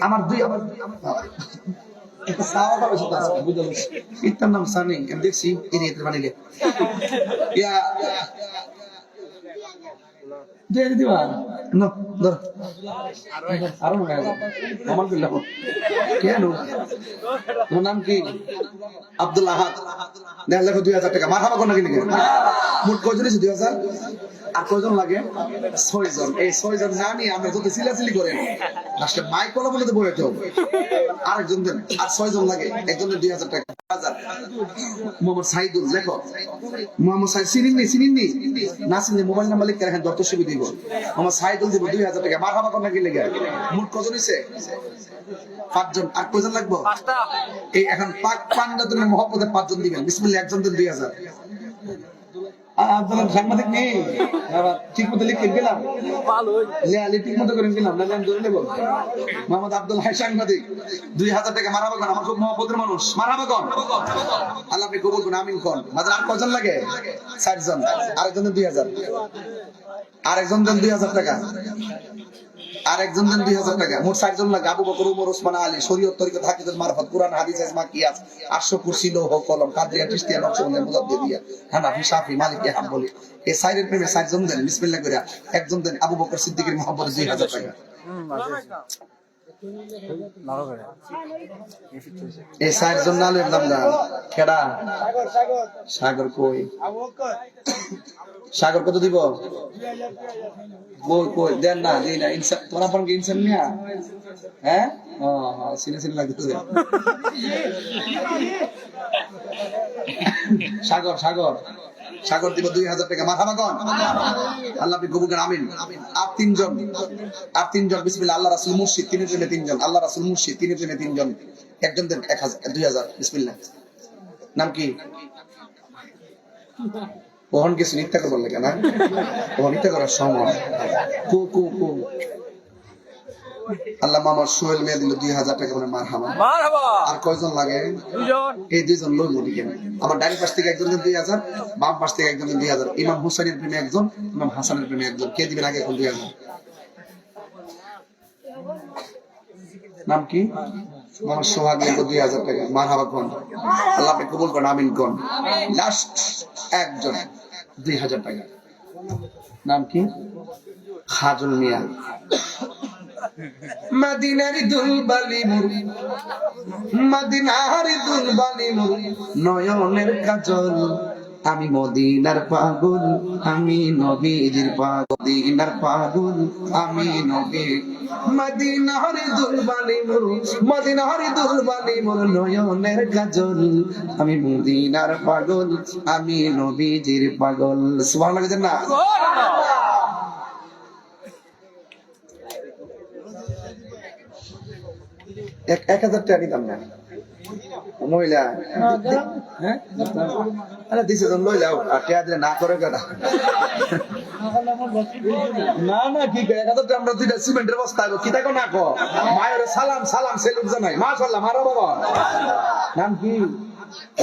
আমার একটা সাওয়াটা বেশি আছে বুঝলো। ইতার নাম সানি, আমি দেখছি এরিয়াতে বানাইলে ইয়া দে দিবা না ধর আরো মনে আছে আমার বিল্লাহ। কেন ওর নাম কি? আব্দুল আহাদ। দেখ লেখো 2000 টাকা। মারহাবা কোন নাকি লিখে। মোট কয়জন আছে? 2000। আর কয়জন লাগে? 6 জন। এই 6 জন জানি আমরা যত সিলাসিলি করেন লাস্টে মাইক কলা বলে তো বলে তো আরেকজন দেন। আর 6 জন লাগে, একজনের 2000 টাকা। মোহাম্মদ সাইদুল লেখো। মোহাম্মদ সাইদ চিনিনি না? চিনি মোবাইল নাম্বার লিখে রাখেন, দত্ত ছবি দিব। মোহাম্মদ সাইদুল দিব 2000 টাকা। মারহাবা কোন নাকি লিখে। মোট কজন হইছে? 5 জন। আর কয়জন লাগবে? এই এখন পাক পান্ডাতুল মোহাম্মদের 5 জন দিবেন। বিসমিল্লাহ, একজন দেন 2000। আপনার সাংবাদিক নেই, ঠিক মতো লিখে গেলাম, ঠিক মতো করে গেলাম, না আমি ধরে নেবো। মোহাম্মদ আব্দুল হাই সাংবাদিক 2000 টাকা। মারাবা কোন? আমার খুব মহব্বতের মানুষ। মারাবা কোন? আল্লাহ আপনি কবুল করুন, আমিন কোন। মাঝে আর কজন লাগে? 4 জন। আরেকজনের 2000। আরেকজন দেন 2000 টাকা। আরেকজন দেন 2000 টাকা। মোট 4 জন লাগে। আবু বকর, উমর, ওসমান, আলী, শরীয়ত, তরিকত, হাদিস, মারফত, কুরআন, হাদিস, ইজমা, কিয়াস, 800 কুরসি, লৌহ কলম, কাদরিয়া, চিশতিয়া, নকশবন্দিয়া, মুজাদ্দিদিয়া, হানাফি, শাফি, মালিকি, হাম্বলি। এই 4 এর প্রেমে 4 জন দেন। বিসমিল্লাহ কইরা একজন দেন আবু বকর সিদ্দিকের মহব্বতে 2000 টাকা। এই 4 জন না লইলাম না। কেডা? সাগর কই? সাগর কত দিব? কই দেন না, দেই না। ইনসান তোরা পন কি ইনসান নিয়া? হ্যাঁ, হ্যাঁ সিনে সিনে লাগতেছে। সাগর সাগর সাগর দিব 2000 টাকা। মারহাবা কোন? আল্লাহ আপনি কবুল করেন, আমিন। আর 3 জন, আর 3 জন। বিসমিল্লাহ, আল্লাহ রাসূল মুর্শিদ 3 জনে 3 জন। আল্লাহ রাসূল মুর্শিদ 3 জনে 3 জন। একজন দেন 1000 2000। বিসমিল্লাহ। নাম কি? ওহন কিছু নিত্যা করবার লাগে না, ওহন নিত্যা করার সময়। কু কু কু আল্লাহ মামার সোহেল মেয়ে দিল 2000 টাকা করে। মারহাবা। আর কয়জন লাগে? 2 জন। এই 2 জন লই মুড়ি কেন? আমার ডান পাশ থেকে একজন দেন 2000, বাম পাশ থেকে একজন দেন 2000। ইমাম হুসাইনের প্রেমে একজন, ইমাম হাসানের প্রেমে একজন। কে দিবেন আগে? এখন 2000। নাম কি? মামার সোহাগ লেখো 2000 টাকা। মারহাবা কোন? আল্লাহ আপনি কবুল করেন, আমিন কোন। লাস্ট একজন 2000 টাকা। নাম কি? খাজুল মিয়া। মদিনারি দুলবালি মুর, মদিনারি দুলবালি মুর, নয়নের কাজল। আমি মদিনার পাগল, আমি নবীজির পাগল। মদিনার পাগল, আমি নবী। মদিনারি দুলবালি মুর, মদিনারি দুলবালি মুর, নয়নের কাজল। আমি মদিনার পাগল, আমি নবীজির পাগল। সুবহানাল্লাহ বলেন না? এক 1000 টাকা দিতাম না মহিলা। হ্যাঁ আরে দিছে তো লইলাও। আর টাকা দিলে না করে কেডা? না না কি 1000 টাকা আমরা দুইটা সিমেন্টের বস্তা আইবো কি তাকো না কো। মায়ের সালাম সালাম সেলুট জানাই। মাশাআল্লাহ মারো বাবা। নাম কি?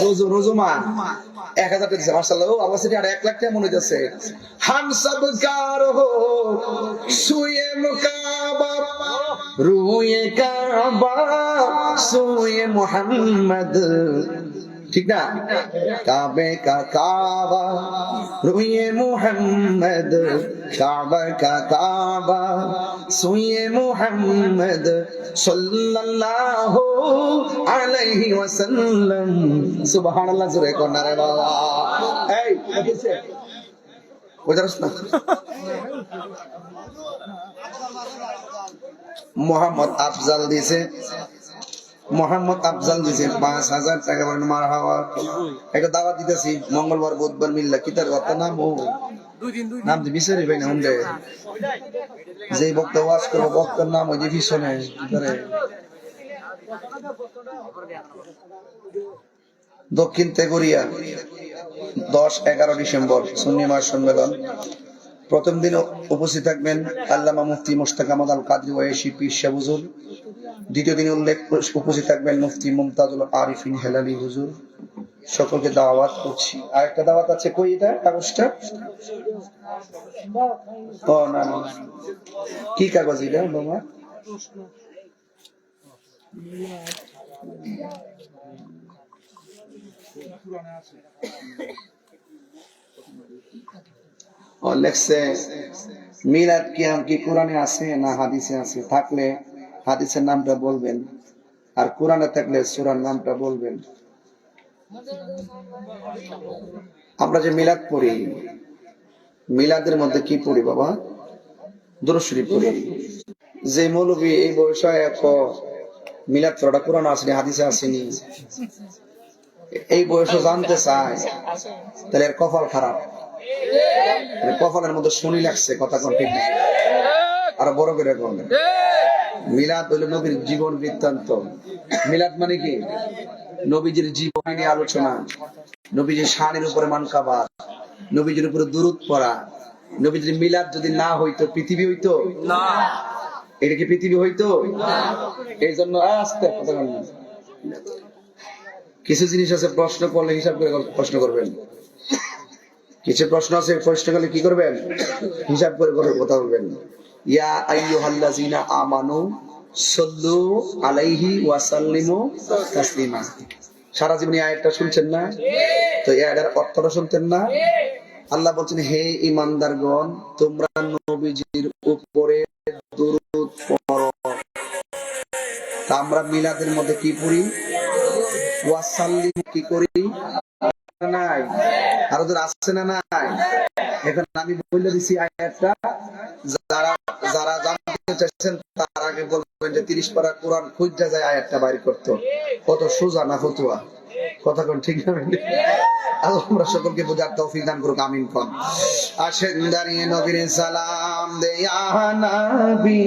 রোজু। রোজু মা 1000 টাকা দিছে। মাশাআল্লাহ। ও আমার সাথে আর 1 লাখ টাকা মনে হইতাছে। হাম সব কার হো সুয়ে মুকাবা, রুয়ে কাবা, সুয়ে মুহাম্মদ। ঠিক না? কাবে কা কাবা, রুয়ে মুহাম্মদ, কাবা কা কাবা, সুয়ে মুহাম্মদ সাল্লাল্লাহু আলাইহি ওয়াসাল্লাম। সুবহানাল্লাহ জোরে কোন রে বাবা। এই কইছে ওই দরস না। মোহাম্মদ আফজাল দিছে, মোহাম্মদ আফজাল দিছে 5,000 টাকা। বলেন মারহাবা। একটা দাওয়াত দিতেছি মঙ্গলবার বুধবার মিল্লা কি তার কথা নাম ও নাম দি বিচারি ভাই না হুন্ডে যে বক্তা ওয়াজ করবো বক্তার নাম ওই যে পিছনে ভিতরে দক্ষিণ তেগুরিয়া 10-11 ডিসেম্বর সুন্নি মাস সম্মেলন। প্রথম দিন উপস্থিত থাকবেন আল্লামা মুফতি মুশতাক আহমদ আল কাদরি ওয়াইশি পীর সাহেব হুজুর। দ্বিতীয় দিনে উপস্থিত থাকবেন মুফতি মুমতাজুল আরিফিন হেলালি হুজুর। সকলকে দাওয়াত করছি। আরেকটা দাওয়াত আছে, কই এটা কাগজটা? ও না না, কি কাগজ এটা বাবা? লেখছে মিলাদ কিয়াম কি কোরআনে আছে না হাদিসে আছে? থাকলে হাদিসের নামটা বলবেন, আর কোরআনে থাকলে সূরার নামটা বলবেন। আমরা যে মিলাদ পড়ি, মিলাদের মধ্যে কি পড়ি বাবা? দুরূদ শরীফ পড়ি। যে মৌলবী এই বয়সে মিলাদ পড়াটা কোরআন আসেনি হাদিসে আসেনি, এই বয়সে জানতে চায়, তাহলে এর কপাল খারাপ। কপালের মধ্যে শনি লাগছে, কথা কোন ঠিক নেই। আর বড় করে করবেন। মিলাদ হইল নবীর জীবন বৃত্তান্ত। মিলাদ মানে কি? নবীজির জীবন নিয়ে আলোচনা, নবীজির শানের উপরে মানকাবাত, নবীজির উপরে দুরূদ পড়া। নবীজির মিলাদ যদি না হইতো পৃথিবী হইতো না। এটা কি পৃথিবী হইতো না? এই জন্য আস্তে কথা বলবেন। কিছু জিনিস আছে প্রশ্ন করলে হিসাব করে প্রশ্ন করবেন, কিছু প্রশ্ন আছে প্রশ্ন করলে কি করবেন? হিসাব করে কথা বলবেন। ইয়া আইয়ুহাল্লাযিনা আমানু সাল্লু আলাইহি ওয়া সাল্লিমু তাসলিমা। সারা জীবন এই আয়াতটা শুনছেন না? তো এই আয়াতের অর্থটা শুনতেন না? আল্লাহ বলছেন, হে ঈমানদারগণ, তোমরা নবীজির উপরে দুরূদ পড়ো। তা আমরা মিলাদের মধ্যে কি পড়ি? ওয়া সাল্লিমু কি করি? নাই আর ওদের আসছে না নাই? এখন আমি বলে দিছি আয়াতটা, যারা যারা জানতে চাইছেন তার আগে বলবেন যে 30 পারা কোরআন খুঁজতে যায় আয়াতটা বাইর করতে। কত সোজা না ফতুয়া, কথা কোন ঠিক না? আল্লাহ আমরা সকলকে বোঝার তৌফিক দান করুক, আমিন কোন। আসেন দাঁড়িয়ে নবীর সালাম দে ইয়া নবী।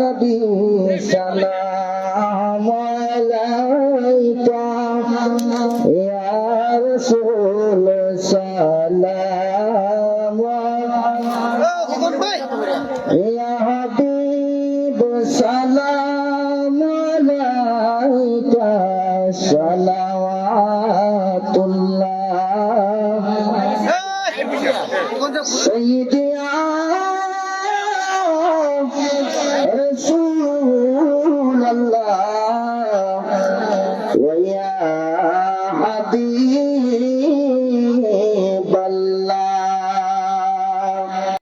নবী সালাম আলাইকা, ইয়া রাসূল সালাম ইয়া হাবিব সালাম আলাইকা, সালাওয়াতুল্লাহ সাইয়্যিদি রাসূলুল্লাহ ওয়া ইয়া হাবিব